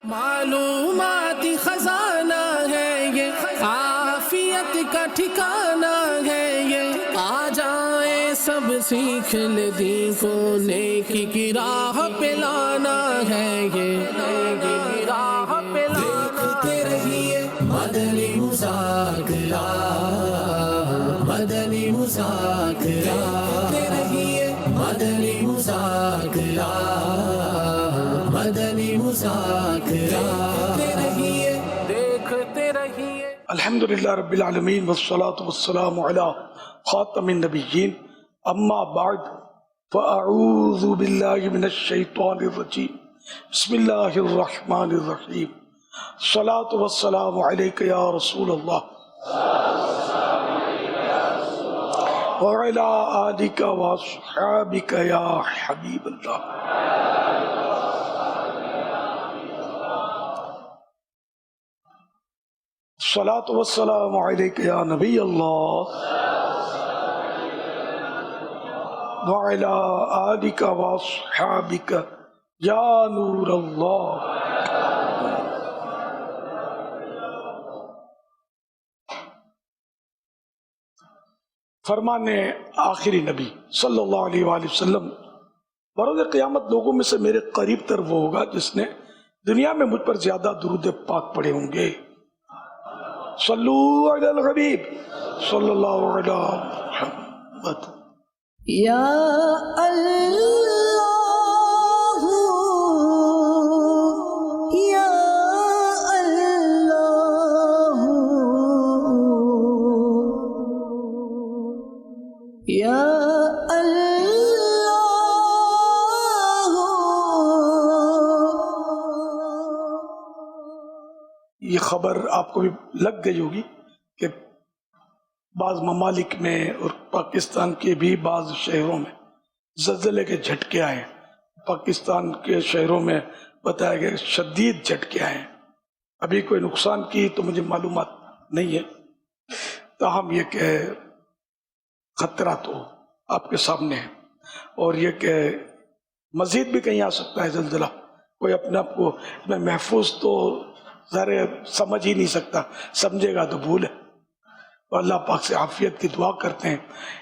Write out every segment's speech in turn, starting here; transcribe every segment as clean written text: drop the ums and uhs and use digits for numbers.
معلوماتی خزانہ ہے یہ، عافیت کا ٹھکانہ ہے یہ، آ جائیں سب سیکھ لے دین کو، نیکی کی راہ پہ لانا ہے یہ، نیکی کی راہ پہ لانا۔ دیکھتے رہیے مدنی مذاکرہ، مدنی مذاکرہ، دیکھتے رہیے مدنی مذاکرہ، مدنی مذاکرہ، دیکھتے رہیے۔ الحمدللہ رب العالمین والصلاة والسلام علی خاتم النبیین، اما بعد فاعوذ باللہ من الشیطان الرجیم، بسم اللہ الرحمن الرحیم، الصلاة والسلام علیک یا رسول اللہ وعلی آلک واصحابک یا حبیب اللہ۔ الصلاة والسلام علیک یا نبی اللہ وعلی آلک واصحابک یا نور اللہ۔ فرمان آخری نبی صلی اللہ علیہ وآلہ وسلم، بروز قیامت لوگوں میں سے میرے قریب تر وہ ہوگا جس نے دنیا میں مجھ پر زیادہ درود پاک پڑھے ہوں گے۔ صلو علی الحبیب صلی اللہ علیہ محمد۔ یا اللہ، یا اللہ، یا اللہ۔ یہ خبر آپ کو بھی لگ گئی ہوگی کہ بعض ممالک میں اور پاکستان کے بھی بعض شہروں میں زلزلے کے جھٹکے آئے۔ پاکستان کے شہروں میں بتایا گیا شدید جھٹکے آئے۔ ابھی کوئی نقصان کی تو مجھے معلومات نہیں ہے، تاہم یہ کہ خطرہ تو آپ کے سامنے ہے، اور یہ کہ مزید بھی کہیں آ سکتا ہے زلزلہ۔ کوئی اپنے آپ کو میں محفوظ تو ذرا سمجھ ہی نہیں سکتا، سمجھے گا تو بھول ہے۔ تو اللہ پاک سے عافیت کی دعا کرتے ہیں،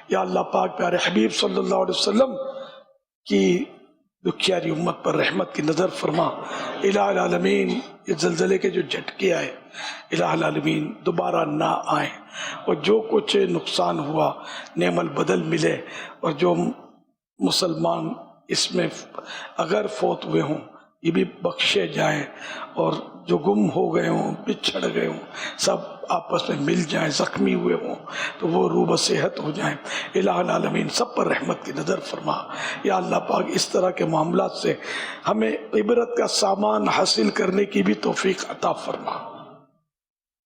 یا اللہ پاک پیارے حبیب صلی اللہ علیہ وسلم کی دکھیاری امت پر رحمت کی نظر فرما۔ الہ العالمین، یہ زلزلے کے جو جھٹکے آئے الہ العالمین دوبارہ نہ آئیں، اور جو کچھ نقصان ہوا نعم البدل ملے، اور جو مسلمان اس میں اگر فوت ہوئے ہوں یہ بھی بخشے جائیں، اور جو گم ہو گئے ہوں بچھڑ گئے ہوں سب آپس میں مل جائیں، زخمی ہوئے ہوں تو وہ روح بصحت ہو جائیں۔ الہ العالمین سب پر رحمت کی نظر فرما۔ یا اللہ پاک اس طرح کے معاملات سے ہمیں عبرت کا سامان حاصل کرنے کی بھی توفیق عطا فرما،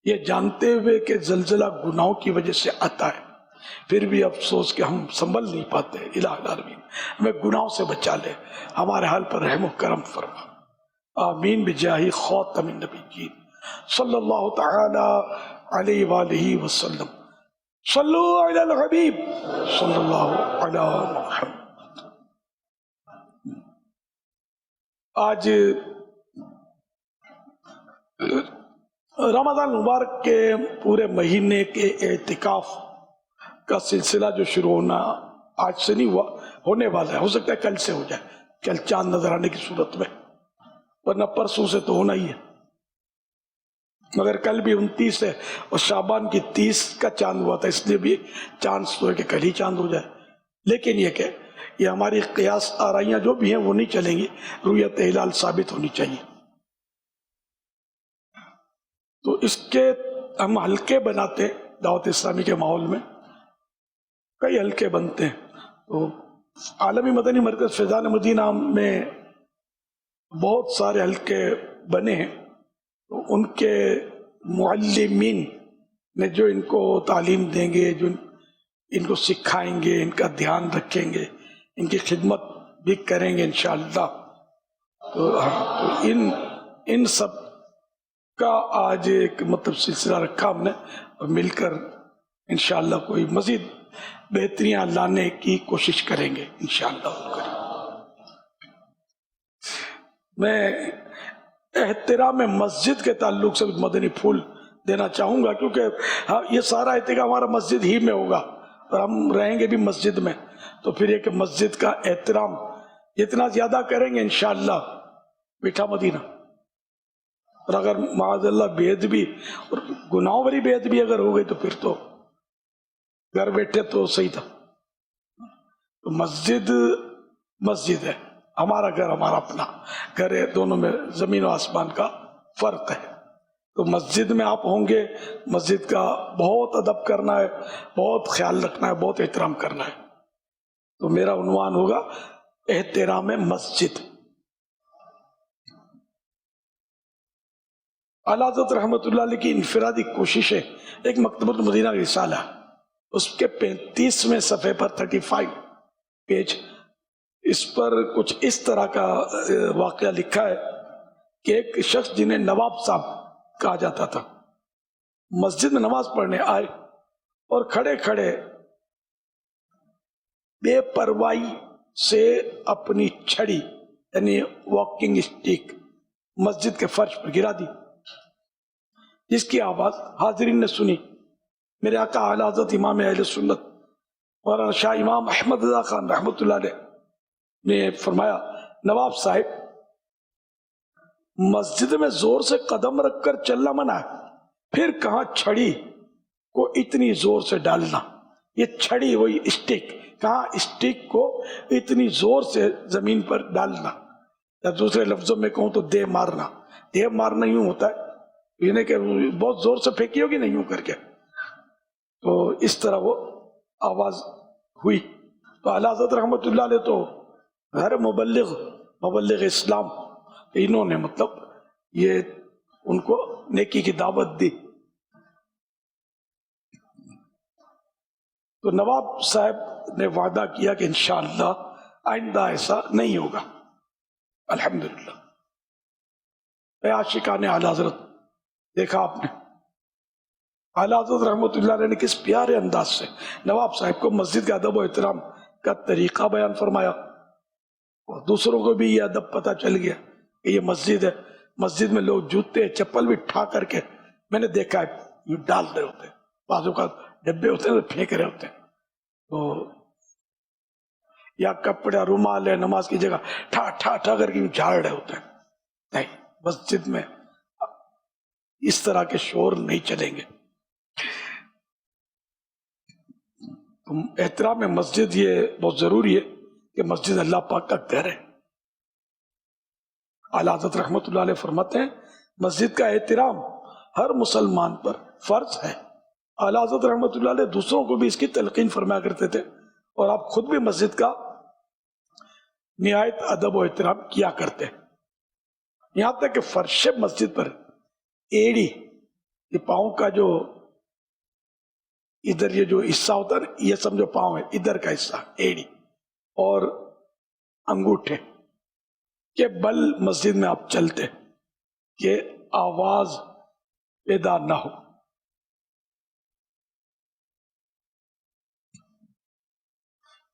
یہ جانتے ہوئے کہ زلزلہ گناہوں کی وجہ سے آتا ہے، پھر بھی افسوس کہ ہم سنبھل نہیں پاتے۔ الہ العالمین ہمیں گناہوں سے بچا لے، ہمارے حال پر رحم و کرم فرما، آمین بجاہ خاتم النبیین صلی اللہ تعالی علیہ وآلہ وسلم۔ صلو علی الحبیب صلی اللہ علی محمد۔ آج رمضان مبارک کے پورے مہینے کے اعتکاف کا سلسلہ جو شروع ہونا آج سے نہیں ہوا، ہونے والا ہے، ہو سکتا ہے کل سے ہو جائے، کل چاند نظر آنے کی صورت میں، ورنہ پرسوں سے تو ہونا ہی ہے، مگر کل بھی 29 ہے اور شعبان کی 30 کا چاند ہوا تھا، اس لیے بھی چانس تو ہے کہ کل ہی چاند ہو جائے۔ لیکن یہ کہ یہ ہماری قیاس آرائیاں جو بھی ہیں وہ نہیں چلیں گی، رؤیت ہلال ثابت ہونی چاہیے۔ تو اس کے ہم حلقے بناتے ہیں، دعوت اسلامی کے ماحول میں کئی حلقے بنتے ہیں۔ تو عالمی مدنی مرکز فیضان مدینہ میں بہت سارے حلقے بنے ہیں، تو ان کے معلمین نے جو ان کو تعلیم دیں گے، جو ان کو سکھائیں گے، ان کا دھیان رکھیں گے، ان کی خدمت بھی کریں گے انشاءاللہ۔ تو ان سب کا آج ایک سلسلہ رکھا ہم نے، اور مل کر انشاءاللہ کوئی مزید بہتریاں لانے کی کوشش کریں گے انشاءاللہ۔ میں احترام مسجد کے تعلق سے مدنی پھول دینا چاہوں گا، کیونکہ یہ سارا احتکام ہمارا مسجد ہی میں ہوگا اور ہم رہیں گے بھی مسجد میں، تو پھر ایک مسجد کا احترام جتنا زیادہ کریں گے انشاءاللہ میٹھا مدینہ. اور اگر معاذ اللہ بے ادبی اور گناہوں بھری بے ادبی اگر ہو گئی تو پھر تو گھر بیٹھے تو صحیح تھا. تو مسجد مسجد ہے، ہمارا گھر ہمارا اپنا گھر ہے، دونوں میں زمین و آسمان کا فرق ہے. تو مسجد میں آپ ہوں گے، مسجد کا بہت ادب کرنا ہے، بہت خیال رکھنا ہے، بہت احترام کرنا ہے. تو میرا عنوان ہوگا احترام مسجد. اعلیٰ حضرت رحمۃ اللہ علیہ کی انفرادی کوشش ہے، ایک مکتبۃ المدینہ رسالہ، اس کے 35ویں صفحے پر 35 پیج، اس پر کچھ اس طرح کا واقعہ لکھا ہے کہ ایک شخص جنہیں نواب صاحب کہا جاتا تھا، مسجد میں نماز پڑھنے آئے اور کھڑے کھڑے بے پرواہی سے اپنی چھڑی یعنی واکنگ اسٹک مسجد کے فرش پر گرا دی، جس کی آواز حاضرین نے سنی. میرے آقا اعلیٰ حضرت امام اہل سنت مولانا شاہ امام احمد رضا خان رحمۃ اللہ علیہ نے فرمایا، نواب صاحب مسجد میں زور سے قدم رکھ کر چلنا منع ہے، پھر کہاں چھڑی کو اتنی زور سے ڈالنا. یہ چھڑی وہی اسٹک، کہاں اسٹک کو اتنی زور سے زمین پر ڈالنا، یا دوسرے لفظوں میں کہوں تو دے مارنا. دے مارنا یوں ہوتا ہے یعنی کہ بہت زور سے پھینکی ہوگی نہیں یوں کر کے، تو اس طرح وہ آواز ہوئی. تو اعلیٰ حضرت رحمۃ اللہ علیہ تو ہر مبلغ اسلام، انہوں نے مطلب یہ ان کو نیکی کی دعوت دی. تو نواب صاحب نے وعدہ کیا کہ انشاءاللہ آئندہ ایسا نہیں ہوگا. الحمدللہ. اے عاشقان اعلیٰ حضرت، دیکھا آپ نے اعلیٰ حضرت رحمۃ اللہ علیہ نے کس پیارے انداز سے نواب صاحب کو مسجد کے ادب و احترام کا طریقہ بیان فرمایا، اور دوسروں کو بھی یہ ادب پتہ چل گیا کہ یہ مسجد ہے. مسجد میں لوگ جوتے چپل بھی اٹھا کر کے میں نے دیکھا ہے یہ ڈال رہے ہوتے ہیں، بازو کا ڈبے ہوتے ہیں پھینک رہے ہوتے ہیں، تو یا کپڑا رومال ہے نماز کی جگہ ٹھا ٹھا ٹھا کر کے جھاڑ رہے ہوتے ہیں. نہیں، مسجد میں اس طرح کے شور نہیں چلیں گے. احترام مسجد یہ بہت ضروری ہے کہ مسجد اللہ پاک کا گھر ہے. اعلیٰ حضرت رحمۃ اللہ علیہ فرماتے ہیں مسجد کا احترام ہر مسلمان پر فرض ہے. اعلیٰ حضرت رحمۃ اللہ علیہ دوسروں کو بھی اس کی تلقین فرمایا کرتے تھے، اور آپ خود بھی مسجد کا نہایت ادب و احترام کیا کرتے ہیں. یہاں تک کہ فرش مسجد پر ایڑی، یہ پاؤں کا جو ادھر یہ جو حصہ ہوتا ہے نا، یہ سمجھو پاؤں ہے، ادھر کا حصہ ایڑی اور انگوٹھے کے بل مسجد میں آپ چلتے کہ آواز پیدا نہ ہو.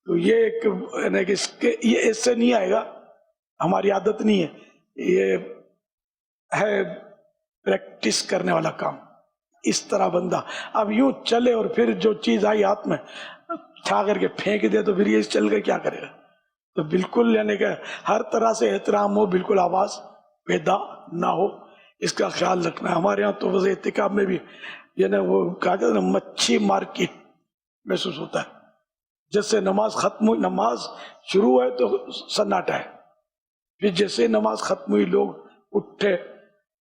تو یہ ایک یعنی کہ یہ ایسے نہیں آئے گا، ہماری عادت نہیں ہے، یہ ہے پریکٹس کرنے والا کام. اس طرح بندہ اب یوں چلے اور پھر جو چیز آئی ہاتھ میں اٹھا کر کے پھینک دے تو پھر یہ چل کر کیا کرے گا. تو بالکل یعنی کہ ہر طرح سے احترام ہو، بالکل آواز پیدا نہ ہو، اس کا خیال رکھنا ہے. ہمارے یہاں تو وضع احتکاب میں بھی یعنی وہ کہا جاتا ہے نا مچھی مارکیٹ محسوس ہوتا ہے. جیسے نماز ختم ہوئی، نماز شروع ہے تو سناٹا ہے، پھر جیسے نماز ختم ہوئی لوگ اٹھے،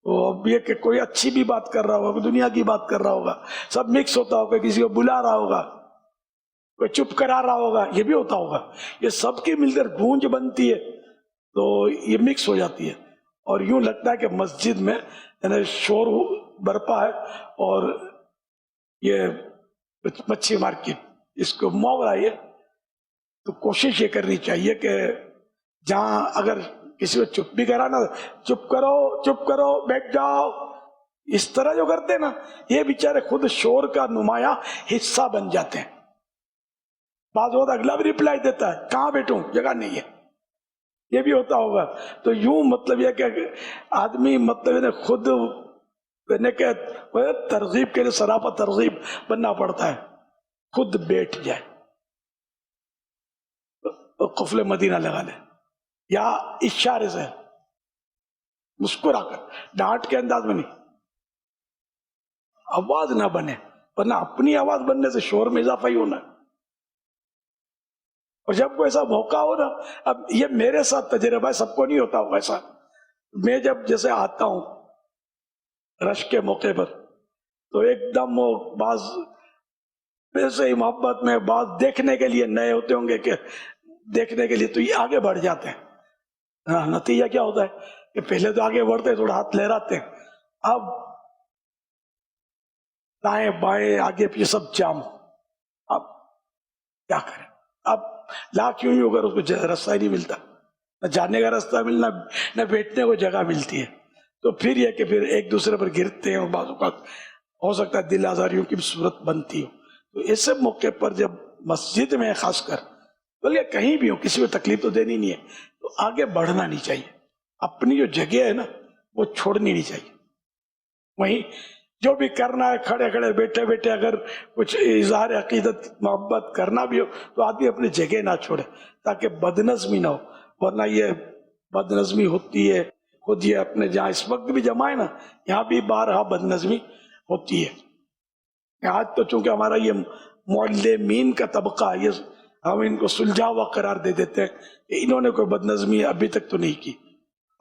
تو اب یہ کہ کوئی اچھی بھی بات کر رہا ہوگا، کوئی دنیا کی بات کر رہا ہوگا، سب مکس ہوتا ہوگا، کسی کو بلا رہا ہوگا، کوئی چپ کرا رہا ہوگا، یہ بھی ہوتا ہوگا. یہ سب کی مل کر گونج بنتی ہے تو یہ مکس ہو جاتی ہے، اور یوں لگتا ہے کہ مسجد میں یعنی شور برپا ہے اور یہ مچھی مارکیٹ اس کو محاورہ ہے. تو کوشش یہ کرنی چاہیے کہ جہاں اگر کسی کو چپ بھی کرانا، چپ کرو بیٹھ جاؤ، اس طرح جو کرتے ہیں نا، یہ بیچارے خود شور کا نمایاں حصہ بن جاتے ہیں. بعض وقت اگلا بھی ریپلائی دیتا ہے کہاں بیٹھوں، جگہ نہیں ہے. یہ بھی ہوتا ہوگا. تو یوں مطلب یہ کہ آدمی مطلب خود کہ ترغیب کے لیے سراپا ترغیب بننا پڑتا ہے. خود بیٹھ جائے قفل مدینہ لگا لے یا اشارے سے مسکرا کر, ڈانٹ کے انداز میں نہیں, آواز نہ بنے, ورنہ اپنی آواز بننے سے شور میں اضافہ ہی ہونا ہے. اور جب کوئی ایسا موقع ہو نا, اب یہ میرے ساتھ تجربہ ہے, سب کو نہیں ہوتا ہوگا ایسا. میں جب جیسے آتا ہوں رش کے موقع پر تو ایک دم وہ بعض ویسے ہی محبت میں بعض دیکھنے کے لیے نئے ہوتے ہوں گے کہ دیکھنے کے لیے تو یہ آگے بڑھ جاتے ہیں. ہاں, نتیجہ کیا ہوتا ہے کہ پہلے تو آگے بڑھتے ہیں, تھوڑا ہاتھ لہراتے ہیں, اب دائیں بائیں آگے پیچھے سب جام. اب کیا کریں, اب لا کیوں ہی ہوگا, اس کو راستہ ہی نہیں ملتا, نہ جانے کا راستہ ملنا نہ بیٹھنے کو جگہ ملتی ہے. تو پھر یہ کہ پھر ایک دوسرے پر گرتے ہیں اور بعض اوقات ہو سکتا ہے دل آزاریوں کی بھی صورت بنتی ہو. تو ایسے موقع پر جب مسجد میں خاص کر, بلکہ کہیں بھی ہو, کسی کو تکلیف تو دینی نہیں ہے, تو آگے بڑھنا نہیں چاہیے. اپنی جو جگہ ہے نا وہ چھوڑنی نہیں چاہیے. وہیں جو بھی کرنا ہے کھڑے کھڑے بیٹھے بیٹھے اگر کچھ اظہار عقیدت محبت کرنا بھی ہو تو آدمی اپنی جگہ نہ چھوڑے تاکہ بدنظمی نہ ہو. ورنہ یہ بدنظمی ہوتی ہے خود, یہ اپنے جہاں اس وقت بھی جمع ہے نا یہاں بھی بارہا بدنظمی ہوتی ہے. آج تو چونکہ ہمارا یہ معلمین کا طبقہ ہے, یہ ہم ان کو سلجھا ہوا قرار دے دیتے ہیں کہ انہوں نے کوئی بدنظمی ابھی تک تو نہیں کی.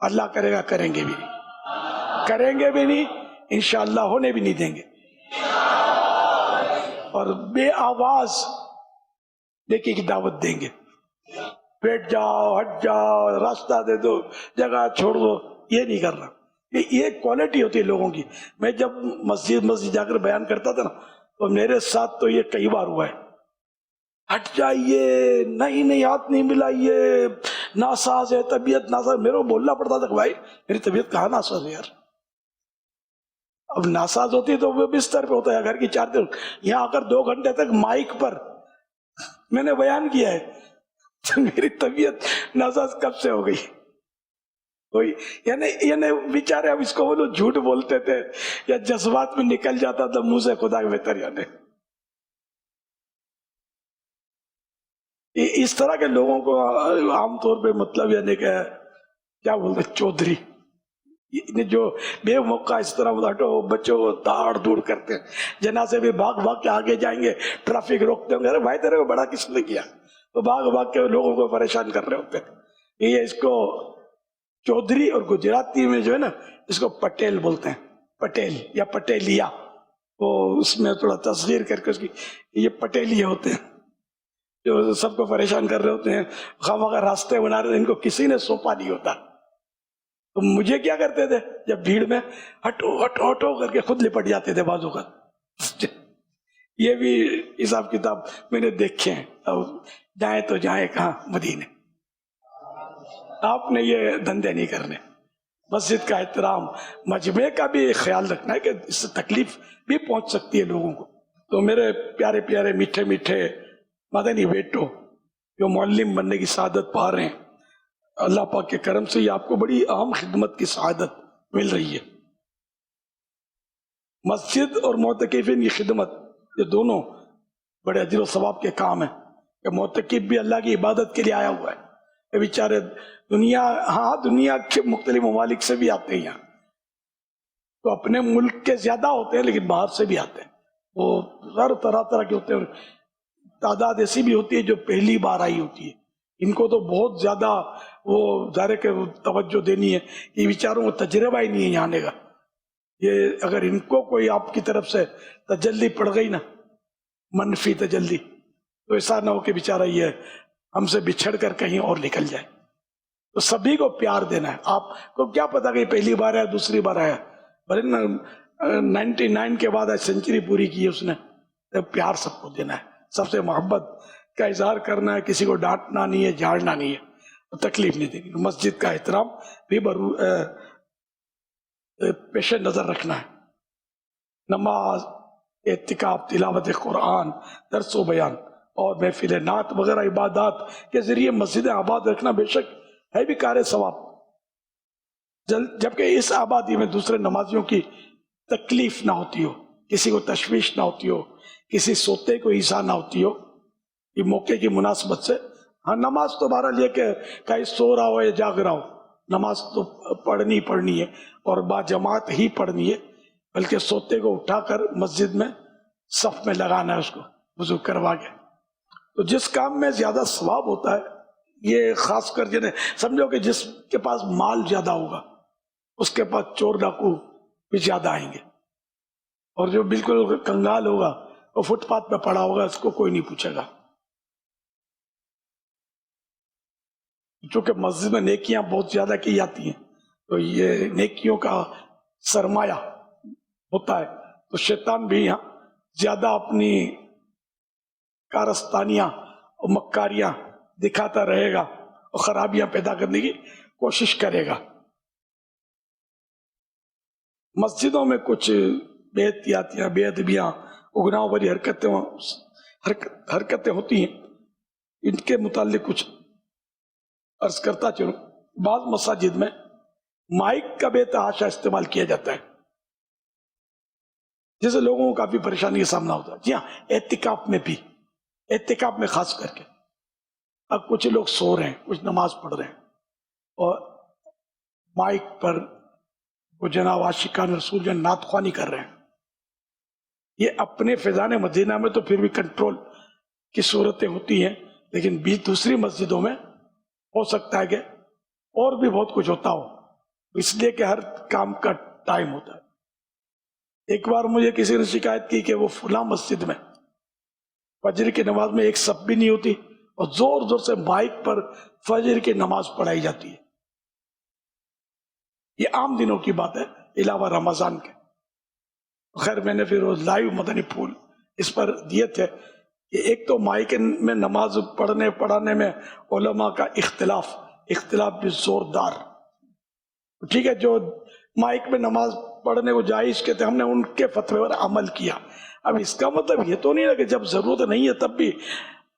اللہ کرے گا کریں گے بھی نہیں, کریں گے بھی نہیں, انشاءاللہ ہونے بھی نہیں دیں گے. اور بے آواز نیکی کی دعوت دیں گے. بیٹھ جاؤ, ہٹ جاؤ, راستہ دے دو, جگہ چھوڑ دو, یہ نہیں کرنا. یہ کوالٹی ہوتی ہے لوگوں کی. میں جب مسجد جا کر بیان کرتا تھا نا تو میرے ساتھ تو یہ کئی بار ہوا ہے, ہٹ جائیے, نہیں ہاتھ نہیں ملائیے, ناساز ہے طبیعت ناساز. میرے کو بولنا پڑتا تھا کہ بھائی میری طبیعت کہاں ناساز ہے یار. اب ناساز ہوتی ہے تو وہ بستر پہ ہوتا ہے, گھر کی چار دن, یہاں آ کر 2 گھنٹے تک مائک پر میں نے بیان کیا ہے. میری طبیعت ناساز کب سے ہو گئی کوئی, یعنی بیچارے اب اس کو وہ لوگ جھوٹ بولتے تھے یا جذبات میں نکل جاتا تھا منہ سے, خدا کے بہتر. یعنی اس طرح کے لوگوں کو عام طور پہ مطلب یعنی کہ کیا بولتے چودھری, جو بے موقع اس طرح ہٹو بچوں کو داڑ دور کرتے ہیں. جنازے بھی بھاگ بھاگ کے آگے جائیں گے, ٹریفک روکتے ہوں گے, ارے بھائی تیرے کو بڑا کس نے کیا, تو بھاگ بھاگ کے لوگوں کو پریشان کر رہے ہوتے ہیں. یہ اس کو چودھری, اور گجراتی میں جو ہے نا اس کو پٹیل بولتے ہیں, پٹیل یا پٹیلیا. وہ اس میں تھوڑا تصغیر کر کے اس کی, یہ پٹیلیے ہوتے ہیں جو سب کو پریشان کر رہے ہوتے ہیں, خواہ راستے بنا رہے ہیں, ان کو کسی نے سونپا نہیں ہوتا. تو مجھے کیا کرتے تھے جب بھیڑ میں ہٹو ہٹو ہٹو کر کے خود لپٹ جاتے تھے بازو کا. یہ بھی حساب کتاب میں نے دیکھے ہیں. اب جائیں تو جائیں کہاں, مدینے. آپ نے یہ دھندے نہیں کرنے. مسجد کا احترام, مجمع کا بھی خیال رکھنا ہے کہ اس سے تکلیف بھی پہنچ سکتی ہے لوگوں کو. تو میرے پیارے پیارے میٹھے میٹھے مدنی بیٹو جو معلم بننے کی سعادت پا رہے ہیں, اللہ پاک کے کرم سے یہ آپ کو بڑی اہم خدمت کی سعادت مل رہی ہے. مسجد اور معتکفین کی خدمت یہ دونوں بڑے اجر و ثواب کے کام ہیں. کہ معتکف بھی اللہ کی عبادت کے لیے آیا ہوا ہے. یہ بیچارے دنیا کے مختلف ممالک سے بھی آتے ہیں یہاں, تو اپنے ملک کے زیادہ ہوتے ہیں لیکن باہر سے بھی آتے ہیں. وہ ہر طرح کے ہوتے ہیں. تعداد ایسی بھی ہوتی ہے جو پہلی بار آئی ہوتی ہے. ان کو تو بہت زیادہ وہ ظاہر کہ توجہ دینی ہے. یہ بیچاروں کو تجربہ ہی نہیں ہے یہاں آنے کا. یہ اگر ان کو کوئی آپ کی طرف سے تجلی پڑ گئی نا, منفی تجلی, تو ایسا نہ ہو کہ بیچارہ یہ ہم سے بچھڑ کر کہیں اور نکل جائے. تو سبھی کو پیار دینا ہے. آپ کو کیا پتا کہ پہلی بار آیا دوسری بار آیا, بلکہ 99 کے بعد سینچری پوری کی ہے اس نے. پیار سب کو دینا ہے, سب سے محبت کا اظہار کرنا ہے, کسی کو ڈانٹنا نہیں ہے, جھاڑنا نہیں ہے, تکلیف نہیں دینی. مسجد کا احترام بھی پیش نظر رکھنا ہے. نماز, اعتکاف, تلاوت قرآن, درس و بیان اور محفل نعت وغیرہ عبادات کے ذریعے مسجد آباد رکھنا بے شک ہے بھی کار ثواب، جبکہ اس آبادی میں دوسرے نمازیوں کی تکلیف نہ ہوتی ہو، کسی کو تشویش نہ ہوتی ہو، کسی سوتے کو ایذا نہ ہوتی ہو، یہ موقع کی مناسبت سے ہاں نماز تو بہرحال یہ کہ کہیں سو رہا ہو یا جاگ رہا ہو، نماز تو پڑھنی ہے اور با جماعت ہی پڑھنی ہے، بلکہ سوتے کو اٹھا کر مسجد میں صف میں لگانا ہے، اس کو وضو کروا کے۔ تو جس کام میں زیادہ ثواب ہوتا ہے، یہ خاص کر جنہیں سمجھو کہ جس کے پاس مال زیادہ ہوگا اس کے پاس چور ڈاکو بھی زیادہ آئیں گے، اور جو بالکل کنگال ہوگا وہ فٹ پاتھ پہ پڑا ہوگا، اس کو کوئی نہیں پوچھے گا۔ چونکہ مسجد میں نیکیاں بہت زیادہ کی جاتی ہیں، تو یہ نیکیوں کا سرمایہ ہوتا ہے، تو شیطان بھی یہاں زیادہ اپنی کارستانیاں اور مکاریاں دکھاتا رہے گا اور خرابیاں پیدا کرنے کی کوشش کرے گا۔ مسجدوں میں کچھ بے احتیاطیاں، بے ادبیاں، گناہوں بھری حرکتیں ہوتی ہیں، ان کے متعلق کچھ عرض کرتا چلوں۔ بعض مساجد میں مائک کا بے تحاشا استعمال کیا جاتا ہے، جس سے لوگوں کو کافی پریشانی کا سامنا ہوتا ہے۔ جی ہاں، اعتکاف میں خاص کر کے اب کچھ لوگ سو رہے ہیں، کچھ نماز پڑھ رہے ہیں، اور مائک پر وہ جناب عاشقان رسول جو نعت خوانی کر رہے ہیں۔ یہ اپنے فیضان مدینہ میں تو پھر بھی کنٹرول کی صورتیں ہوتی ہیں، لیکن دوسری مسجدوں میں ہو سکتا ہے کہ اور بھی بہت کچھ ہوتا ہو، اس لیے کہ ہر کام کا ٹائم ہوتا ہے۔ ایک بار مجھے کسی نے شکایت کی کہ وہ فلاں مسجد میں فجر کی نماز میں ایک صف بھی نہیں ہوتی اور زور زور سے مائک پر فجر کی نماز پڑھائی جاتی ہے۔ یہ عام دنوں کی بات ہے علاوہ رمضان کے۔ خیر میں نے پھر وہ لائیو مدنی پھول اس پر دیے تھے کہ ایک تو مائک میں نماز پڑھانے میں علماء کا اختلاف بھی زوردار، ٹھیک ہے، جو مائک میں نماز پڑھنے کو جائز کہتے ہیں، ہم نے ان کے فتوے پر عمل کیا۔ اب اس کا مطلب یہ تو نہیں ہے کہ جب ضرورت نہیں ہے تب بھی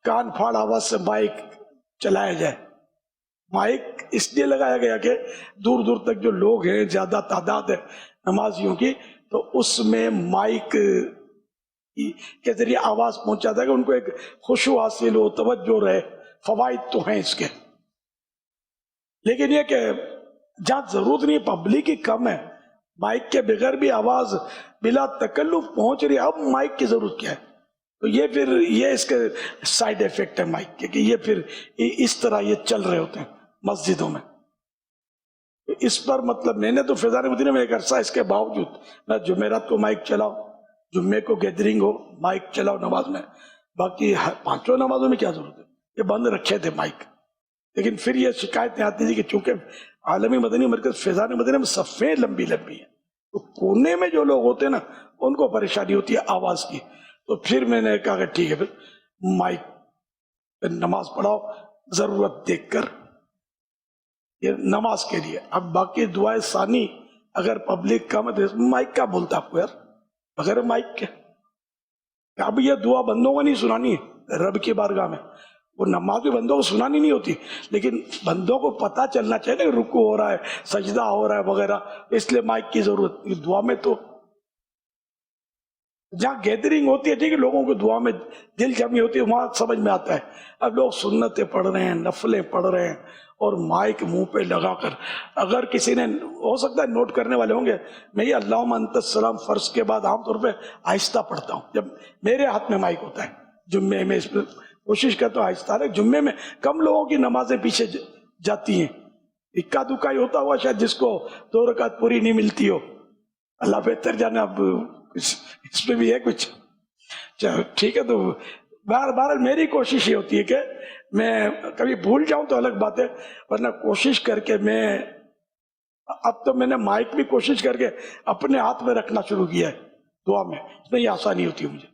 کان پھاڑ آواز سے مائک چلایا جائے۔ مائک اس لیے لگایا گیا کہ دور دور تک جو لوگ ہیں، زیادہ تعداد ہے نمازیوں کی، تو اس میں مائک کے ذریعے آواز پہنچاتا ہے کہ ان کو ایک خشوع حاصل ہو، توجہ رہے۔ فوائد تو ہیں اس کے، لیکن یہ کہ جہاں ضرورت نہیں، پبلک ہی کم ہے، مائک کے بغیر بھی آواز بلا تکلف پہنچ رہی ہے، اب مائک کی ضرورت کیا ہے؟ تو یہ اس کے سائیڈ ایفیکٹ ہے مائک کے، کہ یہ پھر اس طرح یہ چل رہے ہوتے ہیں مسجدوں میں۔ اس پر مطلب میں نے تو فیضان مدینہ میں ایک عرصہ اس کے باوجود میں جمعرات کو مائک چلاؤ، جمعے کو گیدرنگ ہو مائک چلاؤ نماز میں، باقی پانچوں نمازوں میں کیا ضرورت ہے؟ یہ بند رکھے تھے مائک۔ لیکن پھر یہ شکایتیں آتی تھی کہ چونکہ عالمی مدنی مرکز فیضان مدینہ میں صفیں لمبی ہیں، تو کونے میں جو لوگ ہوتے ہیں نا ان کو پریشانی ہوتی ہے آواز کی۔ تو پھر میں نے کہا کہ ٹھیک ہے، پھر مائک پہ نماز پڑھاؤ ضرورت دیکھ کر، یہ نماز کے لیے۔ اب باقی دعائے ثانی اگر پبلک کم ہے تو مائک کا بولتا آپ کو یار، بغیر مائک کے؟ اب یہ دعا بندوں کو نہیں سنانی ہے رب کی بارگاہ میں، وہ نماز بھی بندوں کو سنانی نہیں ہوتی، لیکن بندوں کو پتہ چلنا چاہیے کہ رکوع ہو رہا ہے، سجدہ ہو رہا ہے وغیرہ، اس لیے مائک کی ضرورت۔ دعا میں تو جہاں گیدرنگ ہوتی ہے، ٹھیک ہے، لوگوں کو دعا میں دل جمی ہوتی ہے، وہاں سمجھ میں آتا ہے۔ اب لوگ سنتیں پڑھ رہے ہیں، نفلیں پڑھ رہے ہیں، اور مائک منہ پہ لگا کر، اگر کسی نے ہو سکتا ہے نوٹ کرنے والے ہوں گے، میں یہ اللہم انت السلام فرض کے بعد عام طور پہ آہستہ پڑھتا ہوں جب میرے ہاتھ میں مائک ہوتا ہے جمعے میں، اس پہ کوشش کرتا ہوں آہستہ۔ جمعے میں کم لوگوں کی نمازیں پیچھے جاتی ہیں، اکا دکا ہی ہوتا ہوا شاید جس کو 2 رکعت پوری نہیں ملتی ہو، اللہ بہتر جانے۔ اب اس پہ بھی ہے کچھ، چلو ٹھیک ہے۔ تو بہرحال میری کوشش یہ ہوتی ہے کہ میں کبھی بھول جاؤں تو الگ بات ہے، ورنہ کوشش کر کے اب تو میں نے مائک بھی کوشش کر کے اپنے ہاتھ میں رکھنا شروع کیا ہے دعا میں، اس میں یہ آسانی ہوتی ہے مجھے۔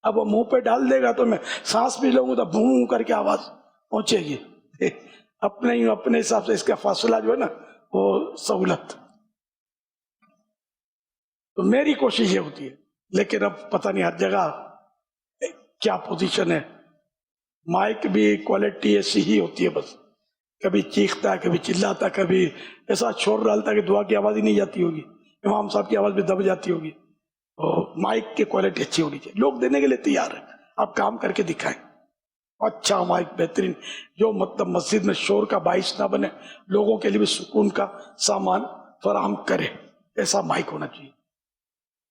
اب وہ منہ پہ ڈال دے گا تو میں سانس بھی لوں گا تو بھوں کر کے آواز پہنچے گی، اپنے حساب سے اس کا فاصلہ جو ہے نا وہ سہولت۔ تو میری کوشش یہ ہوتی ہے، لیکن اب پتہ نہیں ہر جگہ کیا پوزیشن ہے، مائک بھی کوالٹی ایسی ہی ہوتی ہے بس، کبھی چیختا ہے, کبھی چلاتا ہے, کبھی ایسا شور ڈالتا ہے کہ دعا کی آواز ہی نہیں جاتی ہوگی, امام صاحب کی آواز بھی دب جاتی ہوگی. اور مائک کی کوالٹی اچھی ہونی چاہیے. لوگ دینے کے لیے تیار ہیں, آپ کام کر کے دکھائیں. اچھا مائک بہترین, جو مطلب مسجد میں شور کا باعث نہ بنے, لوگوں کے لیے بھی سکون کا سامان فراہم کرے, ایسا مائک ہونا چاہیے.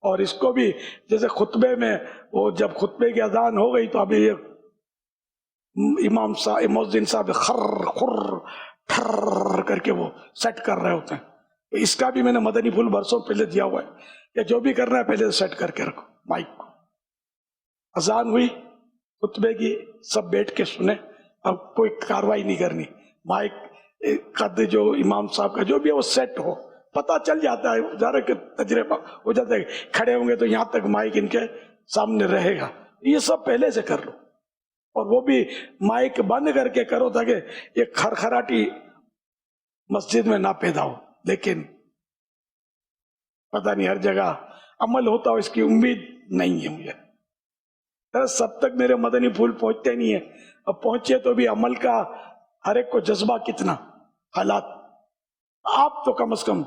اور اس کو بھی جیسے خطبے میں, وہ جب خطبے کی اذان ہو گئی تو ابھی یہ امام صاحب مؤذن صاحب خر خر ٹھر کر کے وہ سیٹ کر رہے ہوتے ہیں. اس کا بھی میں نے مدنی پھول برسوں پہلے دیا ہوا ہے کہ جو بھی کرنا ہے پہلے سیٹ کر کے رکھو مائک کو. اذان ہوئی خطبے کی, سب بیٹھ کے سنیں, اب کوئی کاروائی نہیں کرنی. مائک قد جو امام صاحب کا جو بھی ہے وہ سیٹ ہو, پتہ چل جاتا ہے, ذرا کہ تجربہ ہو جاتا ہے. کھڑے ہوں گے تو یہاں تک مائک ان کے سامنے رہے گا. یہ سب پہلے سے کر لو, اور وہ بھی مائک بند کر کے کرو تاکہ یہ کھرکھراٹی مسجد میں نہ پیدا ہو. لیکن پتہ نہیں ہر جگہ عمل ہوتا ہو, اس کی امید نہیں ہے مجھے. سب تک میرے مدنی پھول پہنچتے نہیں ہیں, اب پہنچے تو بھی عمل کا ہر ایک کو جذبہ کتنا, حالات. آپ تو کم از کم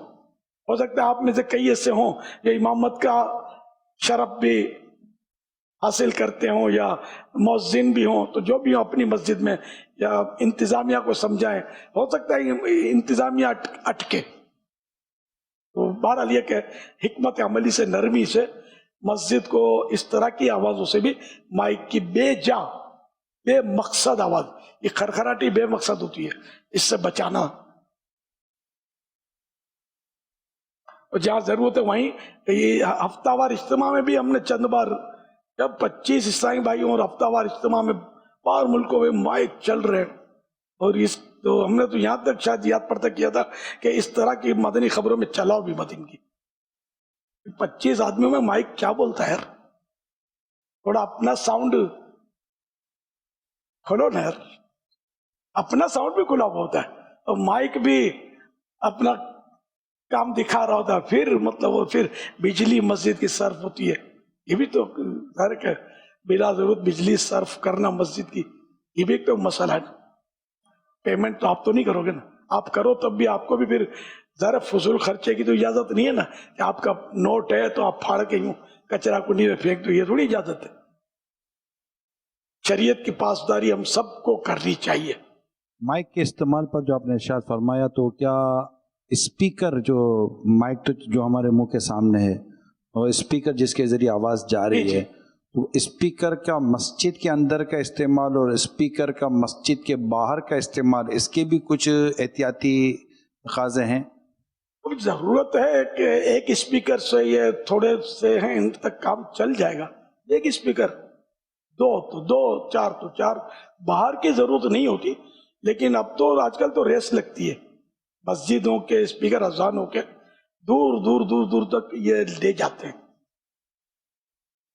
ہو سکتا ہے آپ میں سے کئی ایسے ہوں جو امامت کا شرف بھی حاصل کرتے ہوں یا مؤذن بھی ہوں, تو جو بھی ہوں اپنی مسجد میں یا انتظامیہ کو سمجھائیں. ہو سکتا ہے انتظامیہ اٹکے. تو بہرحال یہ کہ حکمت عملی سے, نرمی سے مسجد کو اس طرح کی آوازوں سے بھی, مائک کی بے مقصد آواز, یہ کھرکھراٹی بے مقصد ہوتی ہے, اس سے بچانا. اور جہاں ضرورت ہے وہیں, یہ ہفتہ وار اجتماع میں بھی ہم نے چند بار, جب 25 اسلامی بھائیوں اور ہفتہ وار اجتماع میں باہر ملکوں میں مائک چل رہے ہیں, اور اس تو ہم نے تو یہاں تک شاید یاد پڑتا کیا تھا کہ اس طرح کی مدنی خبروں میں چلاؤ بھی مت ان کی. 25 آدمیوں میں مائک کیا بولتا ہے یار, تھوڑا اپنا ساؤنڈ کھولو نا یار. اپنا ساؤنڈ بھی کھلا ہوا ہوتا ہے اور مائک بھی اپنا کام دکھا رہا ہوتا ہے. پھر مطلب وہ پھر بجلی مسجد کی صرف ہوتی ہے, یہ بھی تو ظاہر ہے بلا ضرورت بجلی صرف کرنا مسجد کی, یہ بھی ایک تو مسئلہ ہے. پیمنٹ تو آپ تو نہیں کرو گے نا, آپ کرو تب بھی آپ کو بھی پھر ذرا فضول خرچے کی تو اجازت نہیں ہے نا, کہ آپ کا نوٹ ہے تو آپ پھاڑ کے یوں کچرا کنڈی میں پھینک دو, یہ تھوڑی اجازت ہے. شریعت کی پاسداری ہم سب کو کرنی چاہیے. مائک کے استعمال پر جو آپ نے ارشاد فرمایا, تو کیا اسپیکر جو مائک تو جو ہمارے منہ کے سامنے ہے اور اسپیکر جس کے ذریعے آواز جا رہی ہے, تو اسپیکر کا مسجد کے اندر کا استعمال اور اسپیکر کا مسجد کے باہر کا استعمال, اس کے بھی کچھ احتیاطی تقاضے ہیں؟ ضرورت ہے کہ ایک اسپیکر سے یہ تھوڑے سے ہیں ان تک کام چل جائے گا. ایک اسپیکر, دو تو دو, چار تو چار, باہر کی ضرورت نہیں ہوتی. لیکن اب تو آج کل تو ریس لگتی ہے, مسجدوں کے اسپیکر اذانوں کے دور دور دور دور تک یہ لے جاتے ہیں.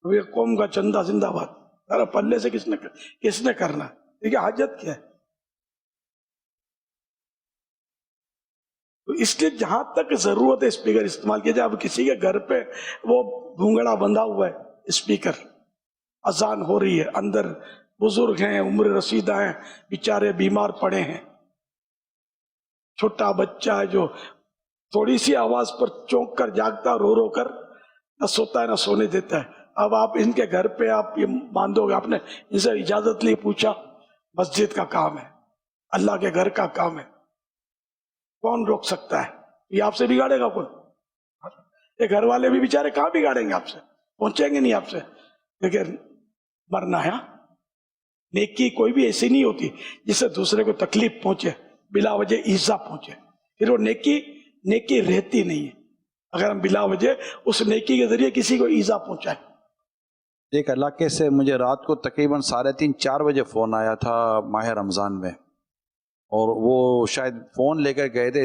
یہ قوم کا چندہ زندہ باد, ذرا پلے سے کس نے کرنا ہے, دیکھیے حاجت کیا ہے. تو اس لیے جہاں تک ضرورت ہے اسپیکر استعمال کیا جائے. اب کسی کے گھر پہ وہ گھونگڑا بندھا ہوا ہے اسپیکر, اذان ہو رہی ہے, اندر بزرگ ہیں, عمر رسیدہ ہیں, بیچارے بیمار پڑے ہیں, چھوٹا بچہ ہے جو تھوڑی سی آواز پر چونک کر جاگتا, رو رو کر نہ سوتا ہے نہ سونے دیتا ہے. اب آپ ان کے گھر پہ آپ یہ مان دو گے, آپ نے ان سے اجازت لی, پوچھا, مسجد کا کام ہے, اللہ کے گھر کا کام ہے, کون روک سکتا ہے؟ یہ آپ سے بگاڑے گا کون؟ یہ گھر والے بھی بیچارے کہاں بگاڑیں گے آپ سے, پہنچیں گے نہیں آپ سے. لیکن مرنا ہے, نیکی کوئی بھی ایسی نہیں ہوتی جس سے دوسرے کو تکلیف پہنچے, بلا وجہ ایذا پہنچے, پھر وہ نیکی رہتی نہیں ہے اگر ہم بلا وجہ اس نیکی کے ذریعے کسی کو ایذا پہنچائیں. ایک علاقے سے مجھے رات کو تقریباً 3:30-4 بجے فون آیا تھا ماہ رمضان میں, اور وہ شاید فون لے کر گئے تھے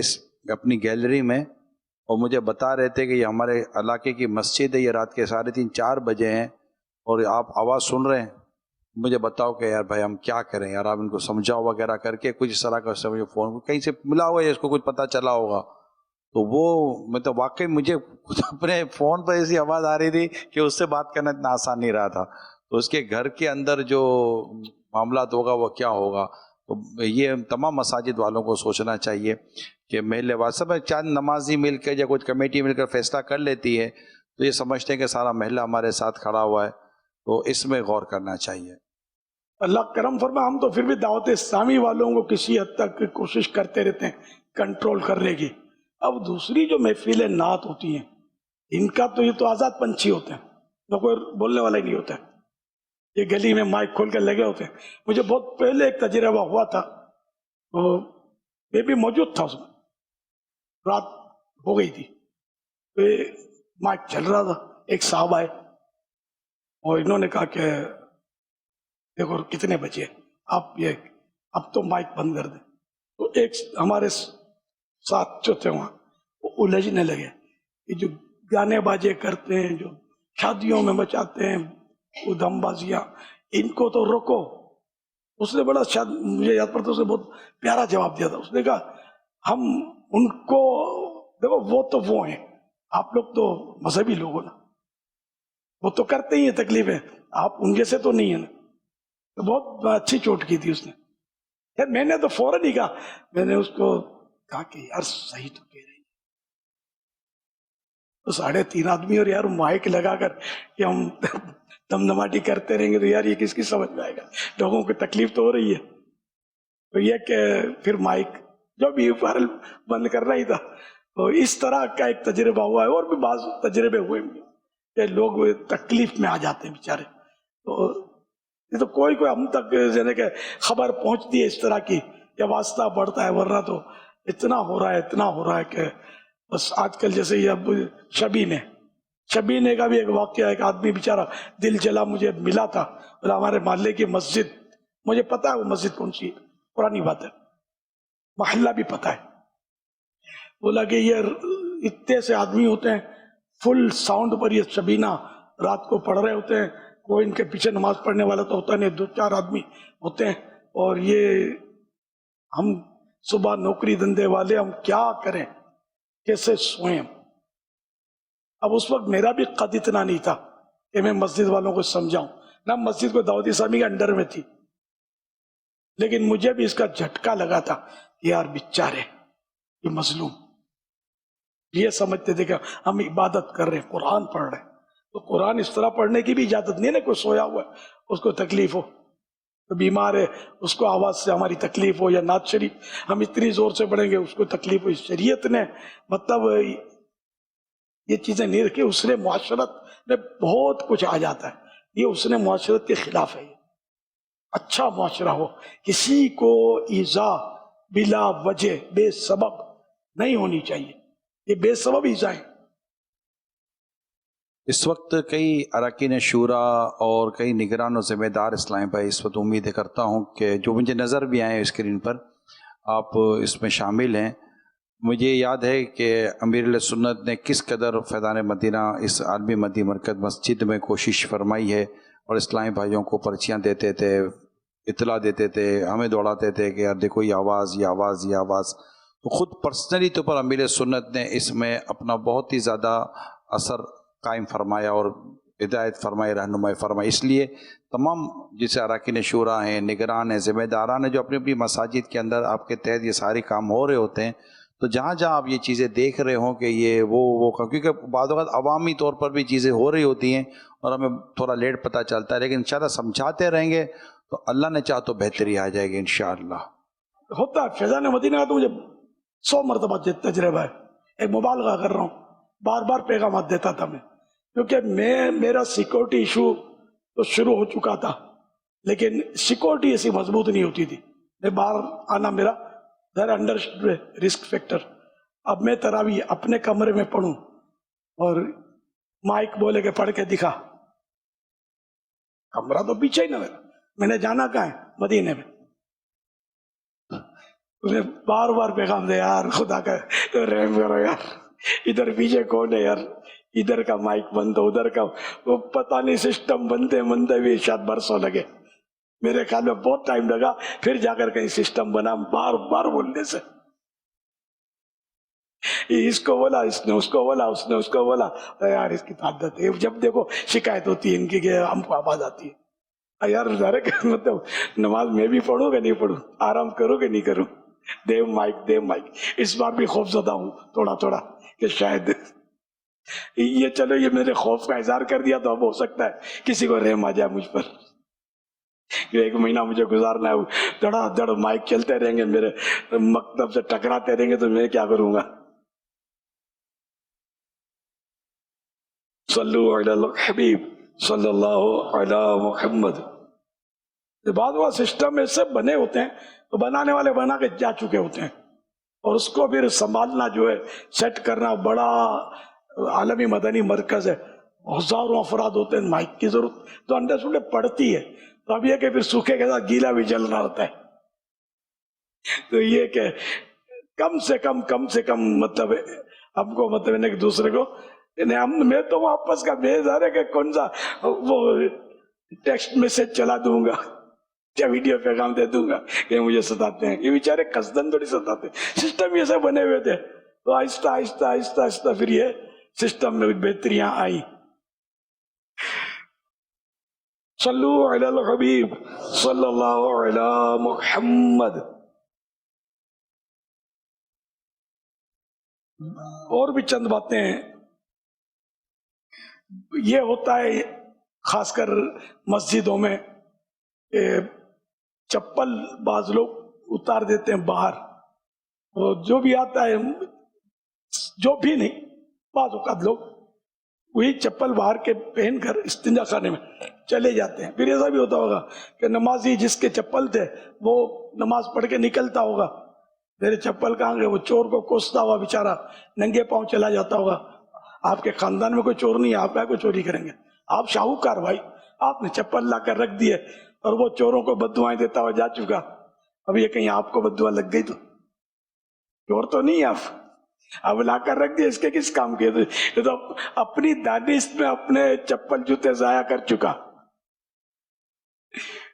اپنی گیلری میں, اور مجھے بتا رہے تھے کہ یہ ہمارے علاقے کی مسجد ہے, یہ رات کے 3:30-4 بجے ہیں اور آپ آواز سن رہے ہیں, مجھے بتاؤ کہ یار بھائی ہم کیا کریں یار, آپ ان کو سمجھاؤ وغیرہ کر کے کچھ اس طرح کا. اس سے مجھے فون کہیں سے ملا ہوا ہے, اس کو کچھ پتہ چلا ہوگا. تو وہ مطلب واقعی مجھے اپنے فون پر ایسی آواز آ رہی تھی کہ اس سے بات کرنا اتنا آسان نہیں رہا تھا. تو اس کے گھر کے اندر جو معاملات ہوگا وہ کیا ہوگا. تو یہ تمام مساجد والوں کو سوچنا چاہیے کہ محلے وال سب چند نمازی مل کے یا کچھ کمیٹی مل کر فیصلہ کر لیتی ہے تو یہ سمجھتے ہیں کہ سارا محلہ ہمارے ساتھ کھڑا ہوا ہے، تو اس میں غور کرنا چاہیے۔ اللہ کرم فرما، ہم تو پھر بھی دعوت اسلامی والوں کو کسی حد تک کوشش کرتے رہتے ہیں کنٹرول کرنے کی۔ اب دوسری جو محفلیں نعت ہوتی ہیں ان کا تو یہ تو آزاد پنچھی ہوتے ہیں، نہ کوئی بولنے والا ہی نہیں ہوتا ہے، یہ گلی میں مائک کھول کے لگے ہوتے ہیں۔ مجھے بہت پہلے ایک تجربہ ہوا تھا، تو میں بھی موجود تھا اس میں، رات ہو گئی تھی، تو مائک چل رہا تھا، ایک صاحب آئے اور انہوں نے کہا کہ دیکھو کتنے بجے آپ یہ اب تو مائک بند کر دیں۔ تو ایک ہمارے ساتھ جو تھے وہاں وہ الجھنے لگے کہ جو گانے باجے کرتے ہیں، جو شادیوں میں مچاتے ہیں ادھم بازیاں، ان کو تو روکو۔ اس نے بڑا شاید مجھے یاد پڑتا، اس نے بہت پیارا جواب دیا تھا۔ اس نے کہا ہم ان کو دیکھو، وہ تو وہ ہیں، آپ لوگ تو مذہبی لوگ ہو نا، وہ تو کرتے ہی ہیں تکلیفیں، آپ ان جیسے تو نہیں ہیں نا۔ تو بہت اچھی چوٹ کی تھی اس نے۔ یار میں نے تو فوراً ہی کہا، میں نے اس کو کہا کہ یار صحیح تو کہہ رہی ہے۔ تو 3.5 آدمی اور یار مائک لگا کر کہ ہم دمدماٹی کرتے رہیں گے تو یار یہ کس کی سمجھ میں آئے گا، لوگوں کو تکلیف تو ہو رہی ہے۔ تو یہ کہ پھر مائک جو بھی فائرل بند کرنا ہی تھا۔ تو اس طرح کا ایک تجربہ ہوا ہے، اور بھی بعض تجربے ہوئے کہ لوگ تکلیف میں آ جاتے ہیں بیچارے۔ تو یہ تو کوئی ہم تک یعنی کہ خبر پہنچتی ہے اس طرح کی، یا واسطہ بڑھتا ہے، ورنہ تو اتنا ہو رہا ہے کہ بس آج کل جیسے یہ اب شبینے کا بھی ایک واقعہ، ایک آدمی بیچارہ دل جلا مجھے ملا تھا، اور ہمارے محلے کی مسجد، مجھے پتا ہے وہ مسجد کون سی، پرانی بات ہے، محلہ بھی پتا ہے۔ بولا کہ یہ اتنے سے آدمی ہوتے ہیں، فل ساؤنڈ پر یہ شبینہ رات کو پڑھ رہے ہوتے ہیں، کوئی ان کے پیچھے نماز پڑھنے والا تو ہوتا نہیں، 2-4 آدمی ہوتے ہیں، اور یہ ہم صبح نوکری دھندے والے ہم کیا کریں، کیسے سوئیں۔ اب اس وقت میرا بھی قد اتنا نہیں تھا کہ میں مسجد والوں کو سمجھاؤں، نہ مسجد کو دعوت اسلامی کے انڈر میں تھی، لیکن مجھے بھی اس کا جھٹکا لگا تھا کہ یار بیچارے یہ مظلوم، یہ سمجھتے تھے کہ ہم عبادت کر رہے ہیں، قرآن پڑھ رہے ہیں، تو قرآن اس طرح پڑھنے کی بھی اجازت نہیں ہے نا، کوئی سویا ہوا ہے اس کو تکلیف ہو، تو بیمار ہے اس کو آواز سے ہماری تکلیف ہو، یا نعت شریف ہم اتنی زور سے پڑھیں گے اس کو تکلیف ہو۔ شریعت نے مطلب یہ چیزیں نہیں رکھی، اس نے معاشرت میں بہت کچھ آ جاتا ہے، یہ اس نے معاشرت کے خلاف ہے۔ اچھا معاشرہ ہو، کسی کو ایذا بلا وجہ بے سبب نہیں ہونی چاہیے، یہ بے سبب ایذا ہے۔ اس وقت کئی اراکین شورا اور کئی نگران و ذمہ دار اسلامی بھائی، اس وقت امید کرتا ہوں کہ جو مجھے نظر بھی آئے اسکرین پر، آپ اس میں شامل ہیں۔ مجھے یاد ہے کہ امیر اہل سنت نے کس قدر فیضان مدینہ اس عالمی مدی مرکز مسجد میں کوشش فرمائی ہے، اور اسلامی بھائیوں کو پرچیاں دیتے تھے، اطلاع دیتے تھے، ہمیں دوڑاتے تھے کہ یار دیکھو یہ آواز، یہ آواز، یہ آواز۔ تو خود پرسنلی طور پر امیر سنت نے اس میں اپنا بہت ہی زیادہ اثر قائم فرمایا اور ہدایت فرمائی، رہنمائی فرمائی۔ اس لیے تمام جیسے اراکین شورا ہیں، نگران ہیں، ذمہ داران ہیں، جو اپنی اپنی مساجد کے اندر آپ کے تحت یہ سارے کام ہو رہے ہوتے ہیں، تو جہاں جہاں آپ یہ چیزیں دیکھ رہے ہوں کہ یہ وہ کیونکہ بعض اوقات عوامی طور پر بھی چیزیں ہو رہی ہوتی ہیں اور ہمیں تھوڑا لیٹ پتہ چلتا ہے، لیکن انشاءاللہ سمجھاتے رہیں گے تو اللہ نے چاہ تو بہتری آ جائے گی انشاءاللہ۔ ہوتا ہے فیضان مدینہ کا تو مجھے 100 مرتبہ تجربہ ہے، ایک مبالغہ کر رہا ہوں، بار بار پیغامات دیتا تھا میں، کیونکہ میرا سیکورٹی ایشو تو شروع ہو چکا تھا، لیکن سیکورٹی ایسی مضبوط نہیں ہوتی تھی، میں باہر آنا میرا انڈر رسک فیکٹر۔ اب میں تراویح اپنے کمرے میں پڑھوں اور مائک بولے کہ پڑھ کے دکھا، کمرہ تو پیچھے ہی نہ میرا، میں نے جانا کہاں ہے، مدینے میں۔ انہیں بار بار پیغام دے، یار خدا کا رحم کرو یار، ادھر پیچھے کون ہے یار، ادھر کا مائک بند ہو، ادھر کا، وہ پتہ نہیں سسٹم بنتے بنتے بھی شاید برسوں لگے، میرے خیال میں بہت ٹائم لگا، پھر جا کر کہیں سسٹم بنا، بار بار بولنے سے۔ اس کو بولا، اس نے اس کو بولا، اس نے اس کو بولا، یار اس کی عادت ہے، جب دیکھو شکایت ہوتی ہے ان کی کہ ہم کو آواز آتی ہے۔ یار مطلب نماز میں بھی پڑھوں گا نہیں پڑھوں, آرام کروں کہ نہیں کروں, دیو مائک. اس بار بھی خوف زدہ ہوں تھوڑا تھوڑا کہ شاید یہ چلو یہ میرے خوف کا اظہار کر دیا تو اب ہو سکتا ہے کسی کو رحم آ جائے مجھ پر. ایک مہینہ مجھے گزارنا ہے, دڑا دڑ مائک چلتے رہیں گے, میرے مکتب سے ٹکراتے رہیں گے تو میں کیا کروں گا. صلو علی الحبیب صلی اللہ علی محمد. بعض وہ سسٹم ایسے بنے ہوتے ہیں تو بنانے والے بنا کے جا چکے ہوتے ہیں, اور اس کو پھر سنبھالنا جو ہے سیٹ کرنا بڑا عالمی مدنی مرکز ہے, ہزاروں افراد ہوتے ہیں, مائک کی ضرورت تو انڈے سنڈے پڑتی ہے. تو اب یہ کہ پھر سوکھے کے ساتھ گیلا بھی جل رہا ہوتا ہے. تو یہ کہ کم سے کم مطلب ہم کو مطلب ایک دوسرے کو میں تو واپس کا بےزار ہے کہ کون سا وہ ٹیکسٹ میسج چلا دوں گا کیا ویڈیو پیغام دے دوں گا کہ مجھے ستاتے ہیں. یہ بیچارے قصدن تھوڑی ستاتے ہیں, سسٹم یہ سے بنے ہوئے تھے. تو آہستہ آہستہ آہستہ آہستہ پھر یہ سسٹم میں بہتریاں آئی. صلو علی الحبیب صلی اللہ علی محمد. اور بھی چند باتیں ہیں. یہ ہوتا ہے خاص کر مسجدوں میں چپل بعض لوگ اتار دیتے ہیں باہر, جو بھی آتا ہے جو بھی نہیں, بعض اوقات لوگ وہی چپل باہر کے پہن کر استنجا خانے میں چلے جاتے ہیں. پھر ایسا بھی ہوتا ہوگا کہ نمازی جس کے چپل تھے وہ نماز پڑھ کے نکلتا ہوگا, میرے چپل کہاں گئے, وہ چور کو کوستا ہوا بیچارہ ننگے پاؤں چلا جاتا ہوگا. آپ کے خاندان میں کوئی چور نہیں ہے, آپ کیا کوئی چوری کریں گے, آپ شاہوکار بھائی, آپ نے چپل لا کر رکھ دیے اور وہ چوروں کو بددعائیں دیتا ہوا جا چکا. اب یہ کہیں آپ کو بددعا لگ گئی تو چور تو نہیں ہے آپ, اب لا کر رکھ دیے, اس کے کس کام کے, یہ تو اپنی دانش میں اپنے چپل جوتے ضائع کر چکا.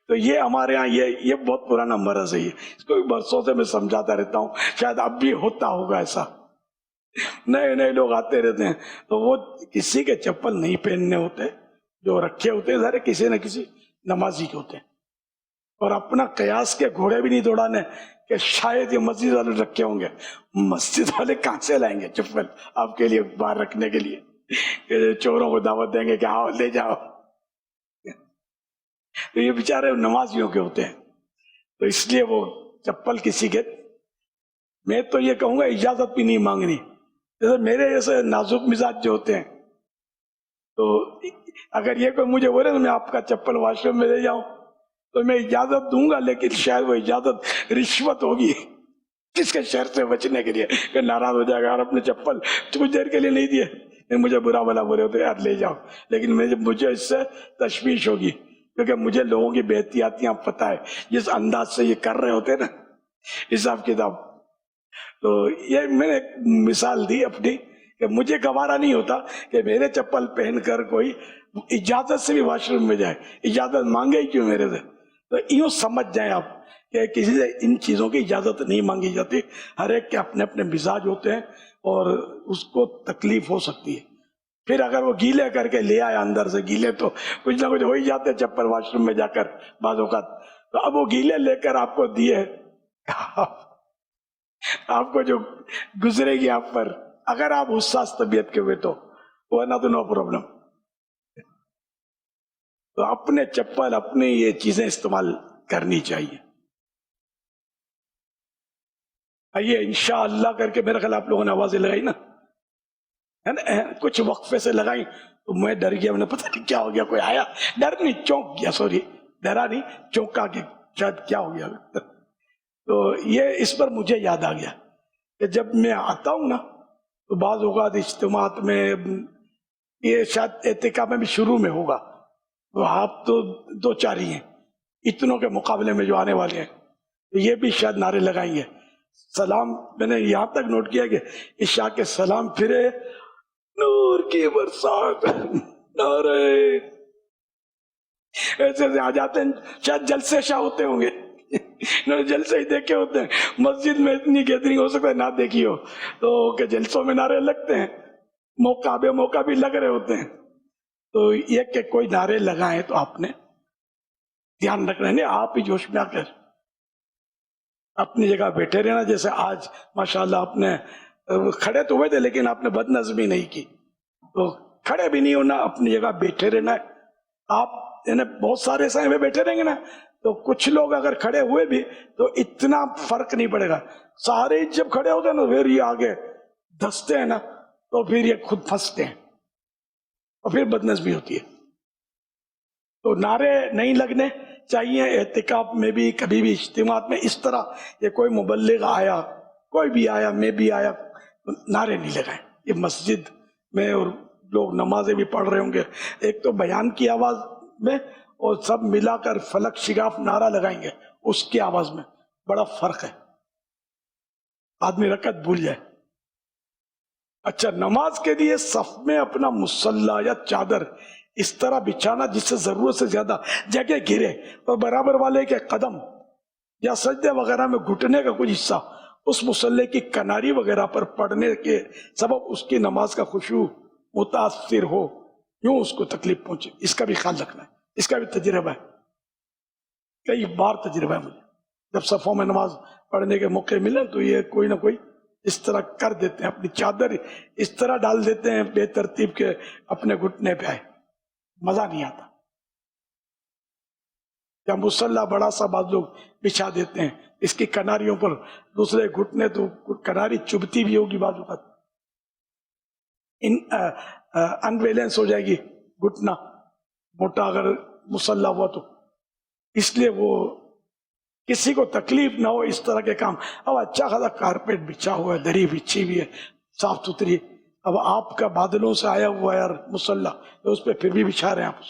تو یہ ہمارے ہاں یہ بہت پرانا مرض ہے. اس کو برسوں سے میں سمجھاتا رہتا ہوں, شاید اب بھی ہوتا ہوگا ایسا. نئے لوگ آتے رہتے ہیں تو وہ کسی کے چپل نہیں پہننے ہوتے, جو رکھے ہوتے ہیں ذرا کسی نہ کسی نمازی کے ہوتے ہیں. اور اپنا قیاس کے گھوڑے بھی نہیں دوڑانے کہ شاید یہ مسجد والے رکھے ہوں گے. مسجد والے کہاں سے لائیں گے چپل آپ کے لیے باہر رکھنے کے لیے, کہ چوروں کو دعوت دیں گے کہ آؤ لے جاؤ. تو یہ بیچارے نمازیوں کے ہوتے ہیں, تو اس لیے وہ چپل کسی کے, میں تو یہ کہوں گا اجازت بھی نہیں مانگنی. جیسے میرے جیسے نازک مزاج جو ہوتے ہیں, تو اگر یہ کوئی مجھے بولے تو میں آپ کا چپل واش روم میں لے جاؤں تو میں اجازت دوں گا, لیکن شاید وہ اجازت رشوت ہوگی کس کے شر سے بچنے کے لیے, کہ ناراض ہو جائے گا اور اپنے چپل کچھ دیر کے لیے نہیں دیے, مجھے برا بلا بولے ہوتے یار لے جاؤ, لیکن مجھے اس سے تشویش ہوگی کیونکہ مجھے لوگوں کی بے احتیاطیاں پتہ ہے جس انداز سے یہ کر رہے ہوتے نا حساب کتاب. تو یہ میں نے ایک مثال دی اپنی کہ مجھے گوارا نہیں ہوتا کہ میرے چپل پہن کر کوئی اجازت سے بھی واش روم میں جائے, اجازت مانگے ہی کیوں میرے سے. تو یوں سمجھ جائیں آپ کہ کسی سے ان چیزوں کی اجازت نہیں مانگی جاتی. ہر ایک کے اپنے اپنے مزاج ہوتے ہیں اور اس کو تکلیف ہو سکتی ہے. پھر اگر وہ گیلے کر کے لے آیا اندر سے گیلے, تو کچھ نہ کچھ ہو ہی جاتے چپل واش روم میں جا کر بعض اوقات. تو اب وہ گیلے لے کر آپ کو دیے, آپ کو جو گزرے گی آپ پر, اگر آپ حساس طبیعت کے ہوئے تو ورنہ تو نو پرابلم. تو اپنے چپل اپنی یہ چیزیں استعمال کرنی چاہیے. آئیے انشاءاللہ کر کے, میرا خیال آپ لوگوں نے آوازیں لگائی نا, ہے نا, کچھ وقفے سے لگائی تو میں ڈر گیا, میں نے پتہ نہیں کیا ہو گیا, کوئی آیا, ڈر نہیں چونک گیا, سوری ڈرا نہیں چونکا کہ شاید کیا ہو گیا. تو یہ اس پر مجھے یاد آ گیا کہ جب میں آتا ہوں نا تو بعض اوقات اجتماعات میں, یہ شاید اعتکاف میں بھی شروع میں ہوگا, تو آپ تو دو چار ہی ہیں اتنوں کے مقابلے میں جو آنے والے ہیں, تو یہ بھی شاید نعرے لگائیں گے. سلام میں نے یہاں تک نوٹ کیا کہ عشاء کے سلام پھرے نور کی برسات, نعرے ایسے آ جاتے ہیں. شاید جلسے شاہ ہوتے ہوں گے, جلسے ہی دیکھے ہوتے ہیں. مسجد میں اتنی گیدرنگ ہو سکتا ہے نہ دیکھی ہو, تو کہ جلسوں میں نعرے لگتے ہیں, موقع بے موقع بھی لگ رہے ہوتے ہیں. تو یہ کہ کوئی نعرے لگائیں تو آپ نے دھیان رکھنا نہیں, آپ ہی جوش میں آ کر اپنی جگہ بیٹھے رہنا. جیسے آج ماشاءاللہ آپ نے کھڑے تو ہوئے تھے لیکن آپ نے بد نظمی نہیں کی, تو کھڑے بھی نہیں ہونا, اپنی جگہ بیٹھے رہنا ہے. آپ یعنی بہت سارے ایسے میں بیٹھے رہیں گے نا, تو کچھ لوگ اگر کھڑے ہوئے بھی تو اتنا فرق نہیں پڑے گا. سارے جب کھڑے ہوتے ہیں نا پھر یہ آگے دھستے ہیں نا, تو پھر یہ خود پھنستے ہیں اور پھر بد نظمی ہوتی ہے. تو نعرے نہیں لگنے چاہیے اعتکاف میں بھی, کبھی بھی اجتماعات میں. اس طرح یہ کوئی مبلغ آیا, کوئی بھی آیا, میں بھی آیا, نعرے نہیں لگائیں. یہ مسجد میں اور لوگ نمازیں بھی پڑھ رہے ہوں گے, ایک تو بیان کی آواز میں اور سب ملا کر فلک شگاف نعرہ لگائیں گے, اس کی آواز میں بڑا فرق ہے. آدمی رکعت بھول جائے. اچھا, نماز کے لیے صف میں اپنا مصلی یا چادر اس طرح بچھانا جس سے ضرورت سے زیادہ جگہ گرے اور برابر والے کے قدم یا سجدے وغیرہ میں گھٹنے کا کچھ حصہ اس مصلی کی کناری وغیرہ پر پڑنے کے سبب اس کی نماز کا خشوع متاثر ہو, یوں اس کو تکلیف پہنچے. اس کا بھی خیال رکھنا ہے. اس کا بھی تجربہ ہے, کئی بار تجربہ ہے مجھے. جب صفوں میں نماز پڑھنے کے موقع ملے تو یہ کوئی نہ کوئی اس طرح کر دیتے ہیں, اپنی چادر اس طرح ڈال دیتے ہیں بے ترتیب کے اپنے گھٹنے پہ آئے, مزہ نہیں آتا. یا مصلی بڑا سا بعض لوگ بچھا دیتے ہیں, اس کی کناریوں پر دوسرے گھٹنے, تو کناری چبھتی بھی ہوگی بعض اوقات, انبیلنس ہو جائے گی گھٹنا موٹا اگر مصلی ہوا تو. اس لیے وہ کسی کو تکلیف نہ ہو اس طرح کے کام. اب اچھا خاصا کارپیٹ بچھا ہوا ہے, دری بچھی ہوئی ہے صاف ستھری, اب آپ کا بادلوں سے آیا ہوا ہے یار مصلی, تو اس پہ پھر بھی بچھا رہے ہیں آپ.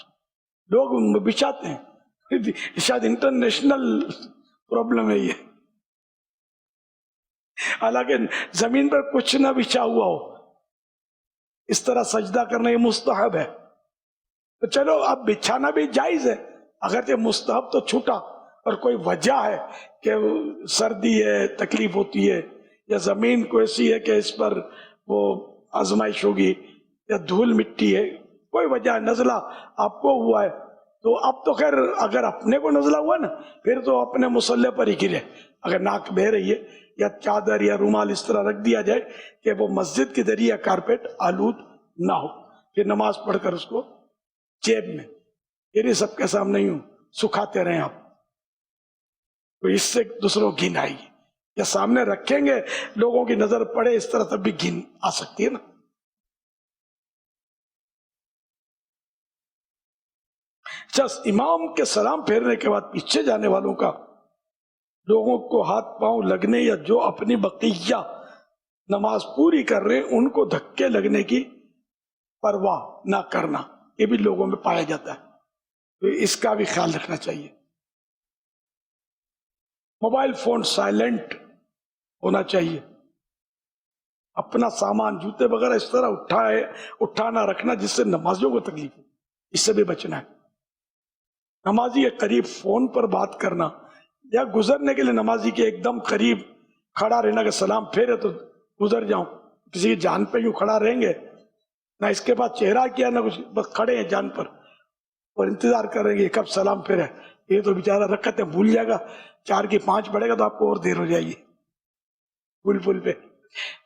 لوگ بچھاتے ہیں, شاید انٹرنیشنل پرابلم ہے یہ. حالانکہ زمین پر کچھ نہ بچھا ہوا ہو, اس طرح سجدہ کرنا یہ مستحب ہے. تو چلو اب بچھانا بھی جائز ہے, اگرچہ مستحب تو چھوٹا, اور کوئی وجہ ہے کہ سردی ہے, تکلیف ہوتی ہے, یا زمین کو ایسی ہے کہ اس پر وہ آزمائش ہوگی, یا دھول مٹی ہے, کوئی وجہ ہے, نزلہ آپ کو ہوا ہے, تو اب تو خیر اگر اپنے کو نزلہ ہوا نا پھر تو اپنے مصلی پر ہی گرے. اگر ناک بہ رہی ہے یا چادر یا رومال اس طرح رکھ دیا جائے کہ وہ مسجد کے ذریعے کارپیٹ آلود نہ ہو, پھر نماز پڑھ کر اس کو جیب میں, یہ سب کے سامنے یوں سکھاتے رہیں آپ, تو اس سے دوسروں کو گھن آئے گی. یا سامنے رکھیں گے لوگوں کی نظر پڑے اس طرح تب بھی گھن آ سکتی ہے نا. امام کے سلام پھیرنے کے بعد پیچھے جانے والوں کا لوگوں کو ہاتھ پاؤں لگنے یا جو اپنی بقیہ نماز پوری کر رہے ہیں ان کو دھکے لگنے کی پرواہ نہ کرنا, یہ بھی لوگوں میں پایا جاتا ہے, تو اس کا بھی خیال رکھنا چاہیے. موبائل فون سائلنٹ ہونا چاہیے. اپنا سامان جوتے وغیرہ اس طرح اٹھانا رکھنا جس سے نمازیوں کو تکلیف ہو, اس سے بھی بچنا ہے. نمازی کے قریب فون پر بات کرنا یا گزرنے کے لیے نمازی کے ایک دم قریب کھڑا رہنا کہ سلام پھیرے تو گزر جاؤں. کسی کی جان پہ یوں کھڑا رہیں گے نہ اس کے بعد چہرہ کیا نہ کچھ, بس کھڑے ہیں جان پر اور انتظار کر رہے ہیں کب سلام پھیرے. یہ تو بیچارہ رکعتیں بھول جائے گا, 4 کی 5 پڑے گا تو آپ کو اور دیر ہو جائے گی بھول پہ.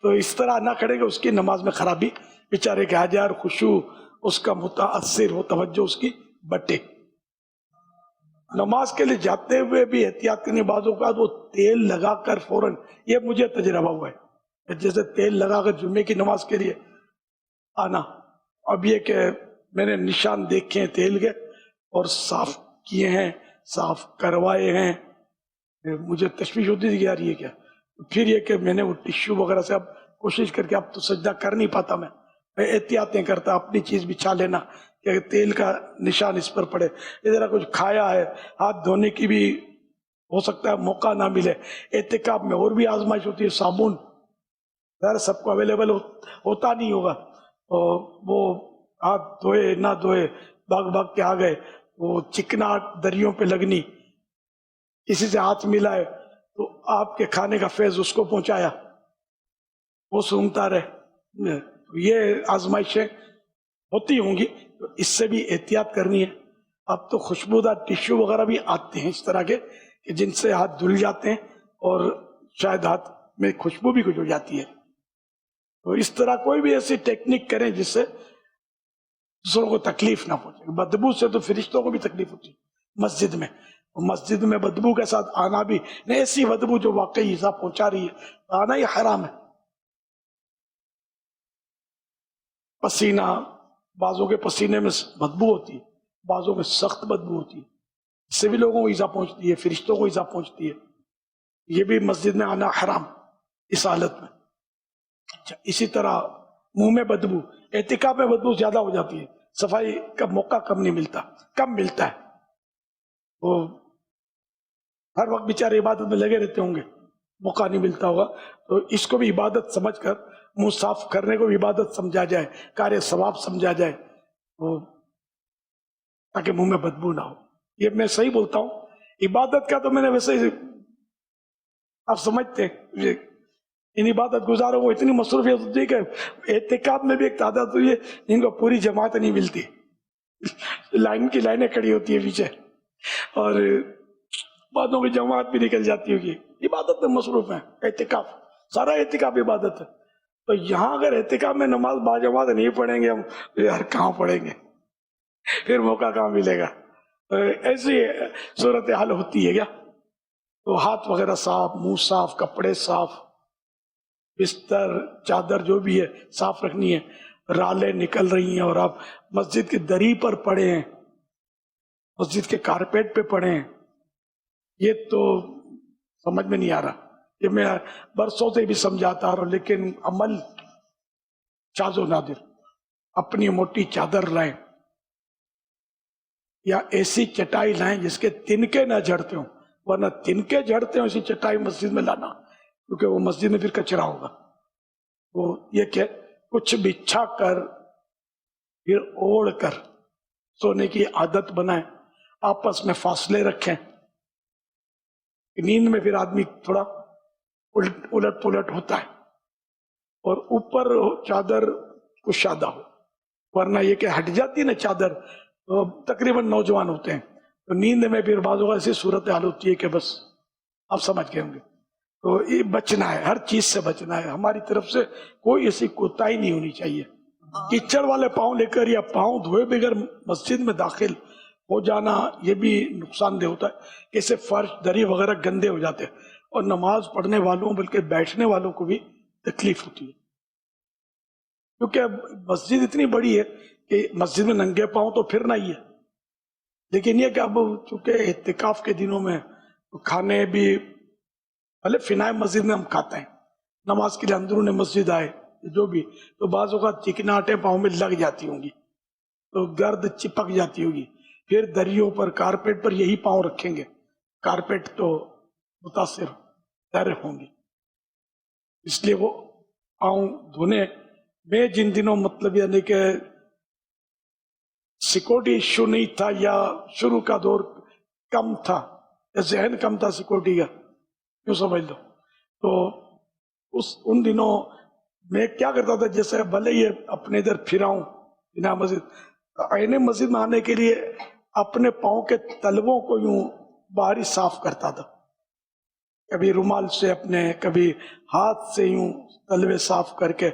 تو اس طرح نہ کھڑے گا, اس کی نماز میں خرابی بیچارے کے آ جائے اور خشوع اس کا متاثر ہو, توجہ اس کی بٹے. نماز کے لیے جاتے ہوئے بھی احتیاط کرنی. بعض اوقات وہ تیل لگا کر فوراً, یہ مجھے تجربہ ہوا ہے, جیسے تیل لگا کر جمعے کی نماز کے لیے آنا. اب یہ کہ میں نے نشان دیکھے ہیں تیل کے اور صاف کیے ہیں, صاف کروائے ہیں, مجھے تشویش ہوتی تھی کہ یار یہ کیا. پھر یہ کہ میں نے وہ ٹشو وغیرہ سے اب کوشش کر کے اب تو سجدہ کر نہیں پاتا, میں احتیاطیں کرتا, اپنی چیز بچھا لینا کہ تیل کا نشان اس پر پڑے. ادھر کچھ کھایا ہے, ہاتھ دھونے کی بھی ہو سکتا ہے موقع نہ ملے. اعتکاف میں اور بھی آزمائش ہوتی ہے, صابن ظاہر سب کو اویلیبل ہوتا نہیں ہوگا, اور وہ ہاتھ دھوئے نہ دھوئے بھاگ کے آ گئے, وہ چکناٹ دریوں پہ لگنی, کسی سے ہاتھ ملائے تو آپ کے کھانے کا فیض اس کو پہنچایا, وہ سونگتا رہے. یہ آزمائشیں ہوتی ہوں گی, اس سے بھی احتیاط کرنی ہے. اب تو خوشبودار ٹیشو وغیرہ بھی آتے ہیں اس طرح کے کہ جن سے ہاتھ دھل جاتے ہیں اور شاید ہاتھ میں خوشبو بھی کچھ ہو جاتی ہے. تو اس طرح کوئی بھی ایسی ٹیکنیک کریں جس سے دوسروں کو تکلیف نہ پہنچے. بدبو سے تو فرشتوں کو بھی تکلیف ہوتی ہے مسجد میں بدبو کے ساتھ آنا بھی نہیں، ایسی بدبو جو واقعی ایذا پہنچا رہی ہے، آنا ہی حرام ہے. پسینہ، بعضوں کے پسینے میں بدبو ہوتی ہے، بعضوں میں سخت بدبو ہوتی ہے، اس سے بھی لوگوں کو ایذا پہنچتی ہے، فرشتوں کو ایذا پہنچتی ہے. یہ بھی مسجد میں آنا حرام اس حالت میں. اچھا، اسی طرح منہ میں بدبو، اعتکاف میں بدبو زیادہ ہو جاتی ہے، صفائی کا موقع کم ملتا ہے. وہ ہر وقت بیچارے عبادت میں لگے رہتے ہوں گے، موقع نہیں ملتا ہوگا. تو اس کو بھی عبادت سمجھ کر منہ صاف کرنے کو بھی عبادت سمجھا جائے، کار ثواب سمجھا جائے، تاکہ منہ میں بدبو نہ ہو. یہ میں صحیح بولتا ہوں. عبادت کا تو میں نے ویسے ہی، آپ سمجھتے ہیں ان عبادت گزاروں کو اتنی مصروفیت ہوتی ہے کہ اعتکاف میں بھی ایک تعداد ہوئی ہے جن کو پوری جماعت نہیں ملتی، لائن کی لائنیں کھڑی ہوتی ہے پیچھے، اور بعدوں کی جماعت بھی نکل جاتی ہوگی. عبادت میں مصروف ہیں، اعتکاف، سارا اعتکاف عبادت ہے. تو یہاں اگر اعتکاف میں نماز باجماعت نہیں پڑھیں گے ہم، یار کہاں پڑھیں گے، پھر موقع کہاں ملے گا. ایسی صورتحال ہوتی ہے کیا. تو ہاتھ وغیرہ صاف، منہ صاف، کپڑے صاف، بستر چادر جو بھی ہے صاف رکھنی ہے. رالیں نکل رہی ہیں اور آپ مسجد کی دری پر پڑے ہیں، مسجد کے کارپیٹ پہ پڑے ہیں، یہ تو سمجھ میں نہیں آ رہا. یہ میں برسوں سے بھی سمجھاتا آ رہا ہوں، لیکن عمل شاذ و نادر. اپنی موٹی چادر لائیں یا ایسی چٹائی لائیں جس کے تنکے نہ جھڑتے ہوں، ورنہ تنکے جھڑتے ہوں ایسی چٹائی مسجد میں لانا، کیونکہ وہ مسجد میں پھر کچرا ہوگا. وہ یہ کہ کچھ بچھا کر پھر اوڑھ کر سونے کی عادت بنائیں. آپس میں فاصلے رکھیں. نیند میں پھر آدمی تھوڑا الٹ پلٹ ہوتا ہے، اور اوپر چادر کشادہ ہو، ورنہ یہ کہ ہٹ جاتی ہے نا چادر. تقریباً نوجوان ہوتے ہیں تو نیند میں پھر بعض اوقات ایسی صورتحال ہوتی ہے کہ بس آپ سمجھ گئے ہوں گے. تو یہ بچنا ہے، ہر چیز سے بچنا ہے. ہماری طرف سے کوئی ایسی کوتاہی نہیں ہونی چاہیے. کیچڑ والے پاؤں لے کر یا پاؤں دھوئے بغیر مسجد میں داخل ہو جانا یہ بھی نقصان دہ ہوتا ہے، کہ اس سے فرش دری وغیرہ گندے ہو جاتے ہیں، اور نماز پڑھنے والوں بلکہ بیٹھنے والوں کو بھی تکلیف ہوتی ہے. کیونکہ مسجد اتنی بڑی ہے کہ مسجد میں ننگے پاؤں تو پھرنا ہی ہے. لیکن یہ کہ اب چونکہ اعتکاف کے دنوں میں کھانے بھی بھلے فنائے مسجد میں ہم کھاتے ہیں، نماز کے لیے اندرون مسجد آئے جو بھی، تو بعض اوقات چکناٹیں پاؤں میں لگ جاتی ہوں گی، تو گرد چپک جاتی ہوگی. پھر دریوں پر کارپیٹ پر یہی پاؤں رکھیں گے، کارپیٹ تو متاثر در ہوں گی. اس لیے وہ پاؤں دھونے میں جن دنوں مطلب یعنی کہ سیکورٹی ایشو نہیں تھا یا شروع کا دور کم تھا یا ذہن کم تھا سیکورٹی کا، کیوں سمجھ لو، تو ان دنوں میں کیا کرتا تھا، جیسے بھلے یہ اپنے ادھر پھراؤں بنا مسجد، عین مسجد میں آنے کے لیے اپنے پاؤں کے تلووں کو یوں باہر ہی صاف کرتا تھا، کبھی رومال سے اپنے، کبھی ہاتھ سے یوں تلوے صاف کر کے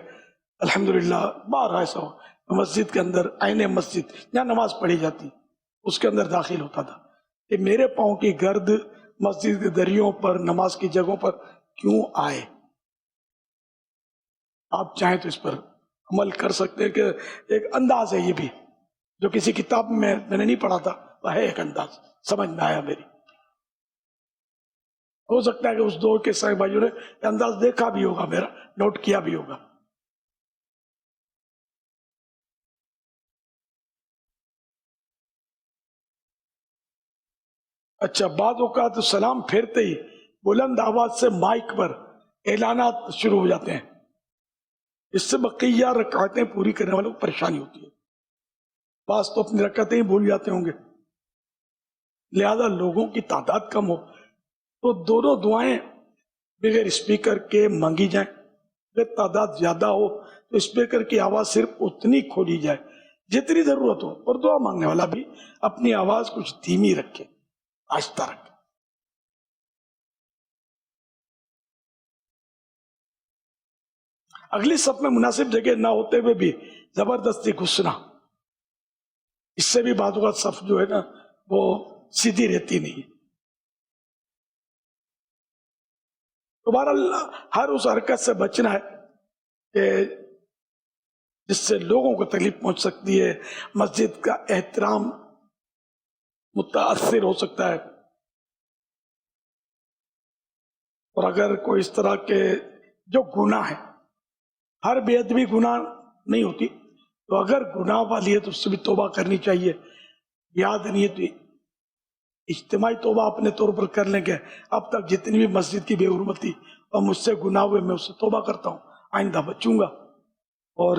الحمدللہ باہر ایسا ہو مسجد کے اندر، عین مسجد جہاں نماز پڑھی جاتی اس کے اندر داخل ہوتا تھا کہ میرے پاؤں کی گرد مسجد کے دریوں پر، نماز کی جگہوں پر کیوں آئے. آپ چاہیں تو اس پر عمل کر سکتے ہیں، کہ ایک انداز ہے یہ بھی جو کسی کتاب میں نے نہیں پڑھا تھا، وہ ہے ایک انداز سمجھ میں آیا میری. ہو سکتا ہے کہ اس دور کے صاحب بھائیوں نے یہ انداز دیکھا بھی ہوگا، میرا نوٹ کیا بھی ہوگا. اچھا، بعض اوقات سلام پھیرتے ہی بلند آواز سے مائک پر اعلانات شروع ہو جاتے ہیں، اس سے بقیہ رکعتیں پوری کرنے والوں کو پریشانی ہوتی ہے. بعض تو اپنی رکعتیں ہی بھول جاتے ہوں گے، لہذا لوگوں کی تعداد کم ہو تو دونوں دعائیں بغیر اسپیکر کے مانگی جائیں. اگر تعداد زیادہ ہو تو اسپیکر کی آواز صرف اتنی کھولی جائے جتنی ضرورت ہو. اور دعا مانگنے والا بھی اپنی آواز کچھ دھیمی رکھے, آہستہ رکھے. اگلی صف میں مناسب جگہ نہ ہوتے ہوئے بھی زبردستی گھسنا, اس سے بھی بعض اوقات صف جو ہے نا وہ سیدھی رہتی نہیں. دوبارہ ہر اس حرکت سے بچنا ہے کہ جس سے لوگوں کو تکلیف پہنچ سکتی ہے, مسجد کا احترام متاثر ہو سکتا ہے. اور اگر کوئی اس طرح کے جو گناہ ہے, ہر بے ادبی گناہ نہیں ہوتی, تو اگر گناہ والی ہے تو اس سے بھی توبہ کرنی چاہیے. یاد نہیں ہے تو اجتماعی توبہ اپنے طور پر کر لیں گے. اب تک جتنی بھی مسجد کی بے حرمتی اور مجھ سے گناہ ہوئے, میں اس سے توبہ کرتا ہوں, آئندہ بچوں گا. اور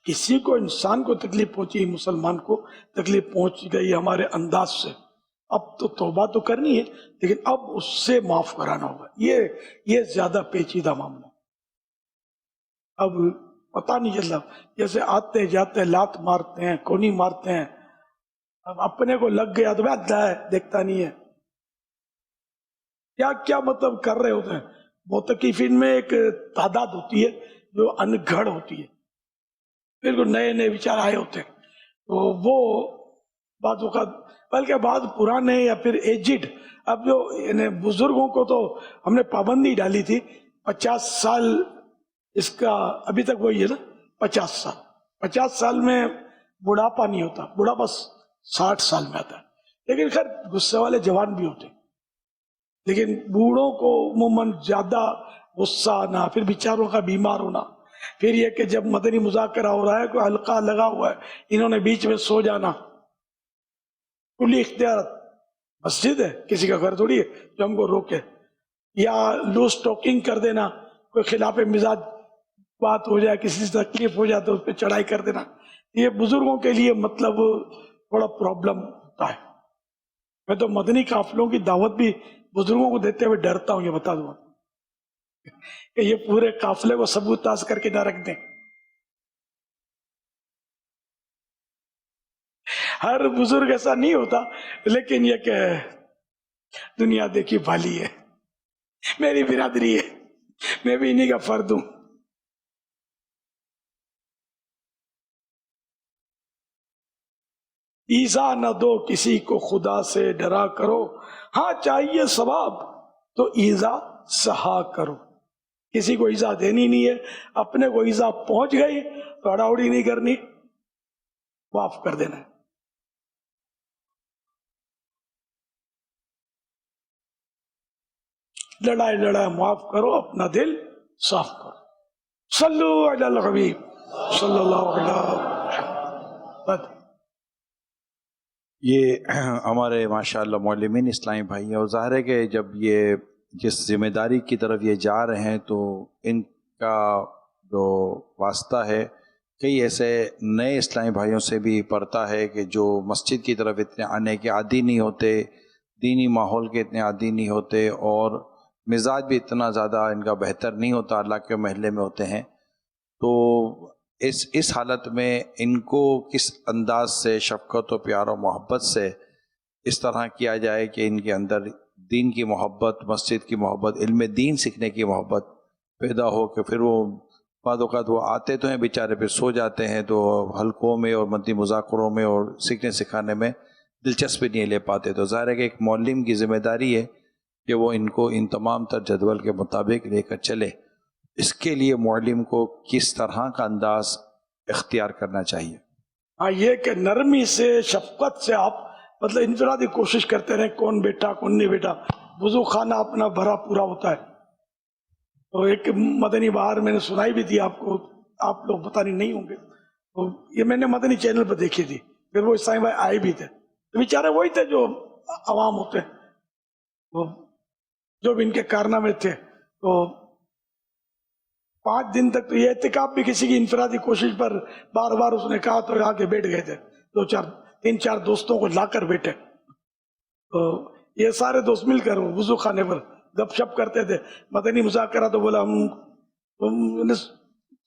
کسی کو, انسان کو تکلیف پہنچی, مسلمان کو تکلیف پہنچ گئی ہمارے انداز سے, اب تو توبہ تو کرنی ہے, لیکن اب اس سے معاف کرانا ہوگا. یہ زیادہ پیچیدہ معاملہ. اب پتہ نہیں چلتا, جیسے آتے جاتے لات مارتے ہیں, کونی مارتے ہیں, اب اپنے کو لگ گیا تو دیکھتا نہیں ہے. کیا کیا مطلب کر رہے ہوتے ہیں. موتقفین میں ایک تعداد ہوتی ہے جو انگھڑ ہوتی ہے, بالکل نئے نئے وچار آئے ہوتے ہیں, تو وہ بعض اوقات, بلکہ بعض پرانے یا پھر ایجڈ, اب جو یعنی بزرگوں کو تو ہم نے پابندی ڈالی تھی 50 سال, اس کا ابھی تک وہی ہے نا 50 سال. 50 سال میں بڑھاپا نہیں ہوتا, بڑھا بس 60 سال میں آتا ہے. لیکن خیر غصے والے جوان بھی ہوتے ہیں, لیکن بوڑھوں کو عموماً زیادہ غصہ آنا, پھر بیچاروں کا بیمار ہونا, پھر یہ کہ جب مدنی مذاکرہ ہو رہا ہے, کوئی حلقہ لگا ہوا ہے, انہوں نے بیچ میں سو جانا. کلی اختیارات, مسجد ہے, کسی کا گھر تھوڑی ہے جو ہم کو روکے. یا لوز ٹاکنگ کر دینا, کوئی خلاف مزاج بات ہو جائے, کسی سے تکلیف ہو جائے تو اس پہ چڑھائی کر دینا. یہ بزرگوں کے لیے مطلب تھوڑا پرابلم ہوتا ہے. میں تو مدنی قافلوں کی دعوت بھی بزرگوں کو دیتے ہوئے ڈرتا ہوں, یہ بتا دوں کہ یہ پورے قافلے کو سبوتاز کر کے نہ رکھ دیں. ہر بزرگ ایسا نہیں ہوتا, لیکن یہ کہ دنیا دیکھی بھالی ہے, میری برادری ہے, میں بھی انہی کا فرد ہوں. ایذا نہ دو کسی کو خدا سے ڈرا کرو, ہاں چاہیے ثواب تو ایذا سہا کرو. کسی کو ایذا دینی نہیں ہے, اپنے کو ایذا پہنچ گئی تو اڑاؤڑی نہیں کرنی, معاف کر دینا ہے. لڑائی معاف کرو, اپنا دل صاف کرو. صلو علی الحبیب صلی اللہ علیہ وسلم. یہ ہمارے ماشاءاللہ معلمین اسلامی بھائی ہیں, اور ظاہر ہے کہ جب یہ جس ذمہ داری کی طرف یہ جا رہے ہیں تو ان کا جو واسطہ ہے کئی ایسے نئے اسلامی بھائیوں سے بھی پڑتا ہے کہ جو مسجد کی طرف اتنے آنے کے عادی نہیں ہوتے, دینی ماحول کے اتنے عادی نہیں ہوتے, اور مزاج بھی اتنا زیادہ ان کا بہتر نہیں ہوتا, اللہ کے محلے میں ہوتے ہیں. تو اس حالت میں ان کو کس انداز سے شفقت و پیار و محبت سے اس طرح کیا جائے کہ ان کے اندر دین کی محبت, مسجد کی محبت, علم دین سیکھنے کی محبت پیدا ہو, کہ پھر وہ بعض اوقات وہ آتے تو ہیں بیچارے, پھر سو جاتے ہیں, تو حلقوں میں اور مدنی مذاکروں میں اور سیکھنے سکھانے میں دلچسپی نہیں لے پاتے. تو ظاہر ہے کہ ایک معلم کی ذمہ داری ہے کہ وہ ان کو ان تمام تر جدول کے مطابق لے کر چلے. اس کے لیے معلم کو کس طرح کا انداز اختیار کرنا چاہیے؟ ہاں, یہ کہ نرمی سے, شفقت سے آپ مطلب انفرادی کوشش کرتے رہیں, کون بیٹا کون نہیں بیٹا. وضو خانہ اپنا بھرا پورا ہوتا ہے. تو ایک مدنی بہار میں نے سنائی بھی تھی آپ کو, آپ لوگ پتہ نہیں ہوں گے, تو یہ میں نے مدنی چینل پر دیکھی تھی. پھر وہ اسلامی بھائی آئے بھی تھے, تو بیچارے وہی تھے جو عوام ہوتے ہیں, وہ جو بھی ان کے کارنامے تھے. تو 5 دن تک تو یہ اعتکاف بھی کسی کی انفرادی کوشش پر بار بار اس نے کہا تو آ کے بیٹھ گئے تھے. 3-4 دوستوں کو لا کر بیٹھے, تو یہ سارے دوست مل کر وضو خانے پر گپ شپ کرتے تھے. مدنی مذاکرہ تو بولا ہم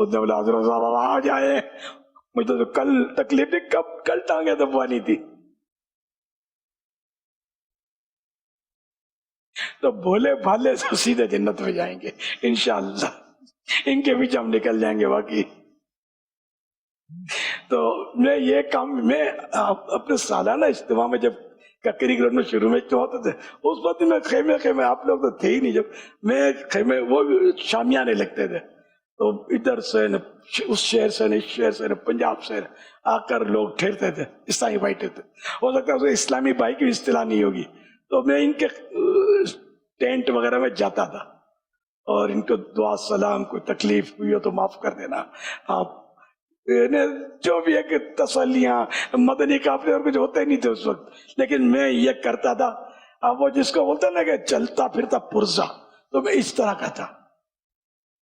اس نے بولا حضرت صاحب آ جائے، مجھے تو کل تکلیف تھی، کل ٹانگیں دبوانی تھی. تو بھولے بھالے سے سیدھے جنت میں جائیں گے انشاءاللہ. ان کے پیچھے ہم نکل جائیں گے باقی. تو میں یہ کام میں اپنے سالانہ اجتماع میں جب ککری گراؤنڈ میں شروع میں اجتماع ہوتے تھے، اس وقت میں خیمے آپ لوگ تو تھے ہی نہیں، جب میں خیمے وہ شامیانے لگتے تھے تو ادھر سے اس شہر سے اس شہر سے پنجاب سے آ کر لوگ ٹھہرتے تھے، اسلامی بھائی ٹھہرتے. ہو سکتا ہے اسلامی بھائی کی اصطلاح نہیں ہوگی، تو میں ان کے ٹینٹ وغیرہ میں جاتا تھا اور ان کو دعا سلام، کوئی تکلیف ہوئی ہو تو معاف کر دینا آپ، جو بھی ہے کہ تسلیاں. مدنی قافلے اور کچھ ہوتے نہیں تھے اس وقت، لیکن میں یہ کرتا تھا. اب وہ جس کو بولتا نا کہ چلتا پھرتا پرزا، تو میں اس طرح کا تھا.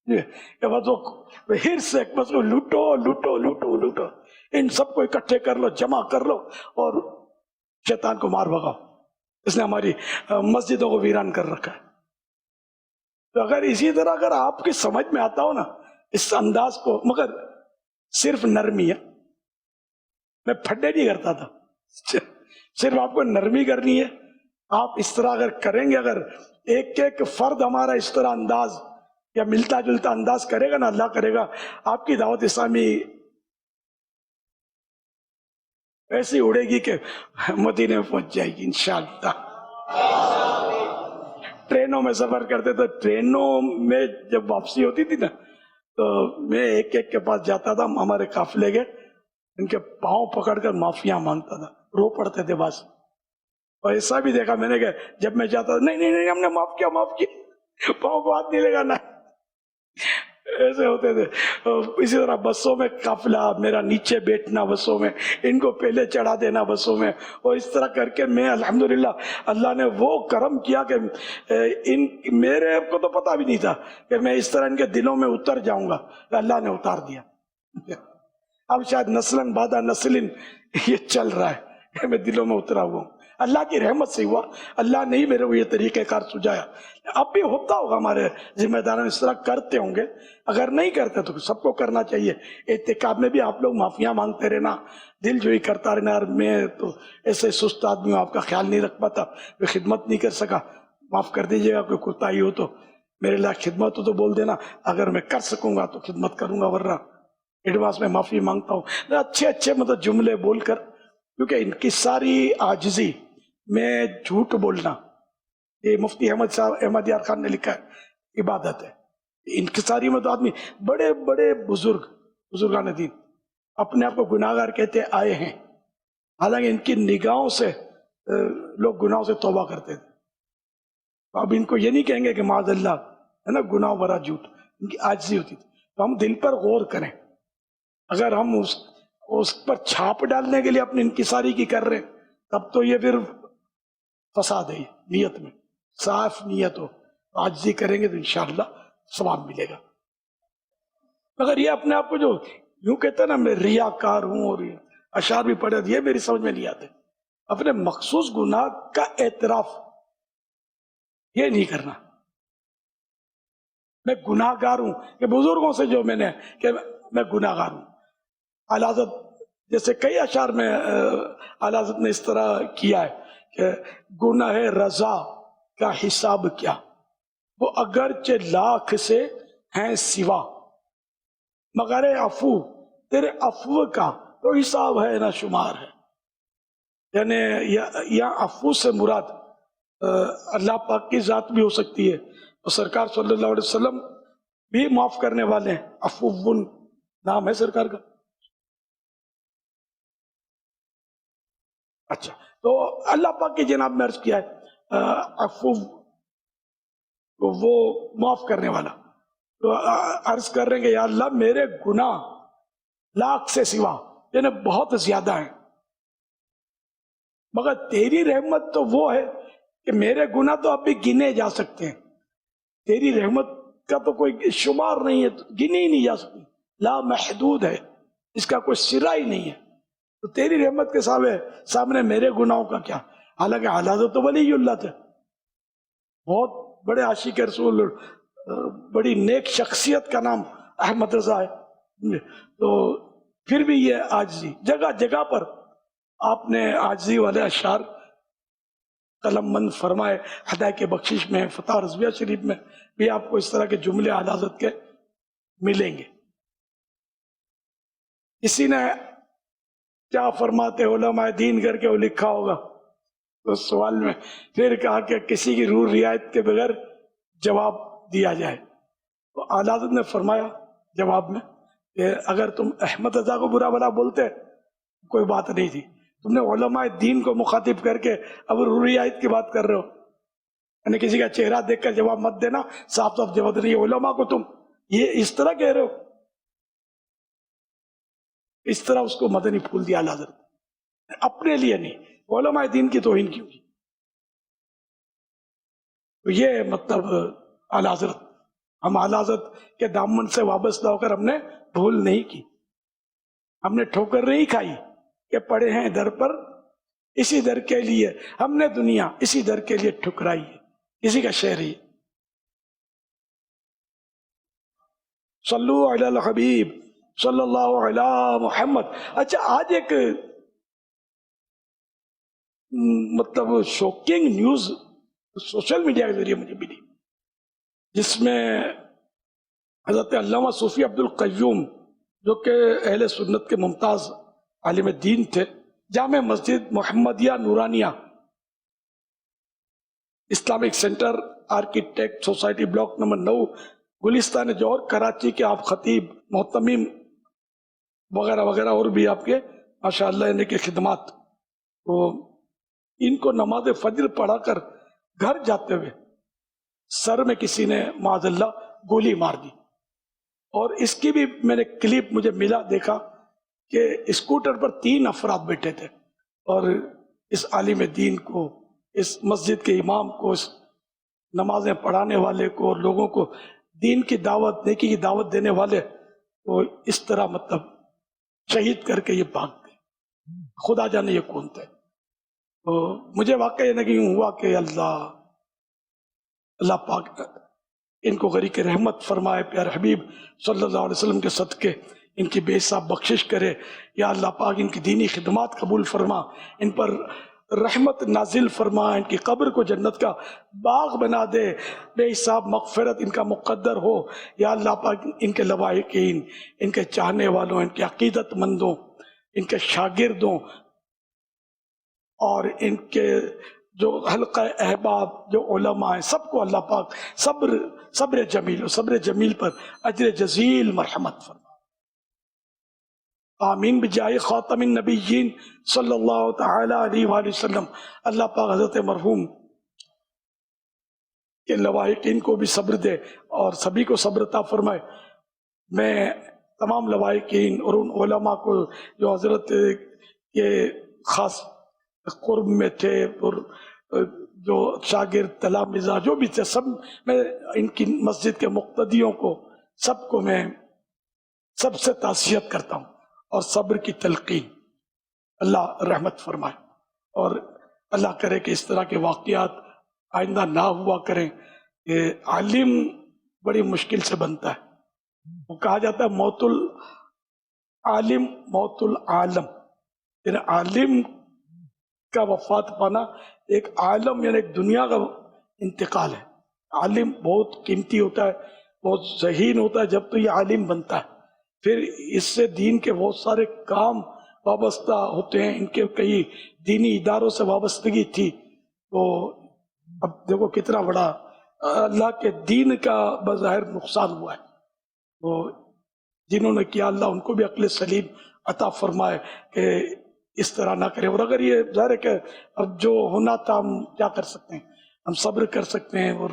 ہرس سے بس لوٹو لوٹو لوٹو لوٹو، ان سب کو اکٹھے کر لو، جمع کر لو اور شیطان کو مار بھگاؤ. اس نے ہماری مسجدوں کو ویران کر رکھا ہے. تو اگر اسی طرح اگر آپ کی سمجھ میں آتا ہو نا اس انداز کو، مگر صرف نرمی ہے، میں پھڈے نہیں کرتا تھا، صرف آپ کو نرمی کرنی ہے. آپ اس طرح اگر کریں گے، اگر ایک ایک فرد ہمارا اس طرح انداز یا ملتا جلتا انداز کرے گا نا، اللہ کرے گا آپ کی دعوت اسلامی ایسی اڑے گی کہ مدینے میں پہنچ جائے گی انشاءاللہ. ٹرینوں میں سفر کرتے تو ٹرینوں میں جب واپسی ہوتی تھی نا، تو میں ایک ایک کے پاس جاتا تھا، ہمارے قافلے کے، ان کے پاؤں پکڑ کر معافیاں مانگتا تھا. رو پڑتے تھے بس. اور ایسا بھی دیکھا میں نے کہ جب میں جاتا تھا، نہیں ہم نے معاف کیا، پاؤں کو ہاتھ نہیں لگانا، ایسے ہوتے تھے. اسی طرح بسوں میں قافلہ، میرا نیچے بیٹھنا بسوں میں، ان کو پہلے چڑھا دینا بسوں میں، اور اس طرح کر کے میں الحمدللہ اللہ نے وہ کرم کیا کہ میرے کو تو پتا بھی نہیں تھا کہ میں اس طرح ان کے دلوں میں اتر جاؤں گا، اللہ نے اتار دیا. اب شاید نسلن بعد نسلن یہ چل رہا ہے کہ میں دلوں میں اترا ہوا ہوں. اللہ کی رحمت سے ہوا، اللہ نے ہی میرے کو یہ طریقہ کار سجایا. اب بھی ہوتا ہوگا، ہمارے ذمہ داران اس طرح کرتے ہوں گے، اگر نہیں کرتے تو سب کو کرنا چاہیے. اعتکاف میں بھی آپ لوگ معافیاں مانگتے رہنا، دل جوئی کرتا رہنا. اور میں تو ایسے سست آدمی ہوں، آپ کا خیال نہیں رکھ پاتا، میں خدمت نہیں کر سکا، معاف کر دیجیے گا. کوئی کوتاہی ہو تو میرے لیے خدمت ہو تو بول دینا، اگر میں کر سکوں گا تو خدمت کروں گا، ورنہ ایڈوانس میں معافی مانگتا ہوں. اچھے مطلب جملے بول کر، کیونکہ ان کی ساری عاجزی میں جھوٹ بولنا، یہ مفتی احمد صاحب احمد یار خان نے لکھا ہے، عبادت ہے. انکساری میں تو آدمی بڑے بڑے بزرگان دین اپنے آپ کو گناہگار کہتے آئے ہیں، حالانکہ ان کی نگاہوں سے لوگ گناہوں سے توبہ کرتے تھے. اب ان کو یہ نہیں کہیں گے کہ معاذ اللہ، ہے نا، گناہ برا جھوٹ، ان کی عاجزی ہوتی تھی. تو ہم دل پر غور کریں. اگر ہم اس پر چھاپ ڈالنے کے لیے اپنی انکساری کی کر رہے ہیں، تب تو یہ پھر فساد ہے نیت میں. صاف نیت ہو، عاجزی کریں گے تو انشاءاللہ ثواب ملے گا. مگر یہ اپنے آپ کو جو یوں کہتے ہیں نا میں ریاکار ہوں، اور اشعار بھی پڑھے، یہ میری سمجھ میں نہیں آتے. اپنے مخصوص گناہ کا اعتراف یہ نہیں کرنا، میں گناہ گار ہوں. کہ بزرگوں سے جو میں نے کہ میں گناہ گار ہوں. اعلیٰ حضرت جیسے کئی اشعار میں اعلیٰ حضرت نے اس طرح کیا ہے کہ گناہ رضا کا حساب کیا، وہ اگرچہ لاکھ سے ہیں سوا، مگر عفو تیرے عفو کا تو حساب ہے نہ شمار ہے. یعنی یا عفو سے مراد اللہ پاک کی ذات بھی ہو سکتی ہے، اور سرکار صلی اللہ علیہ وسلم بھی معاف کرنے والے ہیں. عفو نام ہے سرکار کا. اچھا، تو اللہ پاک کی جناب میں عرض کیا ہے عفو وہ معاف کرنے والا. تو عرض کر رہے ہیں کہ یا اللہ میرے گناہ لاکھ سے سوا یعنی بہت زیادہ ہیں، مگر تیری رحمت تو وہ ہے کہ میرے گناہ تو اب بھی گنے جا سکتے ہیں، تیری رحمت کا تو کوئی شمار نہیں ہے، گنے ہی نہیں جا سکتی، لا محدود ہے، اس کا کوئی سرا ہی نہیں ہے. تو تیری رحمت کے سامنے میرے گناہوں کا کیا. حالانکہ حالات تو ولی اللہ تھے، بہت بڑے عاشق رسول، بڑی نیک شخصیت کا نام احمد رضا ہے. تو پھر بھی یہ عاجزی جگہ جگہ پر آپ نے عاجزی والے اشعار قلم بند فرمائے. ہدایت بخشش میں فتح رضویہ شریف میں بھی آپ کو اس طرح کے جملے اعلی حضرت کے ملیں گے. اسی نے کیا فرماتے علماء دین کر کے وہ لکھا ہوگا تو سوال میں پھر کہا کہ کسی کی روح رعایت کے بغیر جواب دیا جائے. تو اعلی حضرت نے فرمایا جواب میں کہ اگر تم احمد رضا کو برا بھلا بولتے کوئی بات نہیں تھی, تم نے علماء دین کو مخاطب کر کے اب روح رعایت کی بات کر رہے ہو. یعنی کسی کا چہرہ دیکھ کر جواب مت دینا, صاف صاف جواب نہیں. علماء کو تم یہ اس طرح کہہ رہے ہو, اس طرح اس کو مدنی پھول دیا اعلی حضرت. اپنے لیے نہیں, علماء دین کی توہین کیوں کی. تو یہ مطلب اعلی حضرت, ہم اعلی حضرت کے دامن سے وابستہ ہو کر ہم نے بھول نہیں کی, ہم نے ٹھوکر نہیں کھائی کہ پڑے ہیں در پر اسی در کے لیے ہم نے دنیا اسی در کے لیے ٹھکرائی ہے. اسی کا شعر ہے. صلو علی الحبیب صلی اللہ علی محمد. اچھا آج ایک مطلب شوکنگ نیوز سوشل میڈیا کے ذریعے مجھے ملی, جس میں حضرت علامہ صوفی عبد القیوم جو کہ اہل سنت کے ممتاز عالم دین تھے, Jamia Masjid Muhammadia Noorania Islamic centre architect society block number 9 Gulistan Johar Karachi کے آپ خطیب محتمم وغیرہ وغیرہ اور بھی آپ کے ماشاءاللہ ان کی خدمات, تو ان کو نماز فجر پڑھا کر گھر جاتے ہوئے سر میں کسی نے معاذ اللہ گولی مار دی. اور اس کی بھی میں نے کلپ مجھے ملا, دیکھا کہ اسکوٹر پر 3 افراد بیٹھے تھے اور اس عالم دین کو, اس مسجد کے امام کو, اس نمازیں پڑھانے والے کو اور لوگوں کو دین کی دعوت نیکی کی دعوت دینے والے کو اس طرح مطلب شہید کر کے یہ بھاگ گئے. خدا جانے یہ کون تھے. تو مجھے واقعی نہیں ہوا کہ اللہ پاک ان کو غریق رحمت فرمائے, پیارے حبیب صلی اللہ علیہ وسلم کے صدقے ان کی بے حساب بخشش کرے. یا اللہ پاک ان کی دینی خدمات قبول فرما, ان پر رحمت نازل فرما, ان کی قبر کو جنت کا باغ بنا دے, بے حساب مغفرت ان کا مقدر ہو. یا اللہ پاک ان کے لواحقین, ان کے چاہنے والوں, ان کے عقیدت مندوں, ان کے شاگردوں اور ان کے جو حلقہ احباب جو علماء ہیں سب کو اللہ پاک صبر جمیل و صبر جمیل پر اجر جزیل مرحمت فرما. آمین بجائے خاتم النبیین صلی اللہ تعالی علیہ وآلہ وسلم. اللہ پاک حضرت مرحوم کے لواحقین کو بھی صبر دے اور سبھی کو صبر عطا فرمائے. میں تمام لواحقین اور ان علماء کو جو حضرت کے خاص قرب میں تھے اور جو شاگرد تلامذہ جو بھی تھے, سب میں ان کی مسجد کے مقتدیوں کو سب کو میں سب سے تعزیت کرتا ہوں اور صبر کی تلقین. اللہ رحمت فرمائے اور اللہ کرے کہ اس طرح کے واقعات آئندہ نہ ہوا کریں. کہ عالم بڑی مشکل سے بنتا ہے. وہ کہا جاتا ہے موت العالم موت العالم, یعنی عالم کا وفات پانا ایک عالم یعنی ایک دنیا کا انتقال ہے. عالم بہت قیمتی ہوتا ہے, بہت ذہین ہوتا ہے جب تو یہ عالم بنتا ہے. پھر اس سے دین کے بہت سارے کام وابستہ ہوتے ہیں, ان کے کئی دینی اداروں سے وابستگی تھی. تو اب دیکھو کتنا بڑا اللہ کے دین کا بظاہر نقصان ہوا ہے. تو جنہوں نے کیا اللہ ان کو بھی عقل سلیم عطا فرمائے کہ اس طرح نہ کریں. اور اگر یہ ظاہر ہے کہ اب جو ہونا تھا ہم کیا کر سکتے ہیں, ہم صبر کر سکتے ہیں اور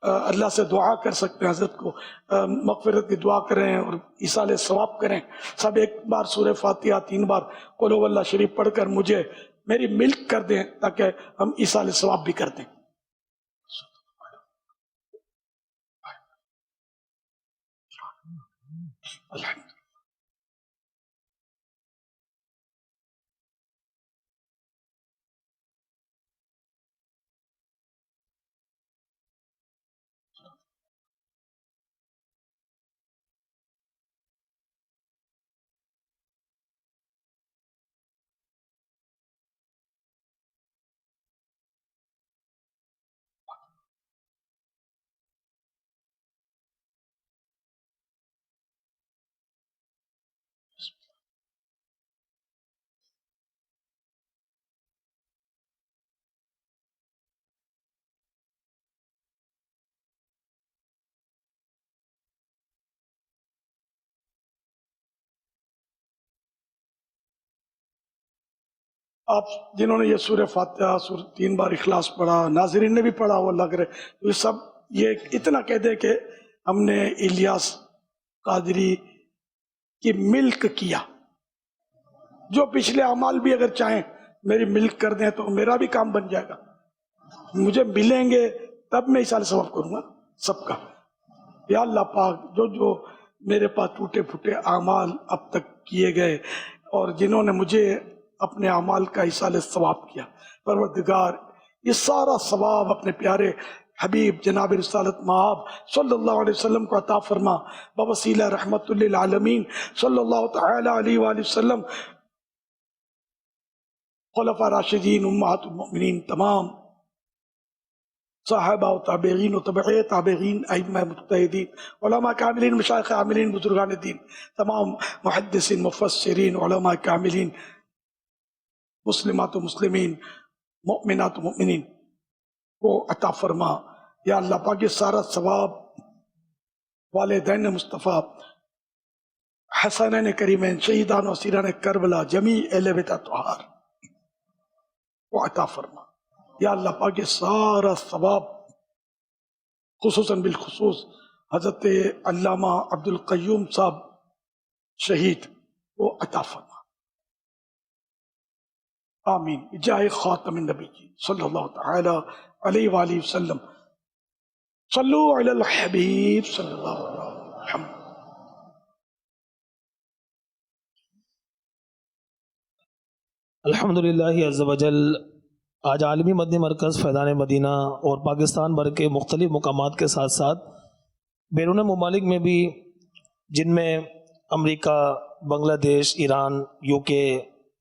اللہ سے دعا کر سکتے ہیں, حضرت کو مغفرت کی دعا کریں اور ایصال ثواب کریں. سب ایک بار سورہ فاتحہ 3 بار قل هو اللہ شریف پڑھ کر مجھے میری ملک کر دیں تاکہ ہم ایصال ثواب بھی کر دیں. الحمد آپ جنہوں نے یہ سورہ فاتحہ 3 بار اخلاص پڑھا، ناظرین نے بھی پڑھا وہ لگ رہے، تو یہ سب یہ اتنا کہہ دیں کہ ہم نے الیاس قادری کی ملک کیا. جو پچھلے اعمال بھی اگر چاہیں میری ملک کر دیں تو میرا بھی کام بن جائے گا. مجھے ملیں گے تب میں ایصال ثواب کروں گا سب کا. یا اللہ پاک جو میرے پاس ٹوٹے پھوٹے اعمال اب تک کیے گئے اور جنہوں نے مجھے اپنے اعمال کا ایصال ثواب کیا، پروردگار یہ سارا ثواب اپنے پیارے حبیب جناب رسالت مآب صلی اللہ علیہ وسلم کو عطا فرما، بوسیلہ رحمت للعالمین صلی اللہ تعالی علیہ وآلہ وسلم، خلفاء راشدین، امہات المؤمنین تمام، صحابہ و تابعین و تبع تابعین، ائمہ مجتہدین، علماء کاملین، مشایخ عاملین، بزرگان دین، تمام محدثین، مفسرین، علماء کاملین، مسلمات و مسلمین، مؤمنات و مؤمنین کو عطا فرما. یا اللہ پاک یہ سارا ثواب والدین مصطفیٰ، حسنین کریمین، شہیدان و اسیران کربلا، جمیع اہل بیت اطہار کو عطا فرما. یا اللہ پاک یہ سارا ثواب خصوصاً بالخصوص حضرت علامہ عبد القیوم صاحب شہید کو عطا فرما. آمین جاہ خاتم النبی صلی اللہ تعالی علیہ وآلہ وسلم. صلو علی الحبیب صلی اللہ علیہ وسلم. الحمدللہ عز و جل آج عالمی مدنی مرکز فیضان مدینہ اور پاکستان بھر کے مختلف مقامات کے ساتھ ساتھ بیرون ممالک میں بھی، جن میں America, Bangladesh, Iran, UK،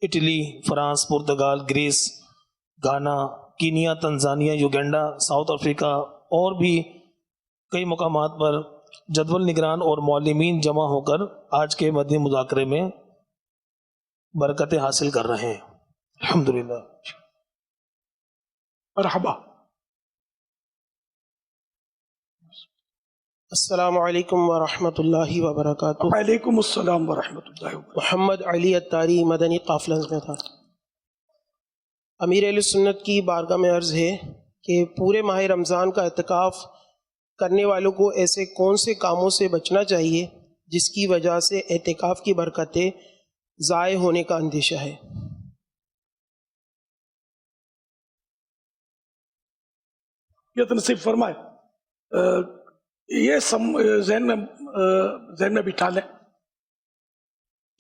Italy, France, Portugal, Greece, Ghana, Kenya, Tanzania, Uganda, South Africa اور بھی کئی مقامات پر جدول نگران اور معلمین جمع ہو کر آج کے مدنی مذاکرے میں برکتیں حاصل کر رہے ہیں. الحمدللہ. مرحبا. السلام علیکم ورحمۃ اللہ وبرکاتہ. وعلیکم السلام ورحمۃ اللہ وبرکاتہ. محمد علی اتاری مدنی قافلہ میں تھا. امیر اہل سنت کی بارگاہ میں عرض ہے کہ پورے ماہ رمضان کا اعتکاف کرنے والوں کو ایسے کون سے کاموں سے بچنا چاہیے جس کی وجہ سے اعتکاف کی برکتیں ضائع ہونے کا اندیشہ ہے؟ یہ تنصیب فرمائے. یہ ذہن میں بٹھا لیں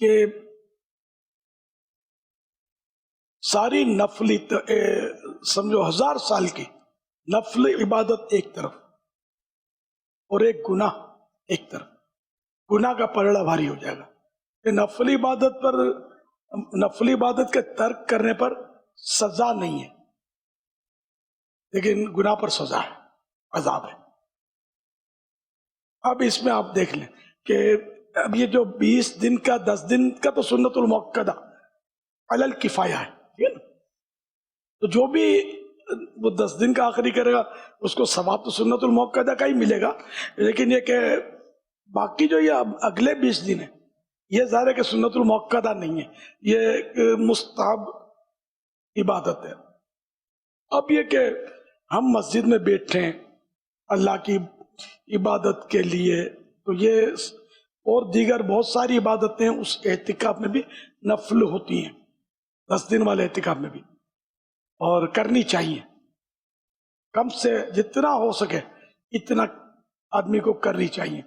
کہ ساری نفلی سمجھو 1000 سال کی نفل عبادت ایک طرف اور ایک گناہ ایک طرف. گناہ کا پلڑا بھاری ہو جائے گا کہ نفلی عبادت کے ترک کرنے پر سزا نہیں ہے، لیکن گناہ پر سزا ہے، عذاب ہے. اب اس میں آپ دیکھ لیں کہ اب یہ جو 20 دن کا 10 دن کا تو سنت المؤکدہ علی الکفایہ ہے، ٹھیک ہے نا. تو جو بھی وہ 10 دن کا آخری کرے گا اس کو ثواب تو سنت المؤکدہ کا ہی ملے گا، لیکن یہ کہ باقی جو یہ اگلے 20 دن ہیں یہ ظاہر ہے کہ سنت المؤکدہ نہیں ہے، یہ مستحب عبادت ہے. اب یہ کہ ہم مسجد میں بیٹھیں اللہ کی عبادت کے لیے، تو یہ اور دیگر بہت ساری عبادتیں اس اعتکاف میں بھی نفل ہوتی ہیں، 10 دن والے اعتکاف میں بھی، اور کرنی چاہیے. کم سے جتنا ہو سکے اتنا آدمی کو کرنی چاہیے.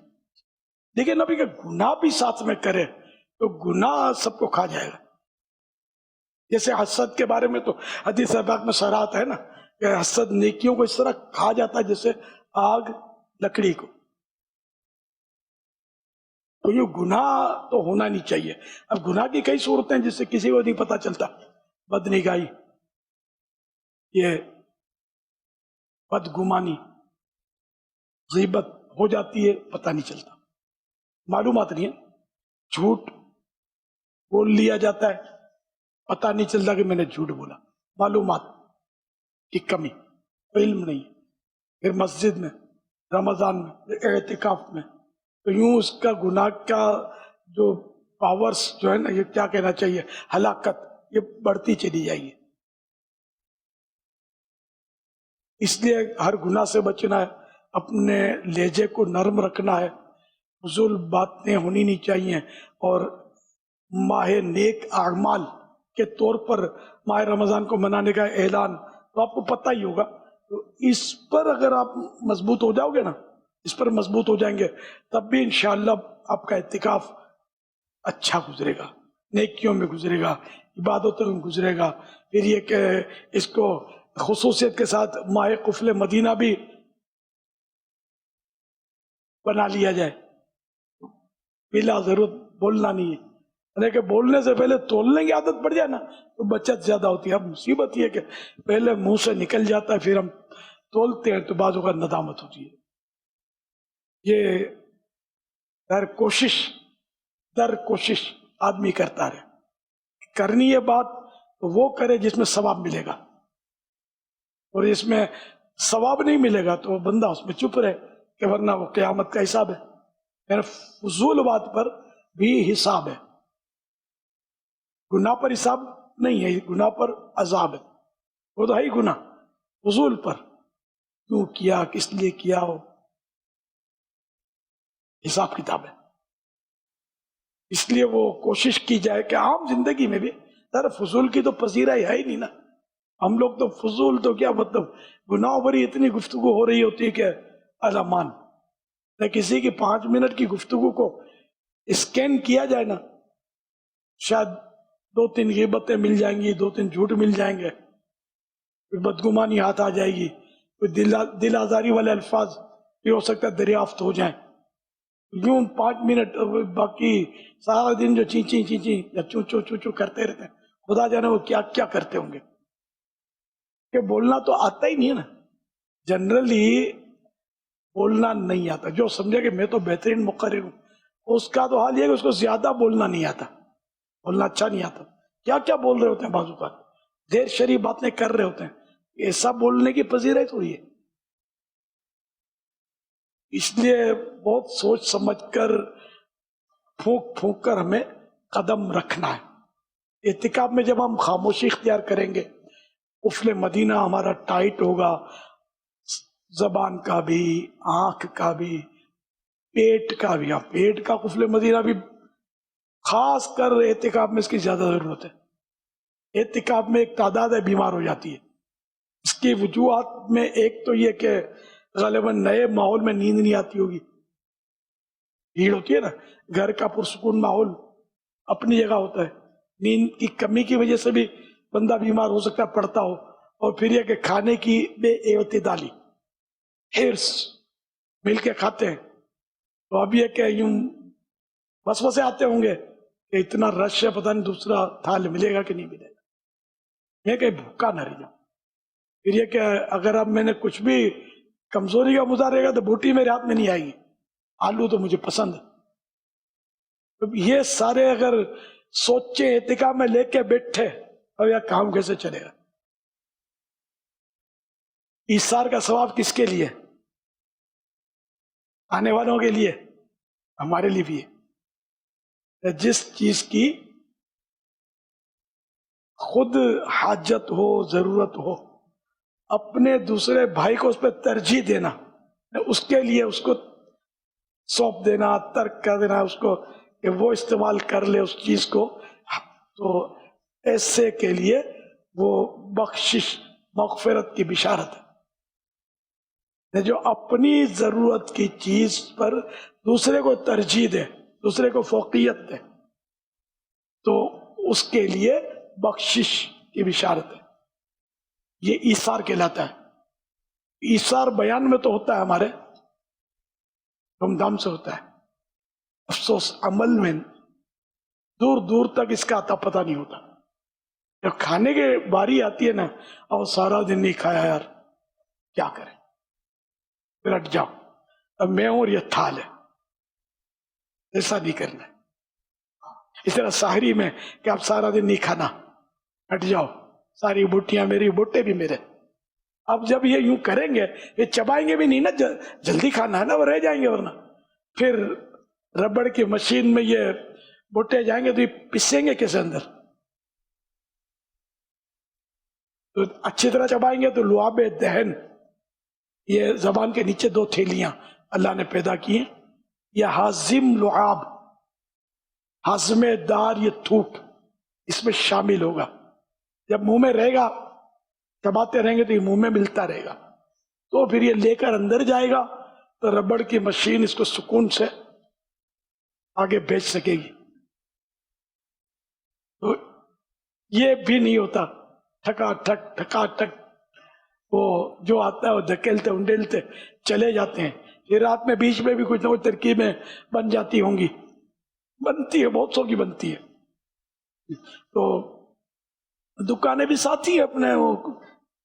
لیکن ابھی کہ گناہ بھی ساتھ میں کرے تو گناہ سب کو کھا جائے گا. جیسے حسد کے بارے میں تو حدیث پاک میں صراحت ہے نا کہ حسد نیکیوں کو اس طرح کھا جاتا ہے جیسے آگ لکڑی کو. تو یہ گناہ تو ہونا نہیں چاہیے. اب گناہ کی کئی صورتیں جس سے کسی کو نہیں پتہ چلتا، بدنگاہی، یہ بدگمانی، غیبت ہو جاتی ہے پتہ نہیں چلتا، معلومات نہیں ہے، جھوٹ بول لیا جاتا ہے پتہ نہیں چلتا کہ میں نے جھوٹ بولا، معلومات کی کمی، علم نہیں. پھر مسجد میں، رمضان میں، اعتکاف میں تو یوں اس کا گناہ کا جو پاورز جو ہے نا، یہ کیا کہنا چاہیے، ہلاکت، یہ بڑھتی چلی جائے گی. اس لیے ہر گناہ سے بچنا ہے, اپنے لہجے کو نرم رکھنا ہے, فضول باتیں ہونی نہیں چاہیے, اور ماہ نیک اعمال کے طور پر ماہ رمضان کو منانے کا اعلان تو آپ کو پتہ ہی ہوگا. تو اس پر اگر آپ مضبوط ہو جاؤ گے نا, اس پر مضبوط ہو جائیں گے, تب بھی انشاءاللہ آپ کا اعتکاف اچھا گزرے گا, نیکیوں میں گزرے گا, عبادتوں میں گزرے گا. پھر یہ کہ اس کو خصوصیت کے ساتھ ماہ قفل مدینہ بھی بنا لیا جائے, بلا ضرورت بولنا نہیں ہے. یعنی کہ بولنے سے پہلے تولنے کی عادت پڑ جائے نا تو بچت زیادہ ہوتی ہے. اب مصیبت یہ کہ پہلے منہ سے نکل جاتا ہے, پھر ہم تولتے ہیں تو بعض اوقات ندامت ہوتی ہے. یہ در کوشش آدمی کرتا رہے. کرنی ہے بات تو وہ کرے جس میں ثواب ملے گا, اور اس میں ثواب نہیں ملے گا تو بندہ اس میں چپ رہے, کہ ورنہ وہ قیامت کا حساب ہے. یعنی فضول بات پر بھی حساب ہے, گناہ پر حساب نہیں ہے, گناہ پر عذاب ہے. وہ تو ہے ہی گناہ, فضول پر کیوں کیا, کس لیے کیا, ہو حساب کتاب ہے. اس لیے وہ کوشش کی جائے کہ عام زندگی میں بھی در فضول کی تو پذیرائی ہے ہی نہیں نا. ہم لوگ تو فضول تو کیا مطلب, گناہوں پر ہی اتنی گفتگو ہو رہی ہوتی ہے کہ علامان. کسی کی 5 منٹ کی گفتگو کو اسکین کیا جائے نا, شاید 2-3 غیبتیں مل جائیں گی, 2-3 جھوٹ مل جائیں گے, پھر بدگمانی ہاتھ آ جائے گی, پھر دل آزاری والے الفاظ بھی ہو سکتا ہے دریافت ہو جائیں. یوں 5 منٹ, باقی سارا دن جو چی یا چو کرتے رہتے ہیں, خدا جانے وہ کیا کیا کرتے ہوں گے. کہ بولنا تو آتا ہی نہیں ہے نا, جنرلی بولنا نہیں آتا. جو سمجھے کہ میں تو بہترین مقرر ہوں, اس کا تو حال یہ ہے کہ اس کو زیادہ بولنا نہیں آتا, بولنا اچھا نہیں آتا. کیا کیا بول رہے ہوتے ہیں بعض اوقات, غیر شرعی باتیں کر رہے ہوتے ہیں. ایسا بولنے کی پذیرائی تھوڑی ہے. اس لیے بہت سوچ سمجھ کر, پھونک کر ہمیں قدم رکھنا ہے. اعتکاف میں جب ہم خاموشی اختیار کریں گے, قفل مدینہ ہمارا ٹائٹ ہوگا, زبان کا بھی, آنکھ کا بھی, پیٹ کا بھی. پیٹ کا قفل مدینہ بھی خاص کر اعتکاف میں اس کی زیادہ ضرورت ہے. اعتکاف میں ایک تعداد ہے بیمار ہو جاتی ہے. اس کی وجوہات میں ایک تو یہ کہ غالباً نئے ماحول میں نیند نہیں آتی ہوگی, بھیڑ ہوتی ہے نا, گھر کا پرسکون ماحول اپنی جگہ ہوتا ہے, نیند کی کمی کی وجہ سے بھی بندہ بیمار ہو سکتا ہے, پڑتا ہو. اور پھر یہ کہ کھانے کی بے اعتدالی, ہرس, مل کے کھاتے ہیں تو اب یہ کہ یوں وسوسے آتے ہوں گے کہ اتنا رش ہے, پتہ نہیں دوسرا تھال ملے گا کہ نہیں ملے گا, میں کہ بھوکا نہ رہ جاؤں. پھر یہ کہ اگر اب میں نے کچھ بھی کمزوری کا مظاہرے گا تو بوٹی میرے ہاتھ میں نہیں آئے گی, آلو تو مجھے پسند ہے. تو یہ سارے اگر سوچے اعتکاف میں لے کے بیٹھے, اب یہ کام کیسے چلے گا. ایثار کا ثواب کس کے لیے, آنے والوں کے لیے, ہمارے لیے بھی ہے. جس چیز کی خود حاجت ہو, ضرورت ہو, اپنے دوسرے بھائی کو اس پہ ترجیح دینا, اس کے لیے اس کو سونپ دینا, ترک کر دینا اس کو کہ وہ استعمال کر لے اس چیز کو, تو ایسے کے لیے وہ بخشش, مغفرت کی بشارت ہے. جو اپنی ضرورت کی چیز پر دوسرے کو ترجیح دے, دوسرے کو فوقیت دے, تو اس کے لیے بخشش کی بشارت ہے. یہ ایثار کہلاتا ہے. ایثار بیان میں تو ہوتا ہے ہمارے, دھوم دھام سے ہوتا ہے, افسوس عمل میں دور دور تک اس کا اتا پتہ نہیں ہوتا. جب کھانے کی باری آتی ہے نا, اور سارا دن نہیں کھایا یار, کیا کریں, پھر ہٹ جاؤ, اب میں ہوں اور یہ تھال ہے, ایسا نہیں کرنا. اس طرح سحری میں کہ آپ سارا دن نہیں کھانا, ہٹ جاؤ, ساری بوٹیاں میری, بوٹے بھی میرے. اب جب یہ یوں کریں گے, یہ چبائیں گے بھی نہیں نا, جلدی کھانا ہے نا, وہ رہ جائیں گے. ورنہ پھر ربڑ کی مشین میں یہ بوٹے جائیں گے تو یہ پسیں گے کیسے اندر, تو اچھی طرح چبائیں گے تو لعاب دہن، یہ زبان کے نیچے 2 تھیلیاں اللہ نے پیدا کی ہیں، یہ ہاضم لعاب، ہاضم دار یہ تھوک اس میں شامل ہوگا. جب منہ میں رہے گا چباتے رہیں گے تو یہ منہ میں ملتا رہے گا، تو پھر یہ لے کر اندر جائے گا تو ربڑ کی مشین اس کو سکون سے آگے بھیج سکے گی. تو یہ بھی نہیں ہوتا ٹھکا ٹھک وہ جو آتا ہے وہ دھکیلتے انڈیلتے چلے جاتے ہیں. پھر رات میں بیچ میں بھی کچھ نہ کچھ ترکیبیں بن جاتی ہوں گی، بنتی ہے، بہت سو کی بنتی ہے. تو دکانیں بھی ساتھی ہیں اپنے، وہ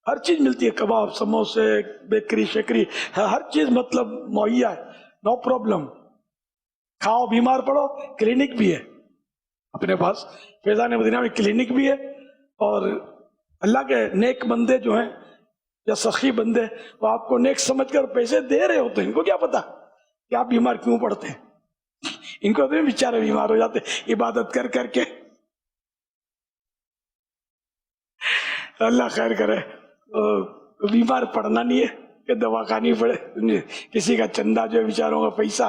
ہر چیز ملتی ہے، کباب، سموسے، بیکری شکری، ہر چیز مطلب مہیا ہے، نو پرابلم. کھاؤ، بیمار پڑو، کلینک بھی ہے اپنے پاس. فیضان مدینہ میں کلینک بھی ہے، اور اللہ کے نیک بندے جو ہیں یا سخی بندے وہ آپ کو نیک سمجھ کر پیسے دے رہے ہوتے ہیں. ان کو کیا پتا کہ آپ بیمار کیوں پڑتے ہیں، ان کو تو بیچارے بیمار ہو جاتے عبادت کر کر کے. اللہ خیر کرے. بیمار پڑنا نہیں ہے کہ دوا کھانی پڑے، کسی کا چندہ جو ہے بیچاروں کا پیسہ.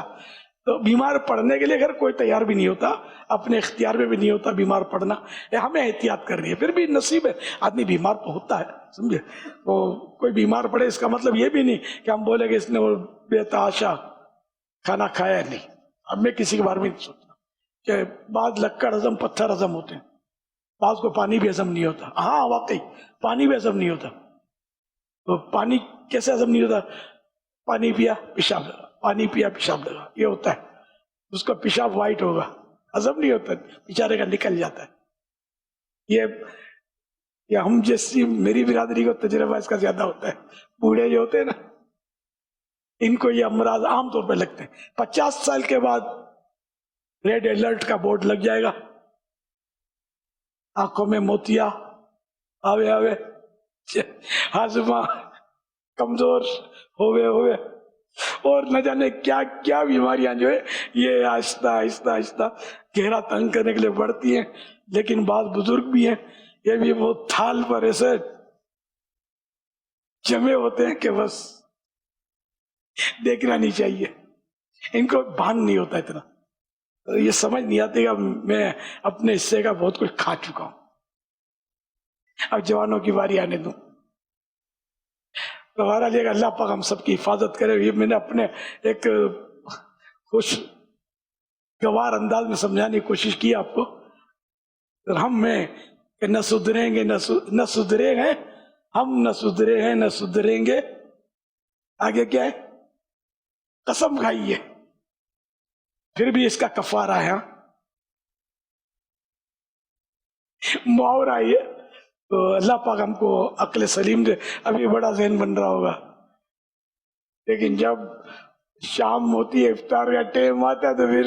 تو بیمار پڑنے کے لیے اگر کوئی تیار بھی نہیں ہوتا، اپنے اختیار میں بھی نہیں ہوتا بیمار پڑنا، ہمیں احتیاط کرنی ہے. پھر بھی نصیب ہے، آدمی بیمار تو ہوتا ہے، سمجھے. وہ کوئی بیمار پڑے اس کا مطلب یہ بھی نہیں کہ ہم بولے کہ اس نے وہ بے تحاشا کھانا کھایا نہیں. اب میں کسی کے بارے میں نہیں سوچتا کہ بعض لکڑ ہضم پتھر ہضم ہوتے ہیں، بعض کو پانی بھی ہضم نہیں ہوتا. ہاں واقعی پانی بھی ہضم نہیں ہوتا. تو پانی کیسے ہضم نہیں ہوتا؟ پانی پیا پیشاب لگا، پانی پیا پیشاب لگا، یہ ہوتا ہے. اس کا پیشاب وائٹ ہوگا، ہضم نہیں ہوتا، بیچارے کا نکل جاتا ہے. یہ ہم جیسی میری برادری کو تجربہ اس کا زیادہ ہوتا ہے. بوڑھے جو ہوتے ہیں نا، ان کو یہ امراض عام طور پہ لگتے ہیں. 50 سال کے بعد ریڈ الرٹ کا بورڈ لگ جائے گا، آنکھوں میں موتیا، آوے ہاضمہ کمزور ہوئے اور نہ جانے کیا کیا بیماریاں جو ہے یہ آہستہ آہستہ آہستہ گہرا تنگ کرنے کے لیے بڑھتی ہیں. لیکن بعض بزرگ بھی ہیں، یہ بھی وہ تھال پر ایسے جمے ہوتے ہیں کہ بس دیکھنا نہیں چاہیے. ان کو بھان نہیں ہوتا اتنا، یہ سمجھ نہیں آتی کہ میں اپنے حصے کا بہت کچھ کھا چکا ہوں، اب جوانوں کی باری آنے دوں. تو ہمارا یہ کہ اللہ پاک ہم سب کی حفاظت کرے. یہ میں نے اپنے ایک خوشگوار انداز میں سمجھانے کی کوشش کی آپ کو. ہم میں کہ نہ سدھریں گے نہ سدھرے ہیں ہم، نہ سدھرے ہیں نہ سدھریں گے. آگے کیا ہے؟ قسم کھائی ہے، پھر بھی اس کا کفارہ ہے، محاورہ ہے. تو اللہ پاک ہم کو عقل سلیم دے. ابھی بڑا ذہن بن رہا ہوگا، لیکن جب شام ہوتی ہے، افطار کا ٹائم آتا ہے، تو پھر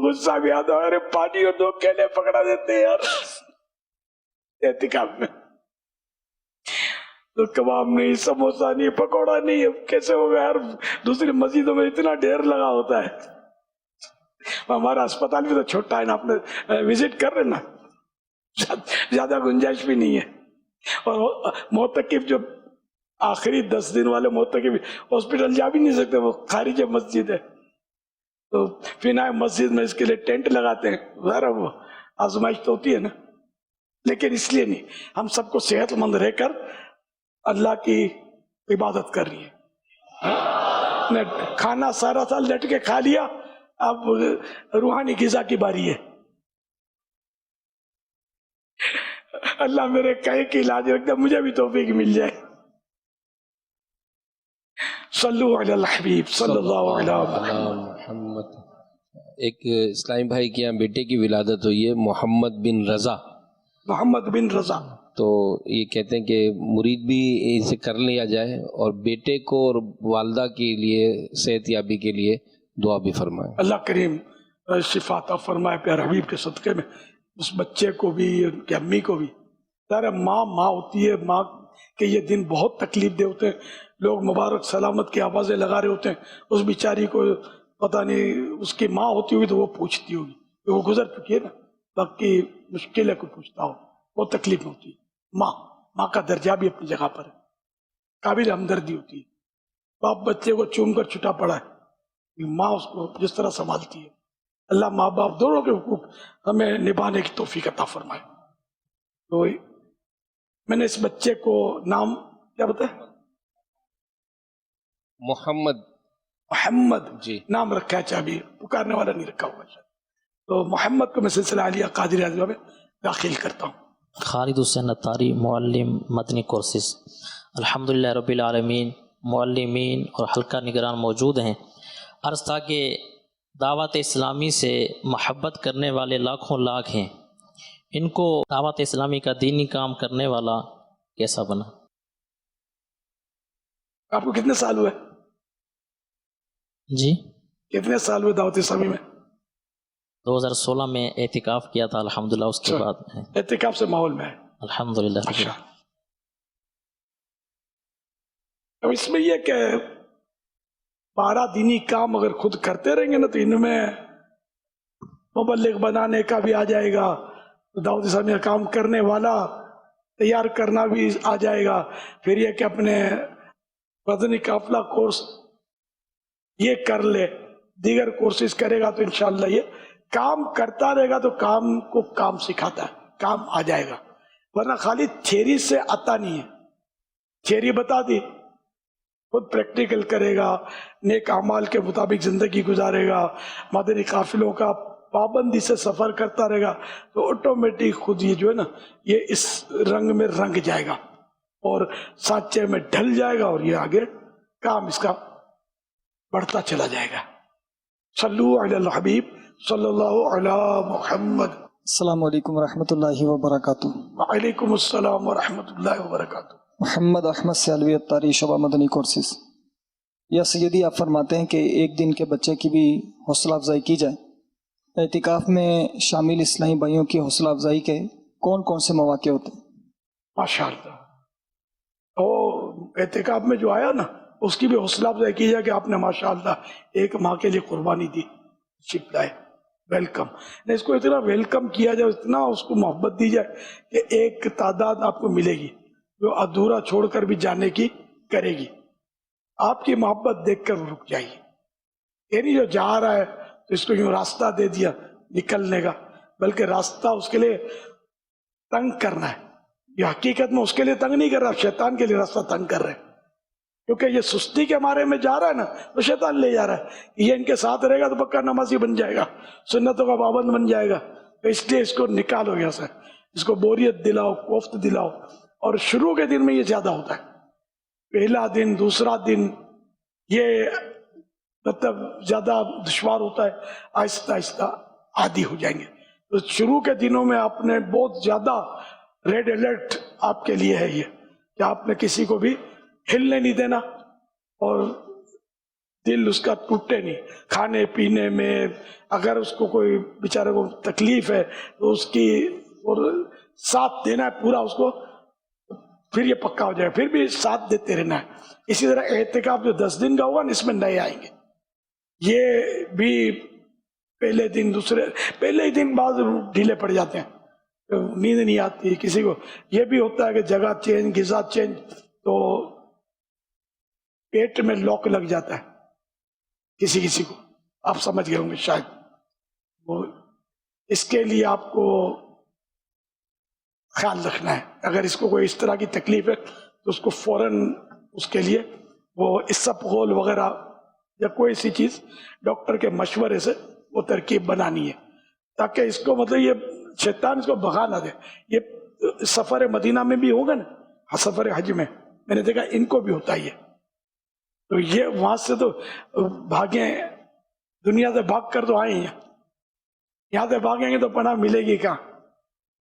غصہ بھی آتا ہے. ارے پانی اور 2 کیلے پکڑا دیتے ہیں یار اعتکاف میں. تو کباب نہیں، سموسہ نہیں، پکوڑا نہیں، اب کیسے ہوگا یار؟ دوسری مسجدوں میں اتنا ڈھیر لگا ہوتا ہے. ہمارا اسپتال بھی تو چھوٹا ہے نا، آپ نے وزٹ کر رہے نا، زیادہ گنجائش بھی نہیں ہے. اور معتکف جو آخری 10 دن والے معتکف ہاسپٹل جا بھی نہیں سکتے، وہ خارج مسجد ہے. تو فنا مسجد میں اس کے لیے ٹینٹ لگاتے ہیں. ذرا وہ آزمائش تو ہوتی ہے نا، لیکن اس لیے نہیں. ہم سب کو صحت مند رہ کر اللہ کی عبادت کر رہی ہے. کھانا سارا سال لٹ کے کھا لیا، اب روحانی غذا کی باری ہے. اللہ میرے کہے کی علاج رکھ دے، مجھے بھی توفیق مل جائے. صلو علی الحبیب صلی اللہ علیہ محمد. ایک اسلامی بھائی کے یہاں بیٹے کی ولادت ہوئی ہے، محمد بن رضا. محمد بن رضا. تو یہ کہتے ہیں کہ مرید بھی اسے کر لیا جائے، اور بیٹے کو اور والدہ کے لیے صحت یابی کے لیے دعا بھی فرمائیں. اللہ کریم شفا عطا فرمائے پیارے حبیب کے صدقے میں اس بچے کو بھی، ان کی امی کو بھی. یار ماں ہوتی ہے، ماں کے یہ دن بہت تکلیف دہ ہوتے ہیں. لوگ مبارک سلامت کی آوازیں لگا رہے ہوتے ہیں، اس بیچاری کو پتہ نہیں، اس کی ماں ہوتی ہوگی تو وہ پوچھتی ہوگی، وہ گزر چکی ہے نا، باقی مشکل ہے کوئی پوچھتا ہو، وہ تکلیف ہوتی ہے. ماں کا درجہ بھی اپنی جگہ پر ہے، قابل ہمدردی ہوتی ہے. باپ بچے کو چوم کر چھٹا پڑا ہے، ماں اس کو جس طرح سنبھالتی ہے. اللہ ماں باپ دونوں کے حقوق ہمیں نبھانے کی توفیق عطا فرمائے. تو میں نے اس بچے کو نام کیا بتایا؟ محمد جی نام رکھا ہے، چابی پکارنے والا نہیں رکھا ہوا. تو محمد کو میں سلسلہ عالیہ قادری اعظمیہ میں داخل کرتا ہوں. خالد حسین اتاری، معلم مدنی کورسز. الحمدللہ رب العالمین. معلمین اور حلقہ نگران موجود ہیں. عرض تھا کہ دعوت اسلامی سے محبت کرنے والے لاکھوں لاکھ ہیں، ان کو دعوت اسلامی کا دینی کام کرنے والا کیسا بنا؟ آپ کو کتنے سال ہوئے؟ جی کتنے سال ہوئے دعوت اسلامی میں؟ 2016 میں اعتکاف کیا تھا الحمدللہ. اس کے بعد اعتکاف سے ماحول میں ہے. الحمدللہ. اچھا، اب اس میں یہ کہ پارا دینی کام اگر خود کرتے رہیں گے نا تو ان میں مبلغ بنانے کا بھی آ جائے گا، دعوت اسلامی کا کام کرنے والا تیار کرنا بھی آ جائے گا. پھر یہ کہ اپنے مدنی قافلہ کورس یہ کر لے، دیگر کورسز کرے گا تو انشاءاللہ یہ کام کرتا رہے گا تو کام کو کام سکھاتا ہے، کام آ جائے گا. ورنہ خالی تھیری سے آتا نہیں ہے. تھیری بتا دی، خود پریکٹیکل کرے گا، نیک اعمال کے مطابق زندگی گزارے گا، مدنی قافلوں کا پابندی سے سفر کرتا رہے گا تو آٹومیٹک خود یہ جو ہے نا یہ اس رنگ میں رنگ جائے گا اور سانچے میں ڈھل جائے گا اور یہ آگے کام اس کا بڑھتا چلا جائے گا. صلو علی الحبیب صلی اللہ علی محمد. السلام علیکم ورحمۃ اللہ وبرکاتہ. وعلیکم السلام ورحمۃ اللہ وبرکاتہ. محمد احمد سیالوی اتاری، شعبہ مدنی کورسز. یا سیدی آپ فرماتے ہیں کہ ایک دن کے بچے کی بھی حوصلہ افزائی کی جائے. اعتکاف میں شامل اسلامی بھائیوں کی حوصلہ افزائی کے کون کون سے مواقع ہوتے ہیں؟ ماشاءاللہ، وہ اعتکاف میں جو آیا نا اس کی بھی حوصلہ افزائی کی جائے کہ آپ نے ماشاءاللہ ایک ماہ کے لیے قربانی دی، شپ لائے، ویلکم. اس کو اتنا ویلکم کیا جائے، اتنا اس کو محبت دی جائے کہ ایک تعداد آپ کو ملے گی جو ادھورا چھوڑ کر بھی جانے کی کرے گی. آپ کی محبت دیکھ کر رک جائے گی. یہ نہیں جو جا رہا ہے تو اس کو یوں راستہ دے دیا نکلنے کا، بلکہ راستہ اس کے لیے تنگ کرنا ہے. یہ حقیقت میں اس کے لیے تنگ نہیں کر رہا، شیطان کے لیے راستہ تنگ کر رہے ہیں. کیونکہ یہ سستی کے مارے میں جا رہا ہے نا تو شیطان لے جا رہا ہے. یہ ان کے ساتھ رہے گا تو پکا نمازی بن جائے گا، سنتوں کا پابند بن جائے گا. تو اس لیے اس کو نکالو یہاں سے، اس کو بوریت دلاؤ، کوفت دلاؤ. اور شروع کے دن میں یہ زیادہ ہوتا ہے، پہلا دن دوسرا دن یہ مطلب زیادہ دشوار ہوتا ہے. آہستہ آہستہ عادی ہو جائیں گے. تو شروع کے دنوں میں آپ نے بہت زیادہ ریڈ الرٹ آپ کے لیے ہے یہ کہ آپ نے کسی کو بھی ہلنے نہیں دینا اور دل اس کا ٹوٹے نہیں. کھانے پینے میں اگر اس کو کوئی بیچارے کو تکلیف ہے تو اس کی اور ساتھ دینا ہے پورا اس کو، پھر یہ پکا ہو جائے. پھر بھی ساتھ دیتے رہنا ہے. اسی طرح اعتکاف جو 10 دن کا ہوگا نا اس میں نئے آئیں گے. یہ بھی پہلے دن پہلے ہی دن بعض ڈھیلے پڑ جاتے ہیں، نیند نہیں آتی کسی کو. یہ بھی ہوتا ہے کہ جگہ چینج، غذا چینج، تو پیٹ میں لاک لگ جاتا ہے کسی کو. آپ سمجھ گئے ہوں گے شاید. وہ اس کے لیے آپ کو خیال رکھنا ہے. اگر اس کو کوئی اس طرح کی تکلیف ہے تو اس کو فوراً اس کے لیے وہ اسپغول وغیرہ یا کوئی سی چیز ڈاکٹر کے مشورے سے وہ ترکیب بنانی ہے تاکہ اس کو مطلب یہ شیطان اس کو بھگا نہ دے. یہ سفر مدینہ میں بھی ہوگا نا، سفر حج میں نے دیکھا ان کو بھی ہوتا ہی ہے. تو یہ وہاں سے تو بھاگیں، دنیا سے بھاگ کر تو آئے ہیں، یہاں سے بھاگیں گے تو پناہ ملے گی کہاں.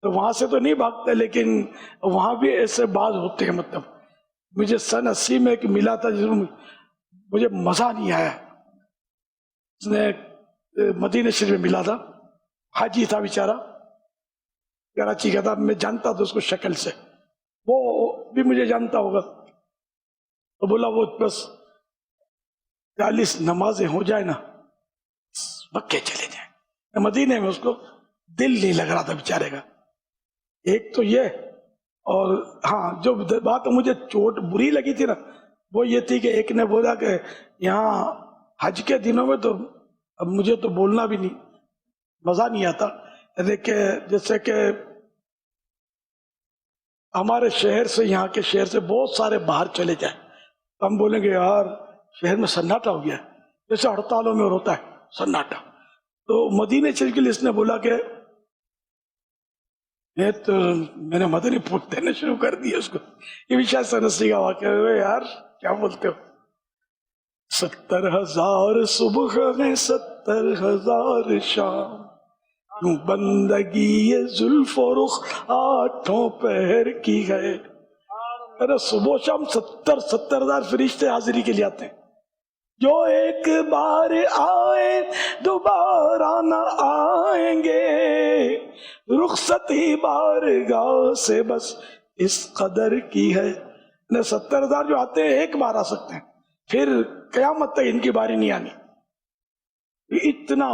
تو وہاں سے تو نہیں بھاگتے، لیکن وہاں بھی ایسے بعض ہوتے ہیں. مطلب مجھے سن 80 میں ایک ملا تھا جس میں مجھے مزہ نہیں آیا. اس نے مدینہ شریف میں ملا تھا، حاجی تھا بیچارہ، کراچی کا تھا. میں جانتا تھا اس کو شکل سے، وہ بھی مجھے جانتا ہوگا. تو بولا وہ بس 40 نمازیں ہو جائے نا مکے چلے جائیں. مدینے میں اس کو دل نہیں لگ رہا تھا بیچارے کا. ایک تو یہ اور ہاں جو بات مجھے چوٹ بری لگی تھی نا وہ یہ تھی کہ ایک نے بولا کہ یہاں حج کے دنوں میں تو اب مجھے تو بولنا بھی نہیں مزہ نہیں آتا، جیسے کہ ہمارے شہر سے یہاں کے شہر سے بہت سارے باہر چلے جائیں تو ہم بولیں گے یار شہر میں سناٹا ہو گیا، جیسے ہڑتالوں میں ہوتا ہے سناٹا. تو مدینہ شریف کے لیے اس نے بولا کہ یہ تو میں نے مدنی پھوٹ دینا شروع کر دیا اس کو. یہ بھی شاید سنسی کا واقعہ ہے. یار کیا بولتے ہو، 70,000 صبح میں 70,000 شام، یوں بندگی یہ زلف و رخ 8 پہر کی ہے. ارے صبح و شام 70,000 فرشتے حاضری کے لیے آتے ہیں. جو ایک بار آئے دوبارہ نہ آئیں گے، رخصتی بارگاہ سے بس اس قدر کی ہے. 70,000 جو آتے ہیں ایک بار آ سکتے ہیں، پھر قیامت تک ان کی باری نہیں آنی. اتنا